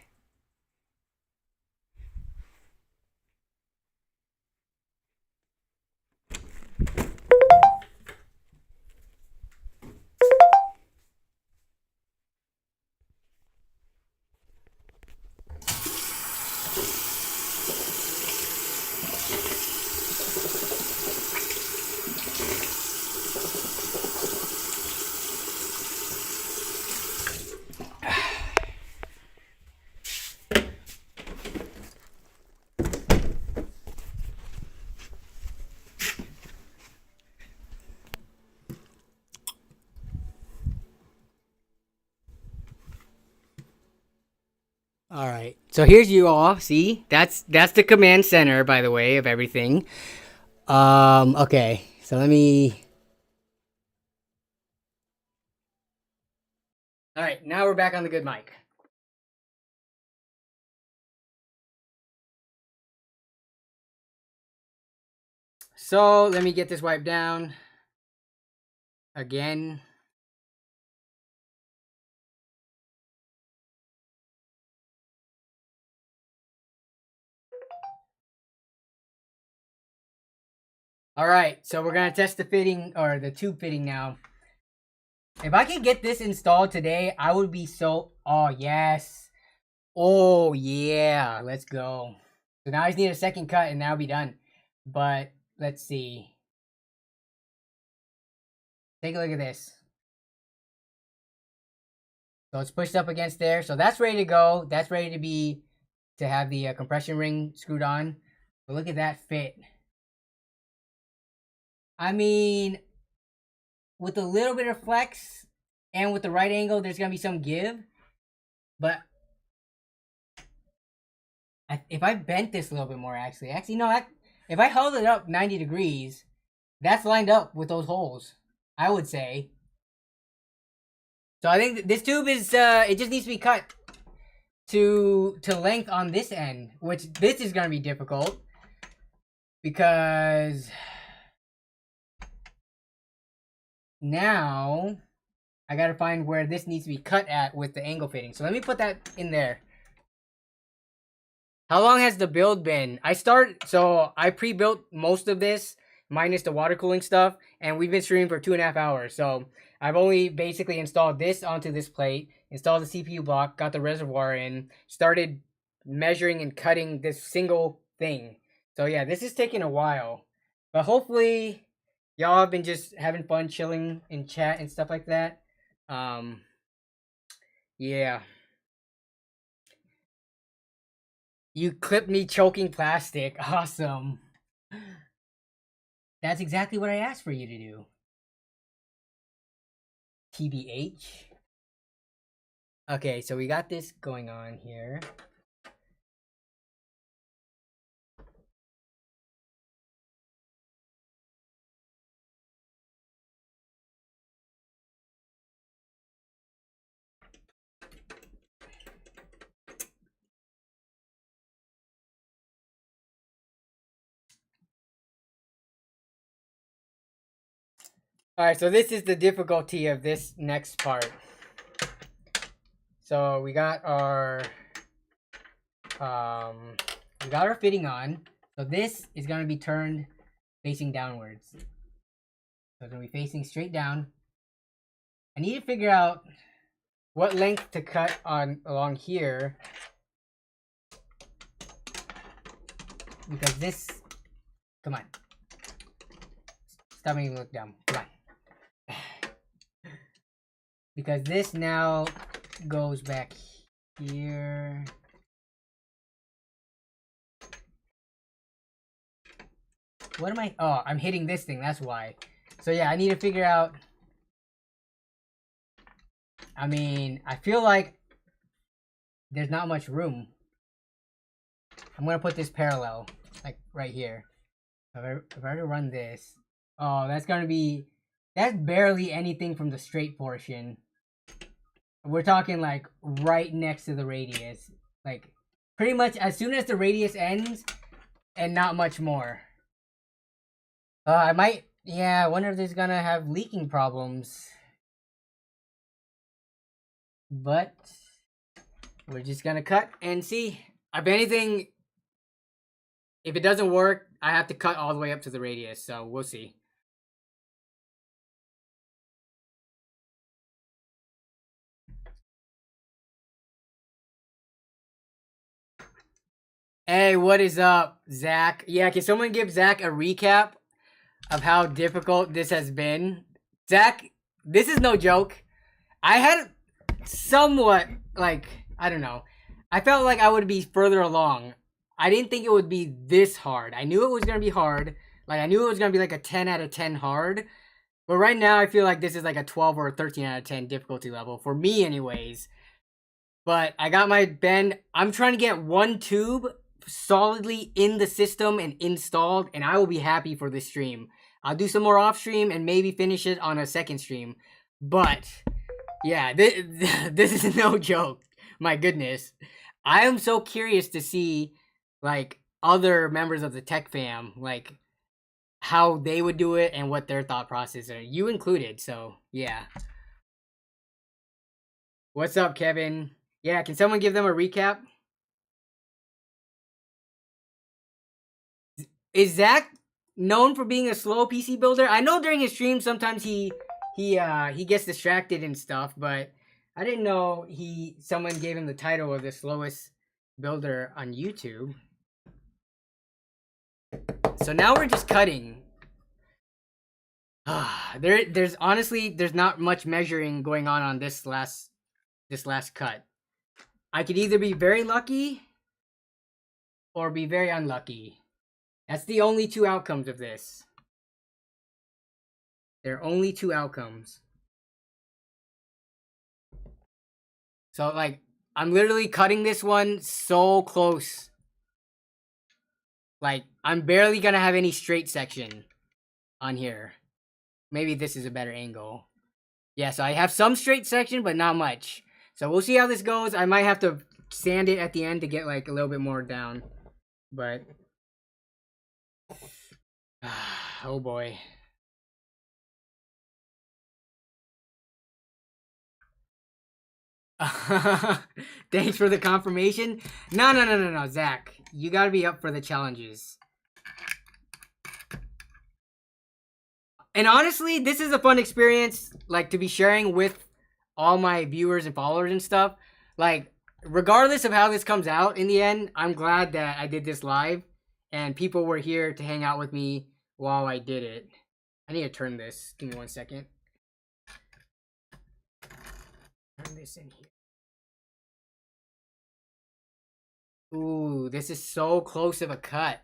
All right, so here's you all. See, that's the command center, by the way, of everything. Okay, so let me. All right, now we're back on the good mic. So let me get this wiped down again. All right, so we're gonna test the fitting or the tube fitting now. If I could get this installed today, I would be so. Oh yes. Oh yeah. Let's go. So now I just need a second cut and that'll be done. But let's see. Take a look at this. So it's pushed up against there. So that's ready to go. That's ready to have the compression ring screwed on. But look at that fit. I mean, with a little bit of flex and with the right angle, there's gonna be some give. But if I bent this a little bit more, actually no, if I held it up 90 degrees, that's lined up with those holes, I would say. So I think this tube is, it just needs to be cut to length on this end, which this is gonna be difficult because now I gotta find where this needs to be cut at with the angle fitting. So let me put that in there. How long has the build been? So I pre-built most of this, minus the water cooling stuff, and we've been streaming for 2.5 hours. So I've only basically installed this onto this plate, installed the CPU block, got the reservoir in, started measuring and cutting this single thing. So yeah, this is taking a while. But hopefully y'all have been just having fun chilling in chat and stuff like that. Yeah. You clipped me choking plastic. Awesome. That's exactly what I asked for you to do. TBH. Okay, so we got this going on here. Alright, so this is the difficulty of this next part. So we got our fitting on. So this is gonna be turned facing downwards. So it's gonna be facing straight down. I need to figure out what length to cut on along here. Because this, come on. Stop making me look dumb. Come on. Because this now goes back here. What am I? Oh, I'm hitting this thing. That's why. So yeah, I need to figure out. I mean, I feel like there's not much room. I'm gonna put this parallel, like right here. If I were to run this, oh, that's barely anything from the straight portion. We're talking like right next to the radius, like pretty much as soon as the radius ends, and not much more. I might, yeah. I wonder if this is gonna have leaking problems, but we're just gonna cut and see. If anything, if it doesn't work, I have to cut all the way up to the radius. So we'll see. Hey, what is up, Zach? Yeah, can someone give Zach a recap of how difficult this has been? Zach, this is no joke. I had somewhat, like, I don't know. I felt like I would be further along. I didn't think it would be this hard. I knew it was going to be hard. Like, I knew it was going to be like a 10 out of 10 hard. But right now, I feel like this is like a 12 or a 13 out of 10 difficulty level. For me, anyways. But I got my bend. I'm trying to get one tube solidly in the system and installed, and I will be happy for this stream. I'll do some more off stream and maybe finish it on a second stream. But yeah, this is no joke. My goodness. I am so curious to see like other members of the tech fam, like how they would do it and what their thought process are. You included, so yeah. What's up, Kevin? Yeah, can someone give them a recap? Is Zach known for being a slow PC builder. I know during his stream sometimes he gets distracted and stuff, but I didn't know someone gave him the title of the slowest builder on YouTube. So now we're just cutting. There's honestly there's not much measuring going on this last cut. I could either be very lucky or be very unlucky. That's the only two outcomes of this. There are only two outcomes. So like I'm literally cutting this one so close. Like I'm barely gonna have any straight section on here. Maybe this is a better angle. Yeah, so I have some straight section, but not much. So we'll see how this goes. I might have to sand it at the end to get like a little bit more down. But oh boy. Thanks for the confirmation. No, Zach. You gotta be up for the challenges. And honestly, this is a fun experience, like, to be sharing with all my viewers and followers and stuff. Like, regardless of how this comes out in the end, I'm glad that I did this live and people were here to hang out with me while I did it. I need to turn this. Give me 1 second. Turn this in here. Ooh, this is so close of a cut.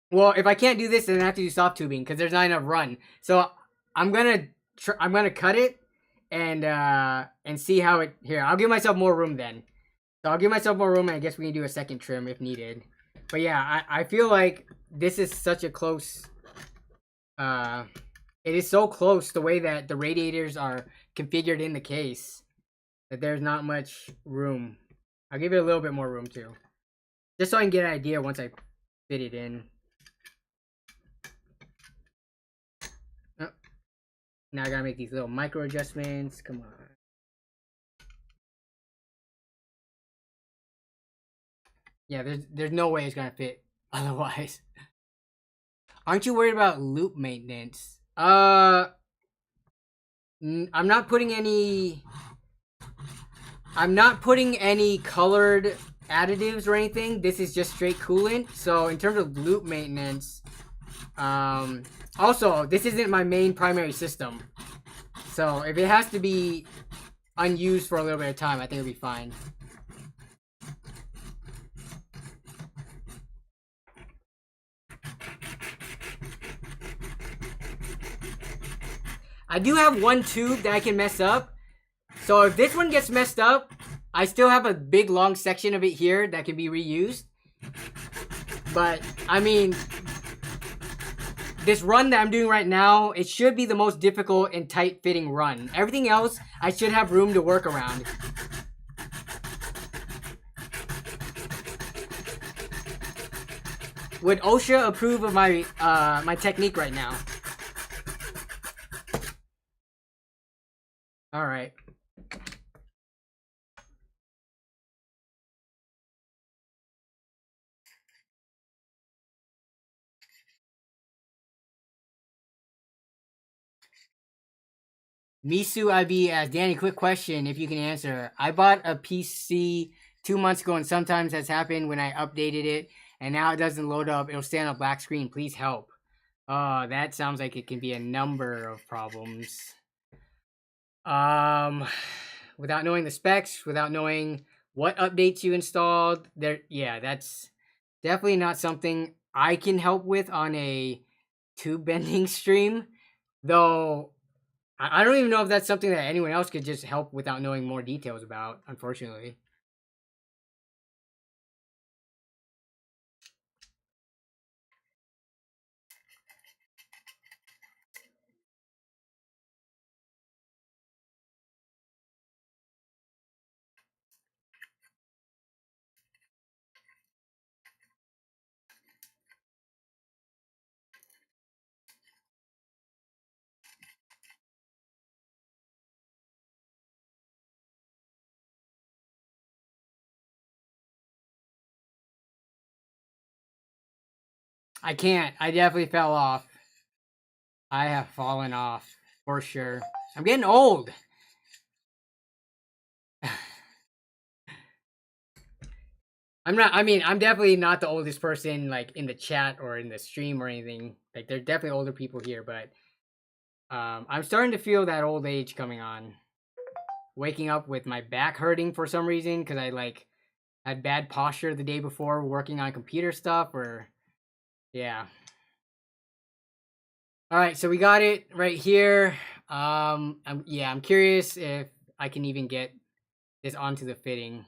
Well, if I can't do this, then I have to do soft tubing because there's not enough run. So I'm gonna cut it and see how it. Here, I'll give myself more room then. So I'll give myself more room, and I guess we can do a second trim if needed. But yeah, I feel like this is such a close. It is so close the way that the radiators are configured in the case that there's not much room. I'll give it a little bit more room too, just so I can get an idea once I fit it in. Oh. Now I gotta make these little micro adjustments. Come on. Yeah, there's no way it's gonna fit otherwise. Aren't you worried about loop maintenance? I'm not putting any. I'm not putting any colored additives or anything. This is just straight coolant. So in terms of loop maintenance, also this isn't my main primary system. So if it has to be unused for a little bit of time, I think it'll be fine. I do have one tube that I can mess up. So if this one gets messed up, I still have a big long section of it here that can be reused. But, I mean, this run that I'm doing right now, it should be the most difficult and tight-fitting run. Everything else, I should have room to work around. Would OSHA approve of my my technique right now? All right. Misu IB asks, Danny, quick question if you can answer. I bought a PC 2 months ago and sometimes has happened when I updated it and now it doesn't load up. It'll stay on a black screen. Please help. Oh, that sounds like it can be a number of problems. Without knowing the specs, without knowing what updates you installed, yeah, that's definitely not something I can help with on a tube bending stream. Though I don't even know if that's something that anyone else could just help without knowing more details about, unfortunately. I can't. I definitely fell off. I have fallen off for sure. I'm getting old. I'm definitely not the oldest person like in the chat or in the stream or anything. Like there's definitely older people here, but I'm starting to feel that old age coming on. Waking up with my back hurting for some reason because I like had bad posture the day before working on computer stuff or yeah. All right, so we got it right here. I'm curious if I can even get this onto the fitting.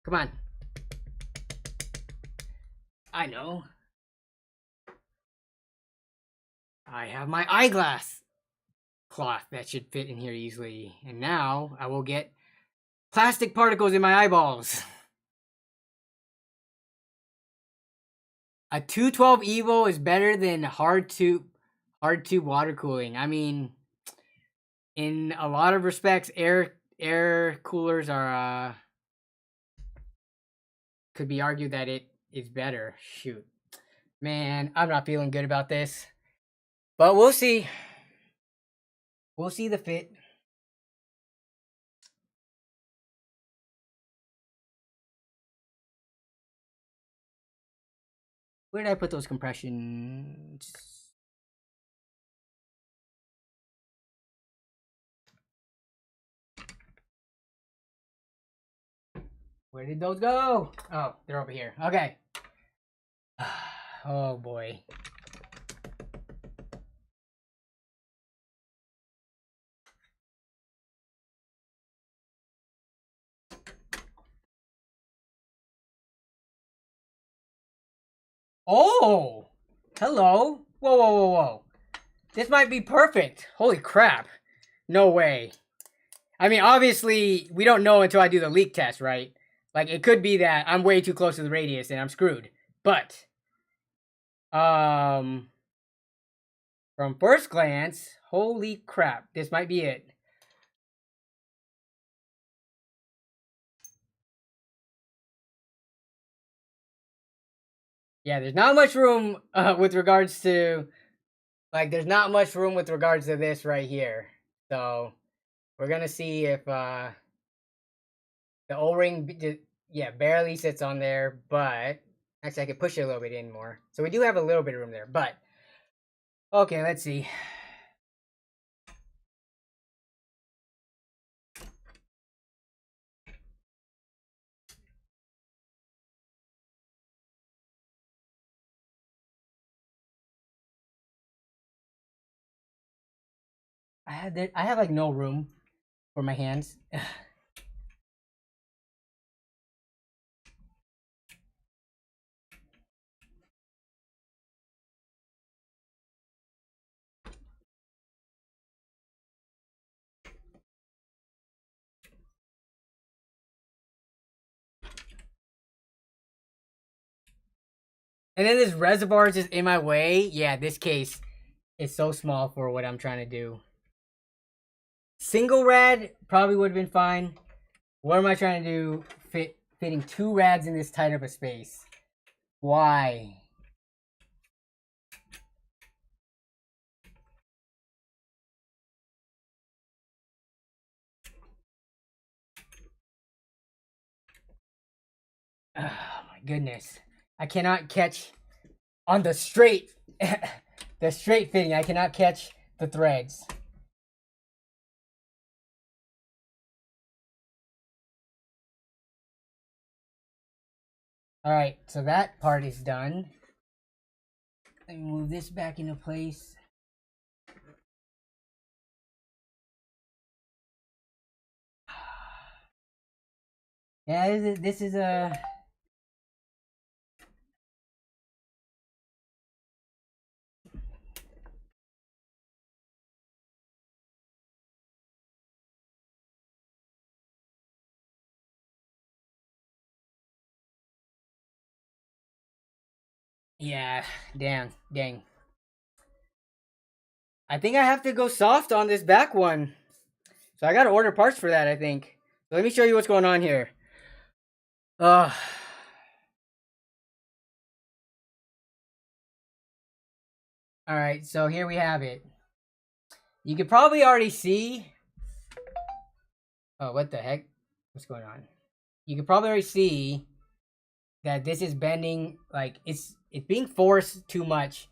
Come on. I know. I have my eyeglass cloth that should fit in here easily. And now I will get plastic particles in my eyeballs. A 212 Evo is better than hard tube water cooling. I mean, in a lot of respects, air coolers are could be argued that it is better. Shoot. Man, I'm not feeling good about this. But we'll see. We'll see the fit. Where did I put those compressions? Where did those go? Oh, they're over here. Okay. Oh boy. Oh! Hello. Whoa, whoa, whoa, whoa. This might be perfect. Holy crap. No way. I mean, obviously, we don't know until I do the leak test, right? Like, it could be that I'm way too close to the radius and I'm screwed. But, from first glance, holy crap. This might be it. Yeah, there's not much room with regards to, like, there's not much room with regards to this right here. So, we're going to see if the O-ring, yeah, barely sits on there, but actually I could push it a little bit in more. So we do have a little bit of room there, but okay, let's see. I have like no room for my hands. And then this reservoir is just in my way. Yeah, this case is so small for what I'm trying to do. Single rad probably would have been fine. What am I trying to do? Fitting 2 rads in this tight of a space. Why? Oh my goodness. I cannot catch on the straight the straight fitting. I cannot catch the threads. All right, so that part is done. Let me move this back into place. Yeah, this is a yeah, dang. I think I have to go soft on this back one. So I gotta order parts for that, I think. So let me show you what's going on here. All right, so here we have it. You could probably already see. Oh, what the heck? What's going on? You could probably already see that this is bending. Like it's being forced too much.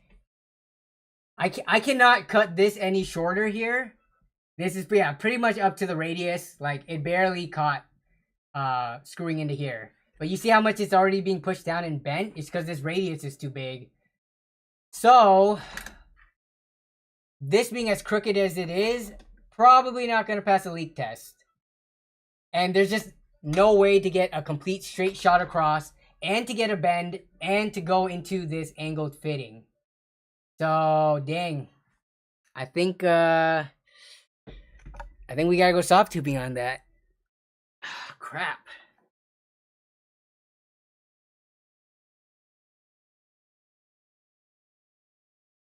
I cannot cut this any shorter here. This is pretty much up to the radius. Like it barely caught screwing into here. But you see how much it's already being pushed down and bent? It's because this radius is too big. So this being as crooked as it is, probably not going to pass a leak test. And there's just no way to get a complete straight shot across and to get a bend and to go into this angled fitting. So, dang. I think we gotta go soft tubing on that. Crap.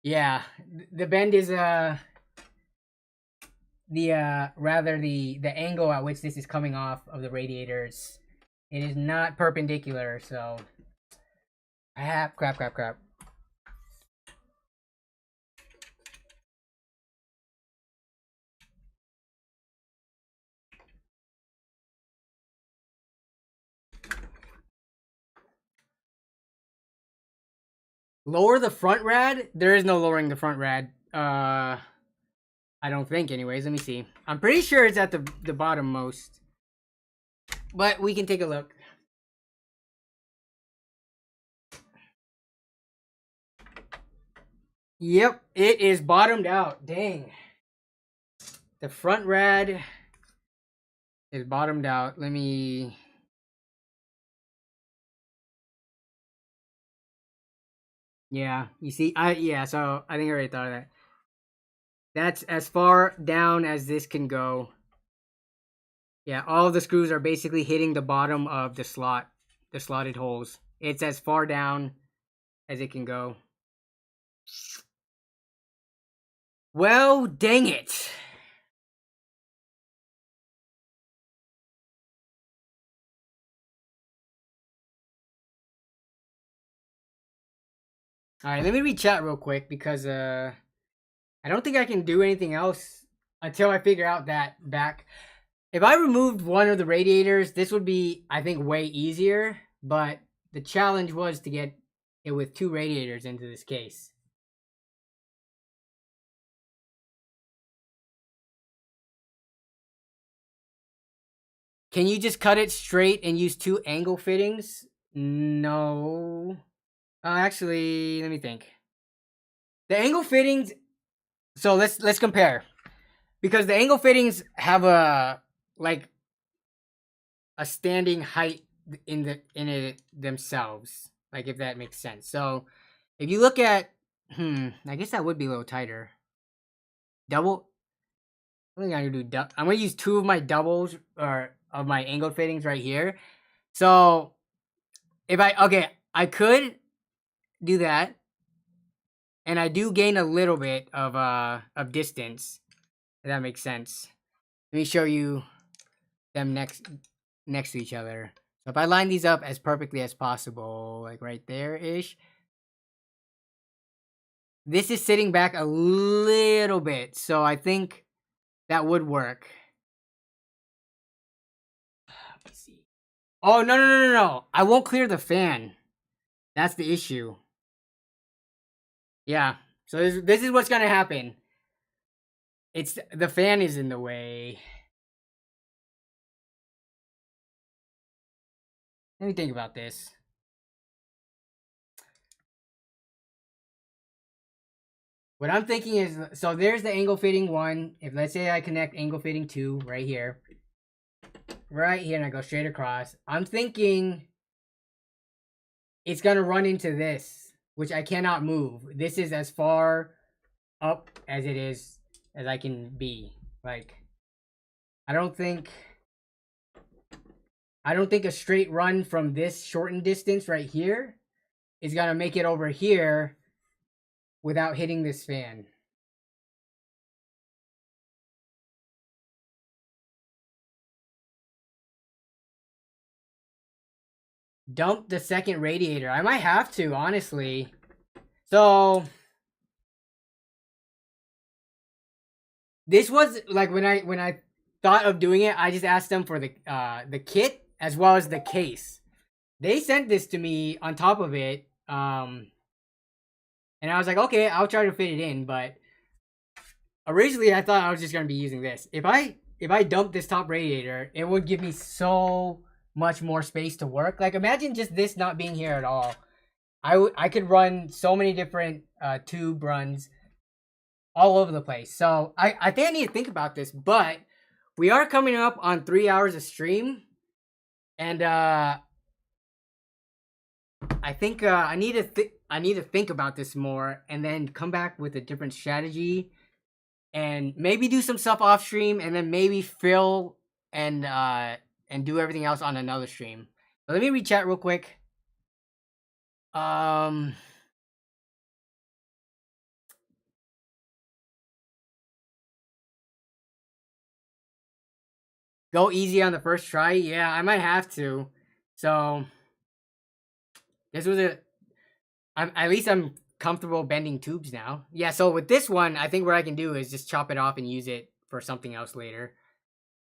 Yeah, the bend is rather the angle at which this is coming off of the radiators. It is not perpendicular, so crap. Lower the front rad? There is no lowering the front rad. I don't think anyways. Let me see. I'm pretty sure it's at the bottom most. But we can take a look. Yep, it is bottomed out. Dang. The front rad is bottomed out. Let me... Yeah, you see, so I think I already thought of that. That's as far down as this can go. Yeah, all of the screws are basically hitting the bottom of the slot, the slotted holes. It's as far down as it can go. Well, dang it. Alright, let me read chat real quick because I don't think I can do anything else until I figure out that back. If I removed one of the radiators, this would be, I think, way easier. But the challenge was to get it with two radiators into this case. Can you just cut it straight and use two angle fittings? No. Actually, let me think. The angle fittings. So let's compare, because the angle fittings have a standing height in it themselves. Like if that makes sense. So if you look at, I guess that would be a little tighter. Double. I think I'm gonna do. I'm gonna use two of my doubles or of my angled fittings right here. So if I could do that, and I do gain a little bit of distance. If that makes sense. Let me show you them next to each other. So if I line these up as perfectly as possible, like right there ish, this is sitting back a little bit, so I think that would work. Let me see. Oh, no. I won't clear the fan. That's the issue. Yeah. So this is what's going to happen. It's the fan is in the way. Let me think about this. What I'm thinking is, so there's the angle fitting one. If let's say I connect angle fitting 2 right here, and I go straight across, I'm thinking it's gonna run into this, which I cannot move. This is as far up as it is as I can be. Like, I don't think a straight run from this shortened distance right here is gonna make it over here without hitting this fan. Dump the second radiator. I might have to, honestly. So this was like when I thought of doing it, I just asked them for the kit as well as the case. They sent this to me on top of it, and I was like, okay, I'll try to fit it in. But originally, I thought I was just gonna be using this. If I dump this top radiator, it would give me so much more space to work. Like, imagine just this not being here at all. I could run so many different tube runs all over the place. So I think I need to think about this, but we are coming up on 3 hours of stream, and I think I need to think about this more, and then come back with a different strategy, and maybe do some stuff off stream, and then maybe fill and do everything else on another stream. But let me read chat real quick. Go easy on the first try. Yeah, I might have to. So this was at least I'm comfortable bending tubes now. Yeah, so with this one, I think what I can do is just chop it off and use it for something else later.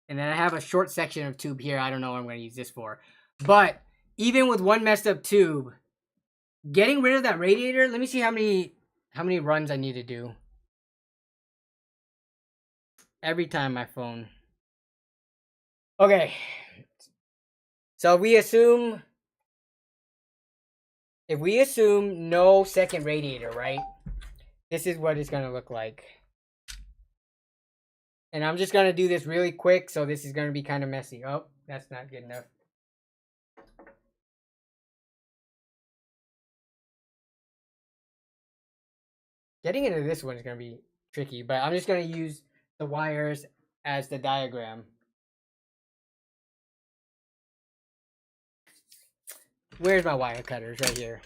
And then I have a short section of tube here. I don't know what I'm going to use this for. But even with one messed up tube, getting rid of that radiator, let me see how many runs I need to do. Every time my phone. Okay. So if we assume no second radiator, right? This is what it's going to look like. And I'm just going to do this really quick, so this is going to be kind of messy. Oh, that's not good enough. Getting into this one is going to be tricky, but I'm just going to use the wires as the diagram. Where's my wire cutters? Right here.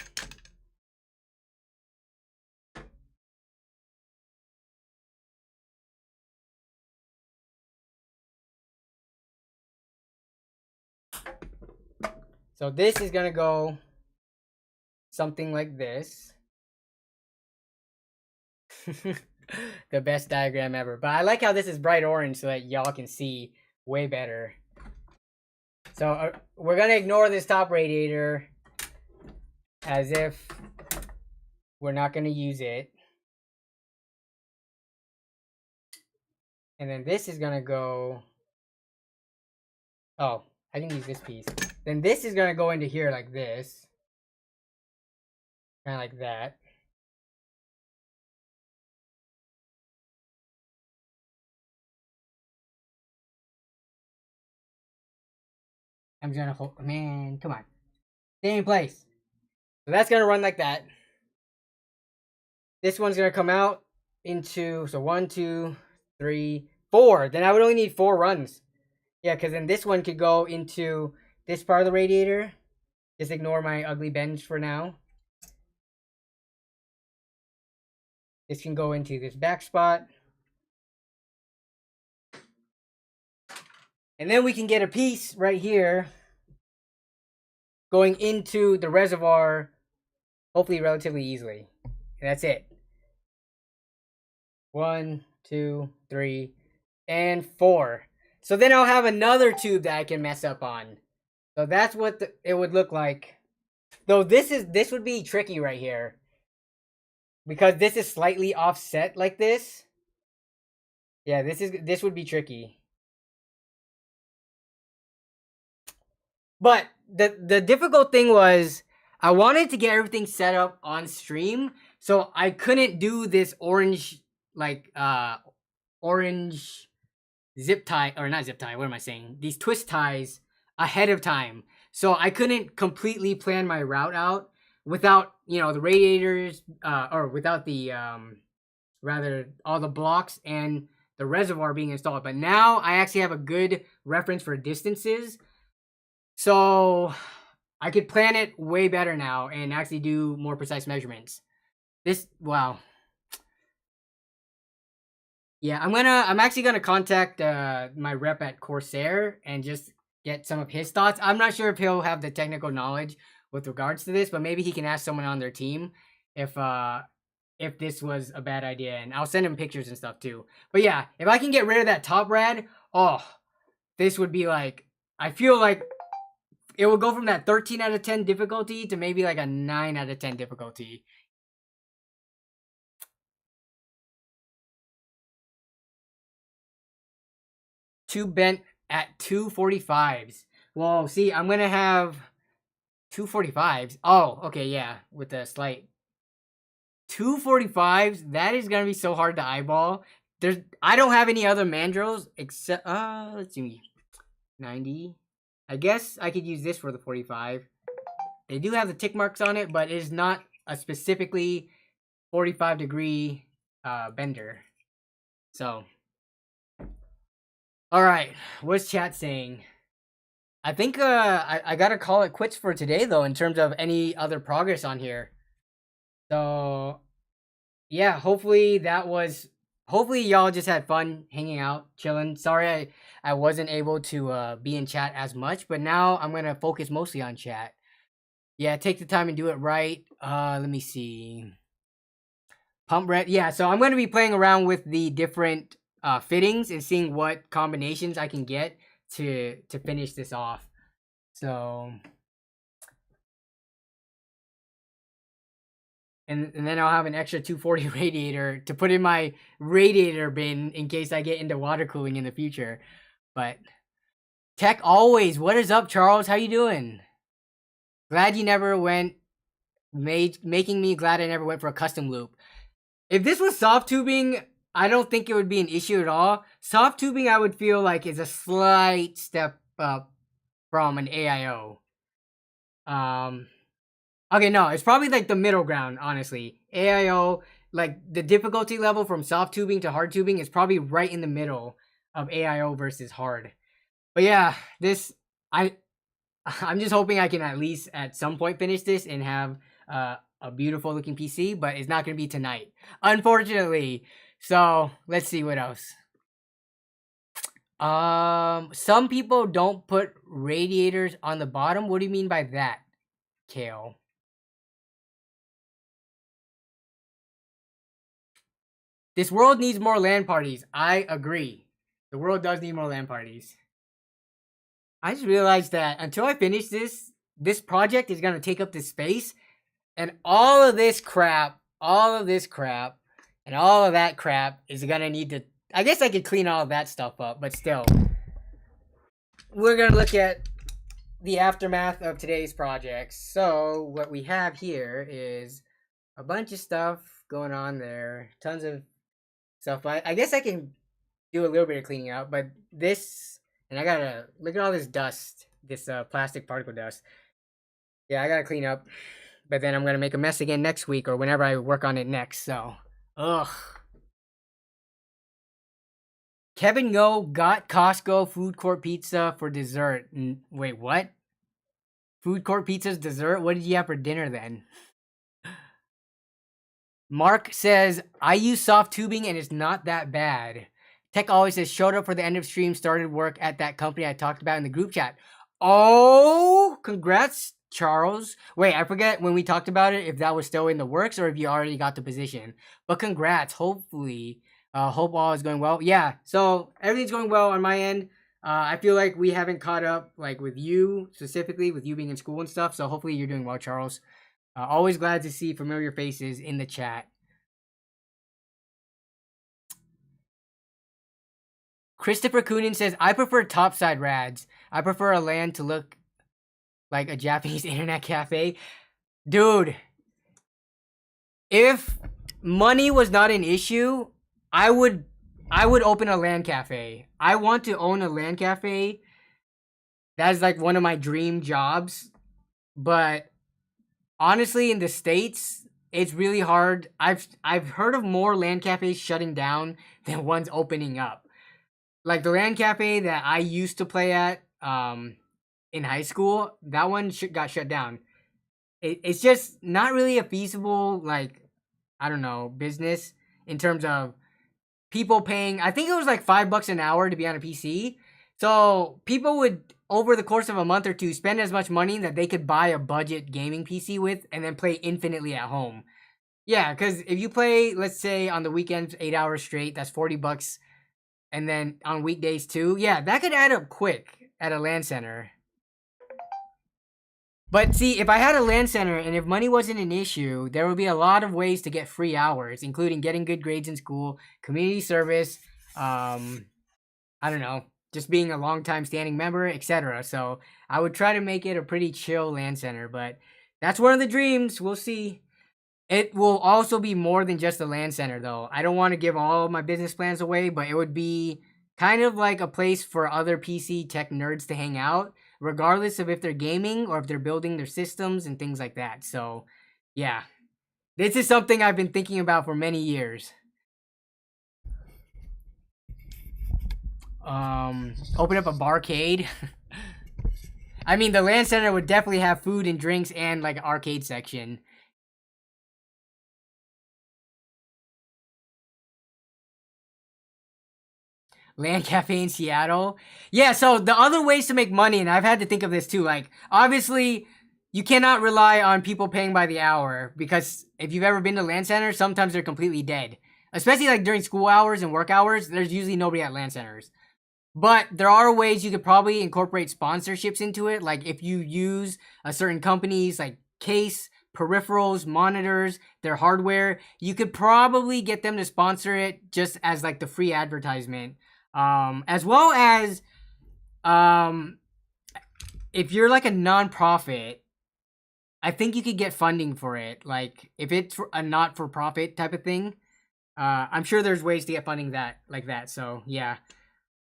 So this is going to go something like this. The best diagram ever. But I like how this is bright orange so that y'all can see way better. So we're going to ignore this top radiator as if we're not going to use it. And then this is going to go... Oh, I can use this piece. Then this is going to go into here like this. Kind of like that. I'm just going to hold... Man, come on. Stay in place. So that's going to run like that. This one's going to come out into... So 1, 2, 3, 4. Then I would only need 4 runs. Yeah, because then this one could go into this part of the radiator. Just ignore my ugly bends for now. This can go into this back spot. And then we can get a piece right here going into the reservoir, hopefully relatively easily. And that's it. 1, 2, 3, and 4. So then I'll have another tube that I can mess up on. So that's what it would look like. Though this would be tricky right here. Because this is slightly offset like this. Yeah, this would be tricky. But the difficult thing was I wanted to get everything set up on stream, so I couldn't do this orange orange zip tie, or not zip tie, what am I saying? These twist ties ahead of time. So I couldn't completely plan my route out without, the radiators, or without the, rather all the blocks and the reservoir being installed. But now I actually have a good reference for distances. So I could plan it way better now and actually do more precise measurements. Wow. Yeah, I'm actually gonna contact my rep at Corsair and just get some of his thoughts. I'm not sure if he'll have the technical knowledge with regards to this, but maybe he can ask someone on their team if if this was a bad idea, and I'll send him pictures and stuff too. But yeah, if I can get rid of that top rad, oh, this would be like, I feel like it will go from that 13 out of 10 difficulty to maybe like a 9 out of 10 difficulty. Two bent at 245s. Well, see, I'm gonna have 245s. Oh, okay, yeah, with the slight 245s. That is gonna be so hard to eyeball. I don't have any other mandrels except let's see, 90. I guess I could use this for the 45. They do have the tick marks on it, but it is not a specifically 45-degree bender. So, all right, what's chat saying? I think I gotta call it quits for today though, in terms of any other progress on here. So, yeah, hopefully y'all just had fun hanging out, chilling. Sorry I wasn't able to be in chat as much, but now I'm gonna focus mostly on chat. Yeah, take the time and do it right. Let me see. Pump red. Yeah, so I'm gonna be playing around with the different fittings and seeing what combinations I can get to finish this off. So, and then I'll have an extra 240 radiator to put in my radiator bin in case I get into water cooling in the future. But tech always. What is up, Charles? How you doing? Glad you never went. Making me glad I never went for a custom loop. If this was soft tubing, I don't think it would be an issue at all. Soft tubing, I would feel like is a slight step up from an AIO. Okay, no, it's probably like the middle ground, honestly. AIO, like the difficulty level from soft tubing to hard tubing is probably right in the middle of AIO versus hard. But yeah, I'm just hoping I can at least at some point finish this and have a beautiful looking PC, but it's not going to be tonight, unfortunately. So let's see what else. Some people don't put radiators on the bottom. What do you mean by that, Kale? This world needs more LAN parties. I agree. The world does need more LAN parties. I just realized that until I finish this project is going to take up this space, and all of this crap, and all of that crap is going to need to, I guess I could clean all of that stuff up, but still. We're going to look at the aftermath of today's project. So what we have here is a bunch of stuff going on there, tons of stuff. I guess I can do a little bit of cleaning out, but this, and I gotta look at all this dust, this plastic particle dust. Yeah, I gotta clean up, but then I'm gonna make a mess again next week or whenever I work on it next. So, ugh. Kevin Yo got Costco food court pizza for dessert. Wait, what? Food court pizza's dessert? What did you have for dinner then? Mark says, I use soft tubing and it's not that bad. Tech always says, showed up for the end of stream, started work at that company I talked about in the group chat. Oh, congrats, Charles. Wait, I forget when we talked about it, if that was still in the works or if you already got the position. But congrats, hopefully. Hope all is going well. Yeah, so everything's going well on my end. I feel like we haven't caught up like with you, specifically with you being in school and stuff. So hopefully you're doing well, Charles. Always glad to see familiar faces in the chat. Christopher Coonan says, I prefer topside rads. I prefer a LAN to look like a Japanese internet cafe. Dude, if money was not an issue, I would open a LAN cafe. I want to own a LAN cafe. That's like one of my dream jobs. But honestly, in the States, it's really hard. I've heard of more LAN cafes shutting down than ones opening up. Like the LAN cafe that I used to play at in high school, that one got shut down. It's just not really a feasible, like, I don't know, business in terms of people paying. I think it was like $5 an hour to be on a PC. So people would, over the course of a month or two, spend as much money that they could buy a budget gaming PC with and then play infinitely at home. Yeah, because if you play, let's say on the weekends, 8 hours straight, that's $40, and then on weekdays too, yeah, that could add up quick at a LAN center. But see, if I had a LAN center and if money wasn't an issue, there would be a lot of ways to get free hours, including getting good grades in school, community service, um, I don't know, just being a long time standing member, etc. So I would try to make it a pretty chill LAN center, but that's one of the dreams. We'll see. It will also be more than just a LAN center, though. I don't want to give all of my business plans away, but it would be kind of like a place for other PC tech nerds to hang out, regardless of if they're gaming or if they're building their systems and things like that. So, yeah, this is something I've been thinking about for many years. Open up a barcade. I mean, the LAN center would definitely have food and drinks and like an arcade section. LAN cafe in Seattle. Yeah, so the other ways to make money, and I've had to think of this too, like, obviously, you cannot rely on people paying by the hour, because if you've ever been to LAN centers, sometimes they're completely dead. Especially like during school hours and work hours, there's usually nobody at LAN centers. But there are ways you could probably incorporate sponsorships into it, like if you use a certain company's like case, peripherals, monitors, their hardware, you could probably get them to sponsor it just as like the free advertisement. As well as if you're like a nonprofit, I think you could get funding for it. Like if it's a not-for-profit type of thing, I'm sure there's ways to get funding that like that. So yeah.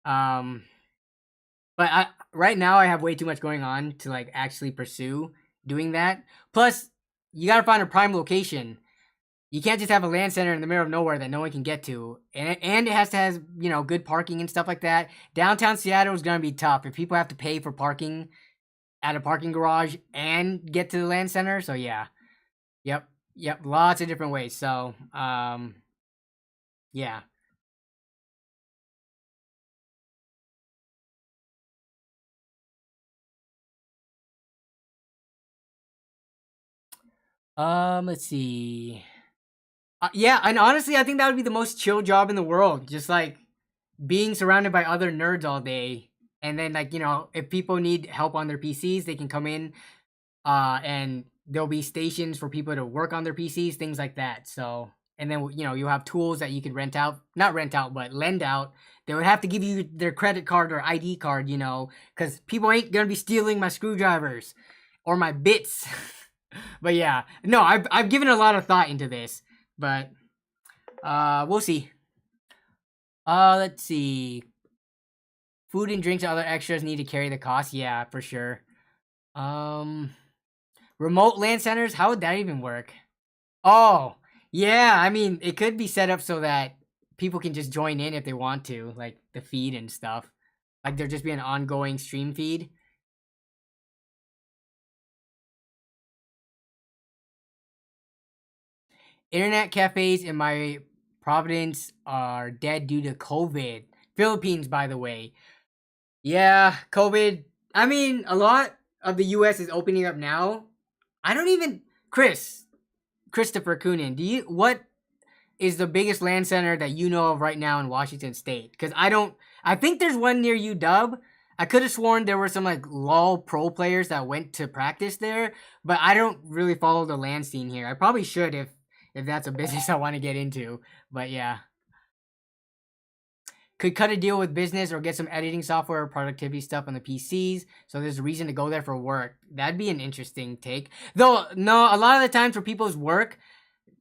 But right now I have way too much going on to like actually pursue doing that. Plus, you gotta find a prime location. You can't just have a LAN center in the middle of nowhere that no one can get to, and it has to have good parking and stuff like that. Downtown Seattle is gonna be tough if people have to pay for parking at a parking garage and get to the LAN center. So yeah, yep, lots of different ways. So yeah. Let's see. Yeah, and honestly, I think that would be the most chill job in the world. Just like being surrounded by other nerds all day, and then like if people need help on their PCs, they can come in, and there'll be stations for people to work on their PCs, things like that. So, and then you'll have tools that you could rent out, not rent out, but lend out. They would have to give you their credit card or ID card, because people ain't gonna be stealing my screwdrivers or my bits. But yeah, no, I've given a lot of thought into this, but we'll see. Let's see. Food and drinks and other extras need to carry the cost. Yeah, for sure. Um, Remote LAN centers. How would that even work? Oh, yeah. I mean, it could be set up so that people can just join in if they want to, like the feed and stuff. Like there'd just be an ongoing stream feed. Internet cafes in my Providence are dead due to COVID. Philippines, by the way. Yeah, COVID. I mean, a lot of the U.S. is opening up now. I don't even, Christopher Coonan. What is the biggest LAN center that you know of right now in Washington State? Because I don't. I think there's one near UW. I could have sworn there were some like LOL pro players that went to practice there, but I don't really follow the LAN scene here. I probably should if that's a business I want to get into. But yeah. Could cut a deal with business or get some editing software or productivity stuff on the PCs, so there's a reason to go there for work. That'd be an interesting take. Though, no, a lot of the times for people's work,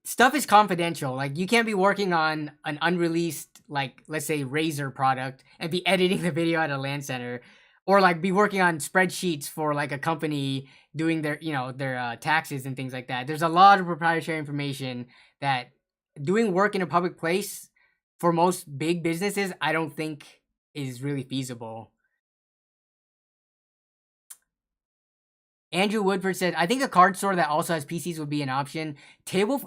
stuff is confidential. Like, you can't be working on an unreleased, like, let's say, Razer product and be editing the video at a LAN center. Or, like, be working on spreadsheets for, like, a company doing their taxes and things like that. There's a lot of proprietary information that doing work in a public place for most big businesses, I don't think is really feasible. Andrew Woodford said, "I think a card store that also has PCs would be an option."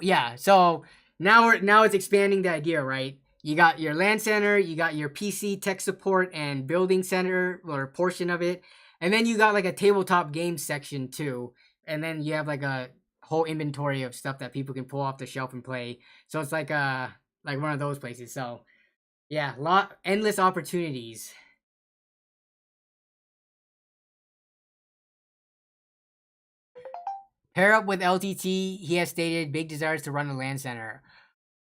Yeah. So now it's expanding the idea, right? You got your LAN center, you got your PC tech support and building center or portion of it, and then you got like a tabletop game section too, and then you have like a whole inventory of stuff that people can pull off the shelf and play. So it's like one of those places. So yeah, endless opportunities. Pair up with LTT. He has stated big desires to run a LAN center.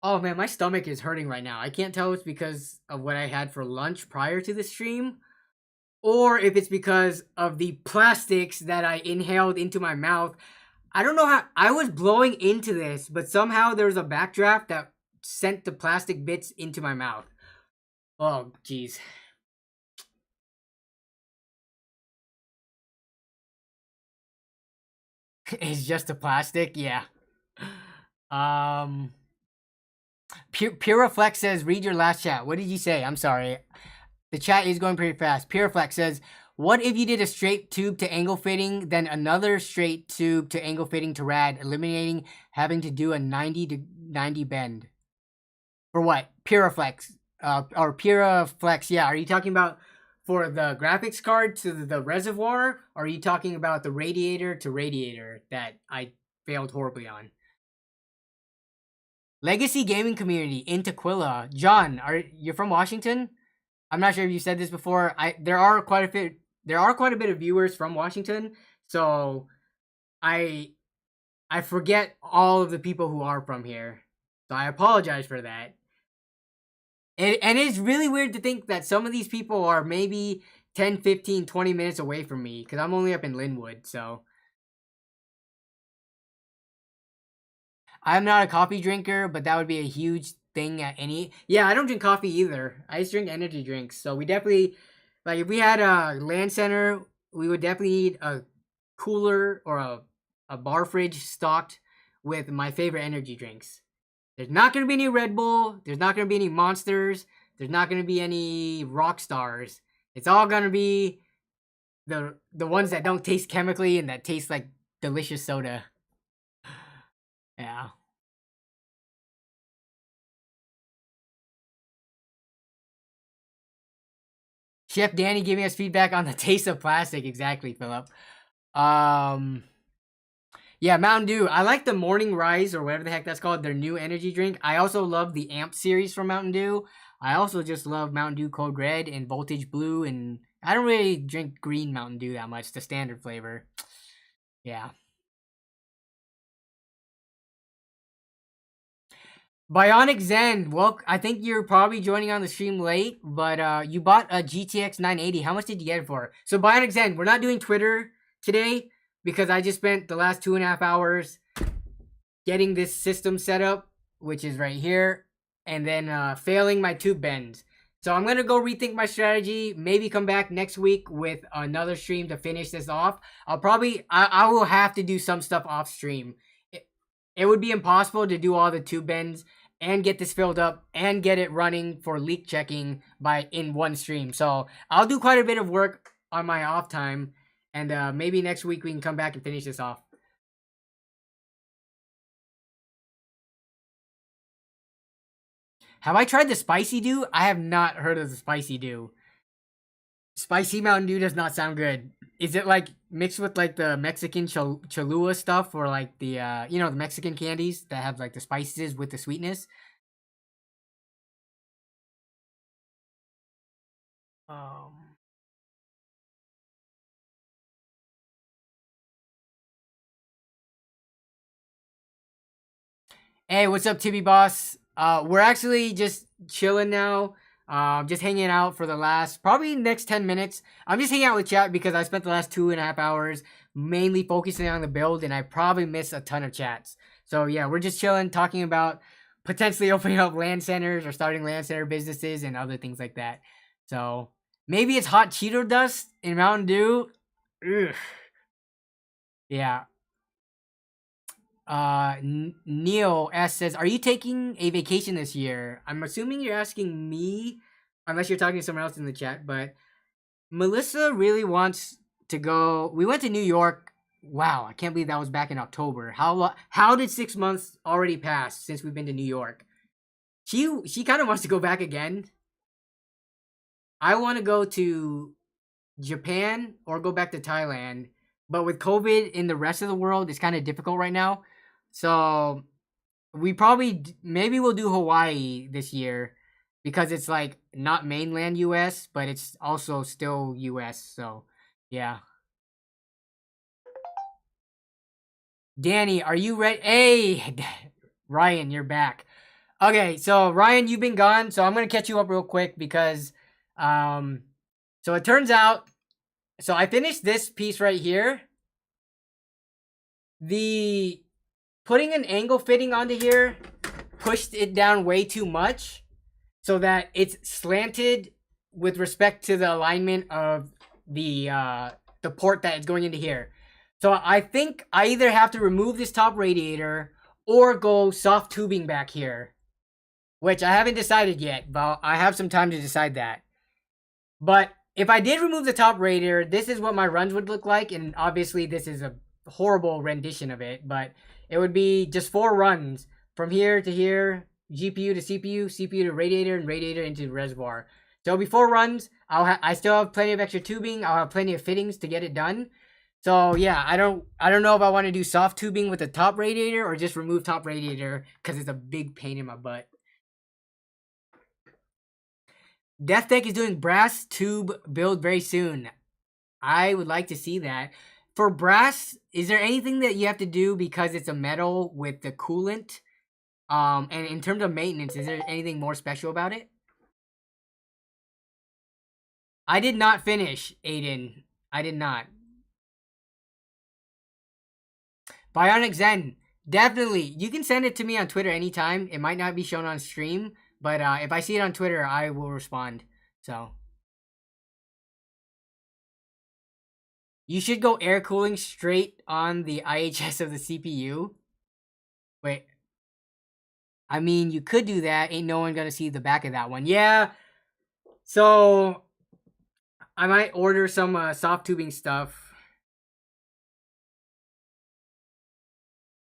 Oh man, my stomach is hurting right now. I can't tell if it's because of what I had for lunch prior to the stream, or if it's because of the plastics that I inhaled into my mouth. I don't know how I was blowing into this, but somehow there was a backdraft that sent the plastic bits into my mouth. Oh, jeez. It's just a plastic, yeah. Pureflex says, read your last chat. What did you say? I'm sorry. The chat is going pretty fast. Pureflex says, what if you did a straight tube to angle fitting, then another straight tube to angle fitting to rad, eliminating having to do a 90 to 90 bend? For what? Pureflex. Or Pureflex, yeah. Are you talking about for the graphics card to the reservoir? Or are you talking about the radiator to radiator that I failed horribly on? Legacy gaming community in Tequila. John, you're from Washington? I'm not sure if you said this before. There are quite a bit of viewers from Washington, so I forget all of the people who are from here. So I apologize for that. And it's really weird to think that some of these people are maybe 10, 15, 20 minutes away from me, because I'm only up in Linwood, so. I'm not a coffee drinker, but that would be a huge thing at any. Yeah, I don't drink coffee either. I just drink energy drinks. So we definitely, like, if we had a LAN center, we would definitely need a cooler or a bar fridge stocked with my favorite energy drinks. There's not going to be any Red Bull. There's not going to be any Monsters. There's not going to be any Rock Stars. It's all going to be the ones that don't taste chemically and that taste like delicious soda. Yeah. Chef Danny giving us feedback on the taste of plastic. Exactly, Philip. Yeah, Mountain Dew. I like the Morning Rise or whatever the heck that's called, their new energy drink. I also love the Amp series from Mountain Dew. I also just love Mountain Dew Code Red and Voltage Blue, and I don't really drink green Mountain Dew that much, the standard flavor. Yeah. Bionic Zen, well, I think you're probably joining on the stream late, but you bought a GTX 980. How much did you get it for? So Bionic Zen, we're not doing Twitter today because I just spent the last 2.5 hours getting this system set up, which is right here, and then failing my tube bends. So I'm going to go rethink my strategy, maybe come back next week with another stream to finish this off. I will have to do some stuff off stream. It would be impossible to do all the tube bends and get this filled up and get it running for leak checking in one stream. So I'll do quite a bit of work on my off time, and maybe next week we can come back and finish this off. Have I tried the Spicy Dew? I have not heard of the Spicy Dew. Spicy Mountain Dew does not sound good. Is it like mixed with like the Mexican Cholula stuff, or like the the Mexican candies that have like the spices with the sweetness? Hey, what's up, Tibby Boss? We're actually just chilling now. Just hanging out for the last probably next 10 minutes. I'm just hanging out with chat because I spent the last 2.5 hours mainly focusing on the build, and I probably missed a ton of chats. So yeah, we're just chilling, talking about potentially opening up LAN centers or starting LAN center businesses and other things like that. So maybe it's hot Cheeto dust in Mountain Dew. Ugh. Yeah. Neil S says, "Are you taking a vacation this year?" I'm assuming you're asking me, unless you're talking to someone else in the chat. But Melissa really wants to go. We went to New York. Wow, I can't believe that was back in October. How did 6 months already pass since we've been to New York? She kind of wants to go back again. I want to go to Japan or go back to Thailand. But with COVID in the rest of the world, it's kind of difficult right now. So we probably maybe we'll do Hawaii this year because it's like not mainland US, but it's also still US. So yeah. Danny, are you ready? Hey, Ryan, you're back. Okay, so Ryan, you've been gone, so I'm gonna catch you up real quick because, um, so it turns out, so I finished this piece right here. The putting an angle fitting onto here pushed it down way too much, so that it's slanted with respect to the alignment of the port that is going into here. So I think I either have to remove this top radiator or go soft tubing back here, which I haven't decided yet, but I have some time to decide that. But if I did remove the top radiator, this is what my runs would look like, and obviously this is a horrible rendition of it, but it would be just 4 runs from here to here, GPU to CPU, CPU to radiator, and radiator into reservoir. So it'll be 4 runs. I still have plenty of extra tubing. I'll have plenty of fittings to get it done. So yeah, I don't know if I want to do soft tubing with the top radiator or just remove top radiator because it's a big pain in my butt. DeathTech is doing brass tube build very soon. I would like to see that. For brass, is there anything that you have to do because it's a metal with the coolant? And in terms of maintenance, is there anything more special about it? I did not finish, Aiden. I did not. Bionic Zen, definitely. You can send it to me on Twitter anytime. It might not be shown on stream, but if I see it on Twitter, I will respond. So you should go air cooling straight on the IHS of the CPU. Wait. I mean, you could do that. Ain't no one gonna see the back of that one. Yeah. So I might order some soft tubing stuff.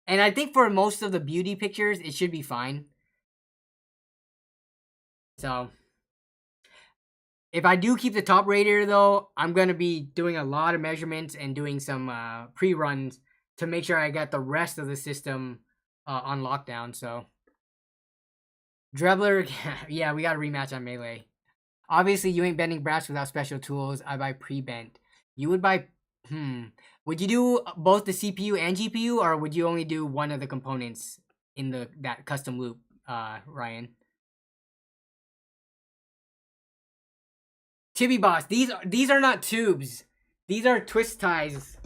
And I think for most of the beauty pictures, it should be fine. So if I do keep the top radiator though, I'm going to be doing a lot of measurements and doing some pre-runs to make sure I got the rest of the system on lockdown. So Drebler, yeah, we got a rematch on Melee. Obviously, you ain't bending brass without special tools. I buy pre-bent. You would buy... Would you do both the CPU and GPU, or would you only do one of the components in that custom loop, Ryan? Chibi Boss, these are not tubes. These are twist ties.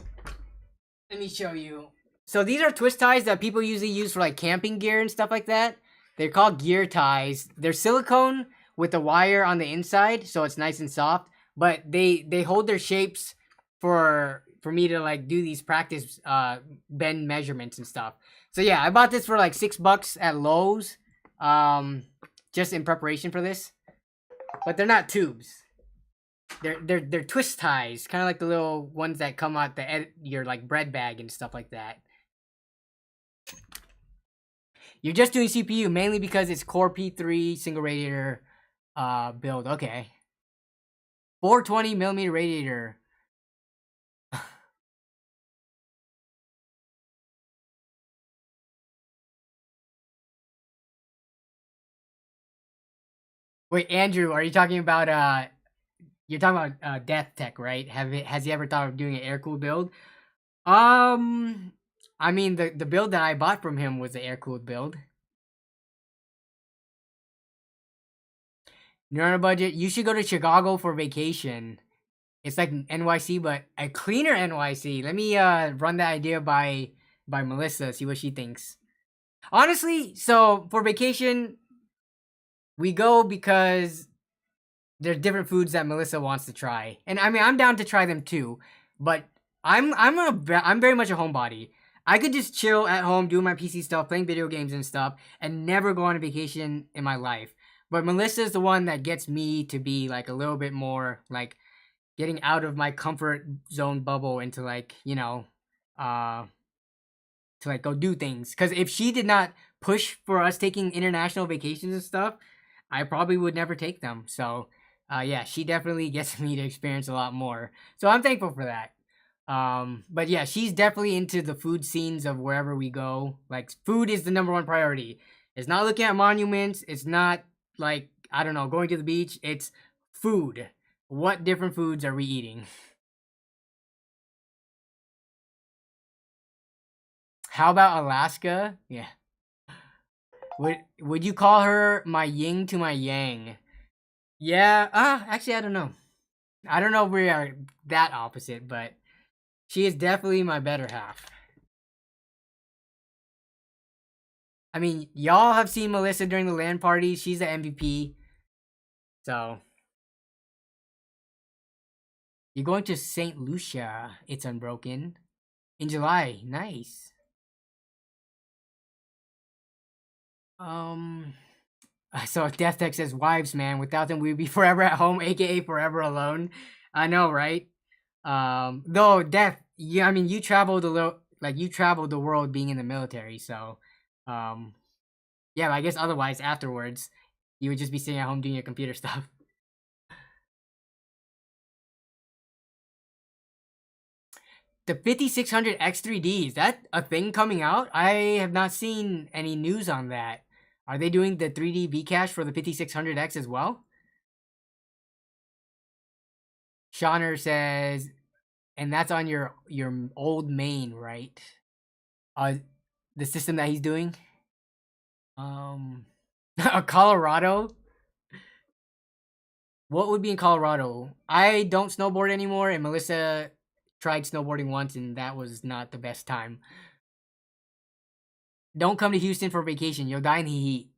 Let me show you. So these are twist ties that people usually use for like camping gear and stuff like that. They're called gear ties. They're silicone with the wire on the inside, so it's nice and soft. But they hold their shapes for me to like do these practice bend measurements and stuff. So yeah, I bought this for like $6 at Lowe's, just in preparation for this. But they're not tubes. They're twist ties, kind of like the little ones that come out your like bread bag and stuff like that. You're just doing CPU mainly because it's Core P3 single radiator build. Okay. 420mm radiator. Wait, Andrew, are you talking about you're talking about DeathTech, right? Has he ever thought of doing an air-cooled build? I mean the build that I bought from him was the air-cooled build. You're on a budget. You should go to Chicago for vacation. It's like NYC, but a cleaner NYC. Let me run that idea by Melissa, see what she thinks. Honestly, so for vacation, we go because there's different foods that Melissa wants to try, and I mean I'm down to try them too. But I'm very much a homebody. I could just chill at home, doing my PC stuff, playing video games and stuff, and never go on a vacation in my life. But Melissa's the one that gets me to be like a little bit more like getting out of my comfort zone bubble into like, you know, to like go do things. Because if she did not push for us taking international vacations and stuff, I probably would never take them. So yeah, she definitely gets me to experience a lot more. So I'm thankful for that. But yeah, she's definitely into the food scenes of wherever we go. Like, food is the number one priority. It's not looking at monuments. It's not like, I don't know, going to the beach. It's food. What different foods are we eating? How about Alaska? Yeah. Would you call her my yin to my yang? Yeah. Actually, I don't know. I don't know if we are that opposite, but she is definitely my better half. I mean, y'all have seen Melissa during the LAN party. She's the MVP. So, you're going to St. Lucia. It's unbroken. In July. Nice. So Death Tech says, wives, man. Without them, we'd be forever at home, aka forever alone. I know, right? Though, Death, yeah, I mean, you traveled a little, like, you traveled the world being in the military, so, yeah, I guess otherwise, afterwards, you would just be sitting at home doing your computer stuff. The 5600 X3D, is that a thing coming out? I have not seen any news on that. Are they doing the 3D V-Cache for the 5600X as well? Shauner says, and that's on your old main, right? The system that he's doing? Colorado? What would be in Colorado? I don't snowboard anymore, and Melissa tried snowboarding once, and that was not the best time. Don't come to Houston for vacation. You'll die in the heat.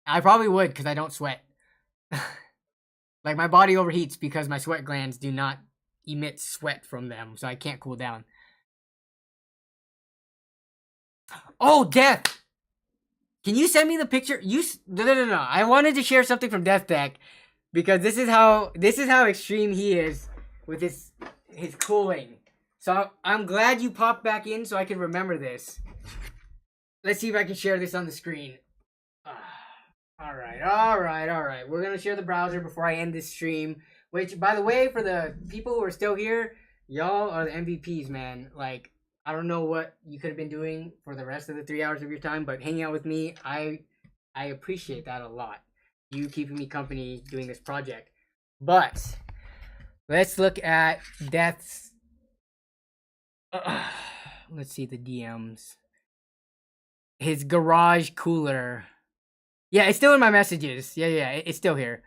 I probably would, because I don't sweat. Like, my body overheats because my sweat glands do not emit sweat from them, so I can't cool down. Oh, Death! Can you send me the picture? No. I wanted to share something from Death Tech, because this is how extreme he is with his cooling. So I'm glad you popped back in so I can remember this. Let's see if I can share this on the screen. All right. We're gonna share the browser before I end this stream. Which, by the way, for the people who are still here, y'all are the MVPs, man. Like, I don't know what you could have been doing for the rest of the 3 hours of your time, but hanging out with me, I appreciate that a lot. You keeping me company doing this project. But let's look at Death's. Let's see the DMs. His garage cooler. Yeah, it's still in my messages. Yeah, it's still here.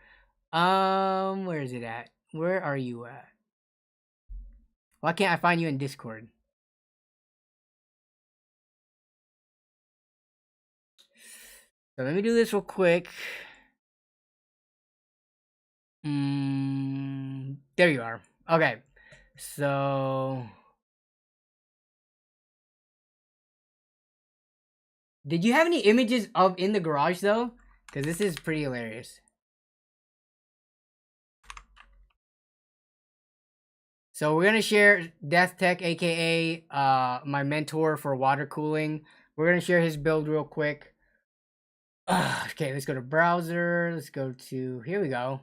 Where is it at? Where are you at? Why can't I find you in Discord? So let me do this real quick. There you are. Okay. So, did you have any images of in the garage though? Because this is pretty hilarious. So we're gonna share Death Tech, aka my mentor for water cooling. We're gonna share his build real quick. Okay, let's go to browser. Let's go to, here we go.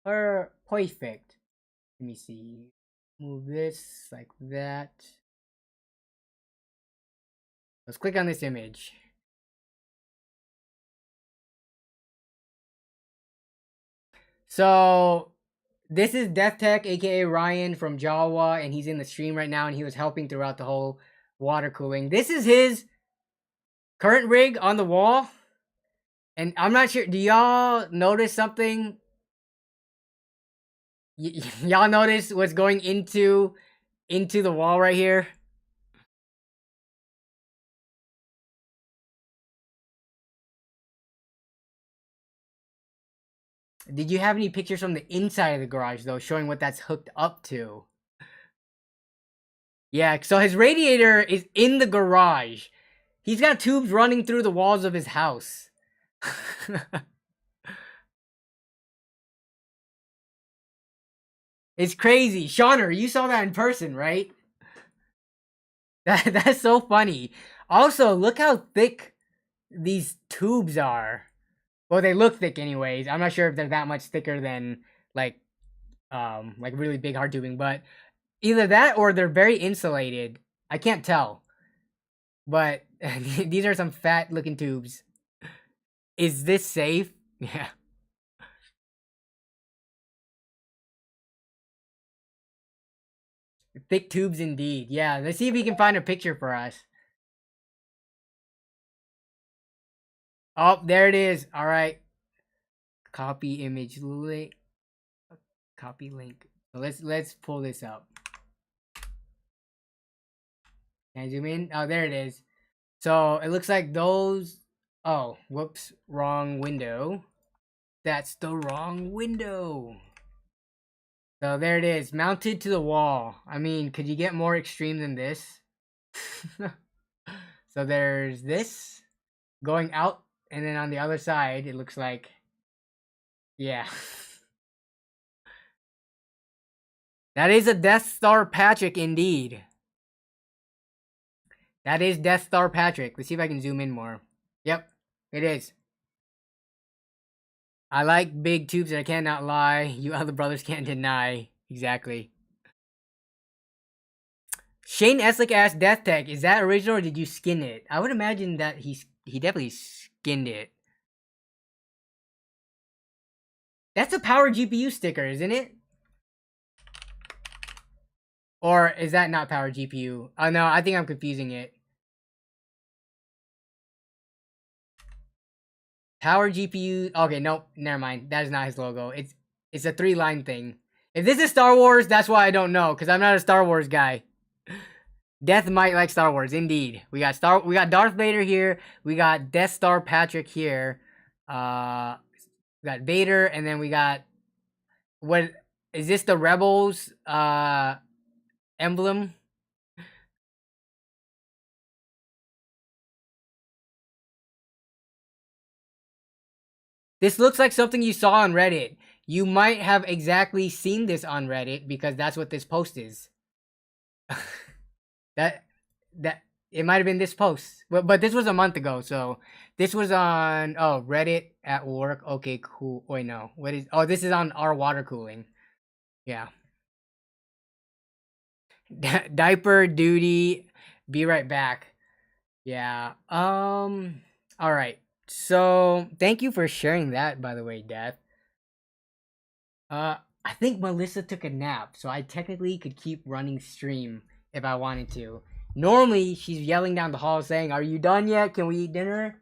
Perfect. Let me see. Move this like that. Let's click on this image. So this is Death Tech, aka Ryan from Jawa, and he's in the stream right now, and he was helping throughout the whole water cooling. This is his current rig on the wall. And I'm not sure, do y'all notice something? Y'all notice what's going into the wall right here? Did you have any pictures from the inside of the garage though, showing what that's hooked up to? Yeah, so his radiator is in the garage. He's got tubes running through the walls of his house. It's crazy. Shauner, you saw that in person, right? That's so funny. Also, look how thick these tubes are. Well, they look thick anyways. I'm not sure if they're that much thicker than like really big hard tubing, but Either that or they're very insulated. I can't tell. But these are some fat looking tubes. Is this safe? Yeah. Thick tubes indeed. Yeah, let's see if we can find a picture for us. Oh, there it is. All right. Copy image link. Copy link. So let's pull this up. Can I zoom in? Oh, there it is. So it looks like those. Oh, whoops, wrong window. That's the wrong window. So there it is, mounted to the wall. I mean, could you get more extreme than this? So there's this going out, and then on the other side, it looks like, yeah. That is a Death Star Patrick indeed. That is Death Star Patrick. Let's see if I can zoom in more. Yep, it is. I like big tubes and I cannot lie. You other brothers can't deny. Exactly. Shane Eslick asked Death Tech, is that original or did you skin it? I would imagine that he definitely skinned it. That's a power GPU sticker, isn't it? Or is that not power GPU? Oh no, I think I'm confusing it. Power GPU. Okay, nope, never mind. That is not his logo. It's a 3-line thing. If this is Star Wars, that's why I don't know, because I'm not a Star Wars guy. Death might like Star Wars, indeed. We got Darth Vader here. We got Death Star Patrick here. We got Vader, and then we got, what is this, the Rebels emblem? This looks like something you saw on Reddit. You might have exactly seen this on Reddit because that's what this post is. that it might have been this post, but this was a month ago. So this was on Reddit at work. Okay, cool. Wait, no. What is? Oh, this is on our water cooling. Yeah. Diaper duty. Be right back. Yeah. All right. So thank you for sharing that, by the way, Death. I think Melissa took a nap, so I technically could keep running stream if I wanted to. Normally, she's yelling down the hall saying, "Are you done yet? Can we eat dinner?"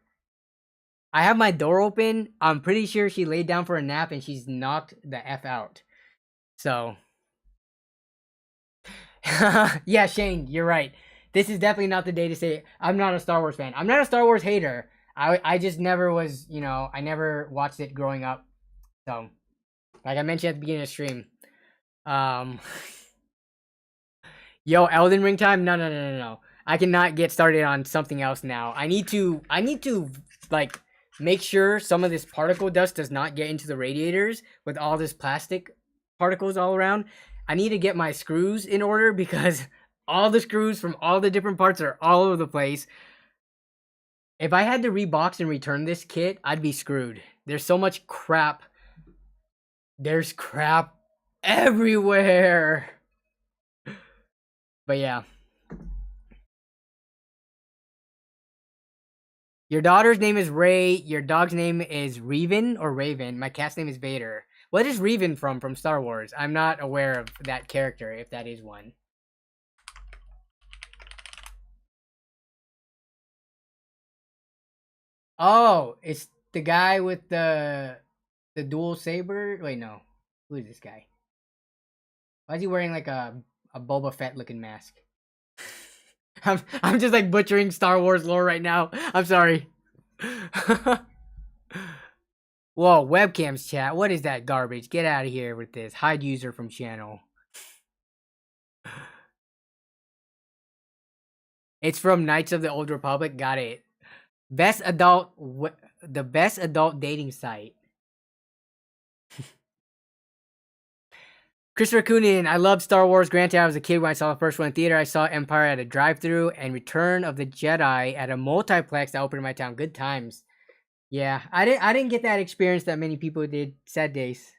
I have my door open. I'm pretty sure she laid down for a nap and she's knocked the F out. So, yeah, Shane, you're right. This is definitely not the day to say I'm not a Star Wars fan. I'm not a Star Wars hater. I just never was, I never watched it growing up. So, like I mentioned at the beginning of the stream. Yo, Elden Ring time? No. I cannot get started on something else now. I need to like make sure some of this particle dust does not get into the radiators with all this plastic particles all around. I need to get my screws in order because all the screws from all the different parts are all over the place. If I had to rebox and return this kit, I'd be screwed. There's so much crap. There's crap everywhere. But yeah. Your daughter's name is Ray. Your dog's name is Reven or Raven. My cat's name is Vader. What is Reven from Star Wars? I'm not aware of that character, if that is one. Oh, it's the guy with the dual saber. Wait, no. Who is this guy? Why is he wearing like a Boba Fett looking mask? I'm just like butchering Star Wars lore right now. I'm sorry. Whoa, webcams chat. What is that garbage? Get out of here with this. Hide user from channel. It's from Knights of the Old Republic. Got it. The best adult dating site. Christopher Coonan, I loved Star Wars. Granted, I was a kid when I saw the first one in theater. I saw Empire at a drive-thru and Return of the Jedi at a multiplex that opened in my town. Good times. Yeah, I didn't get that experience that many people did. Sad days.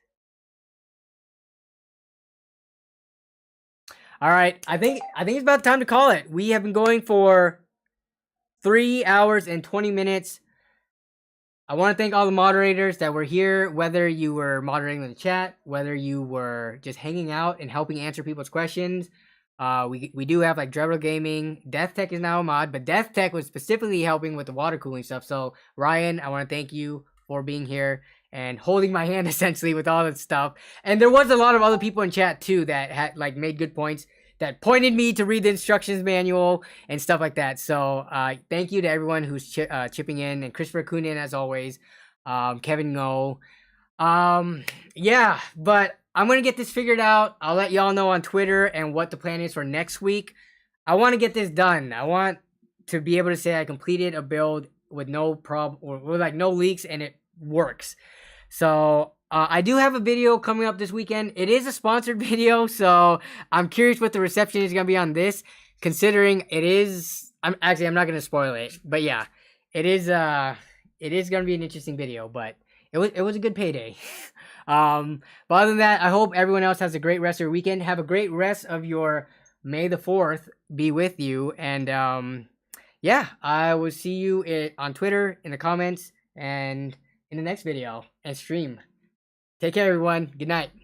All right, I think it's about time to call it. We have been going for 3 hours and 20 minutes. I want to thank all the moderators that were here, whether you were moderating in the chat, whether you were just hanging out and helping answer people's questions. We do have like Dreadful Gaming. Death Tech is now a mod, but Death Tech was specifically helping with the water cooling stuff. So Ryan, I want to thank you for being here and holding my hand essentially with all that stuff. And there was a lot of other people in chat too that had like made good points that pointed me to read the instructions manual and stuff like that. So thank you to everyone who's chipping in, and Christopher Kunin as always, Kevin Ngo. Yeah, but I'm going to get this figured out. I'll let y'all know on Twitter and what the plan is for next week. I want to get this done. I want to be able to say I completed a build with no problem or with like no leaks and it works. So I do have a video coming up this weekend. It is a sponsored video, so I'm curious what the reception is going to be on this, considering it is... I'm not going to spoil it, but yeah, it is going to be an interesting video, but it was a good payday. But other than that, I hope everyone else has a great rest of your weekend. Have a great rest of your May the 4th be with you, and yeah, I will see you on Twitter, in the comments, and in the next video and stream. Take care, everyone. Good night.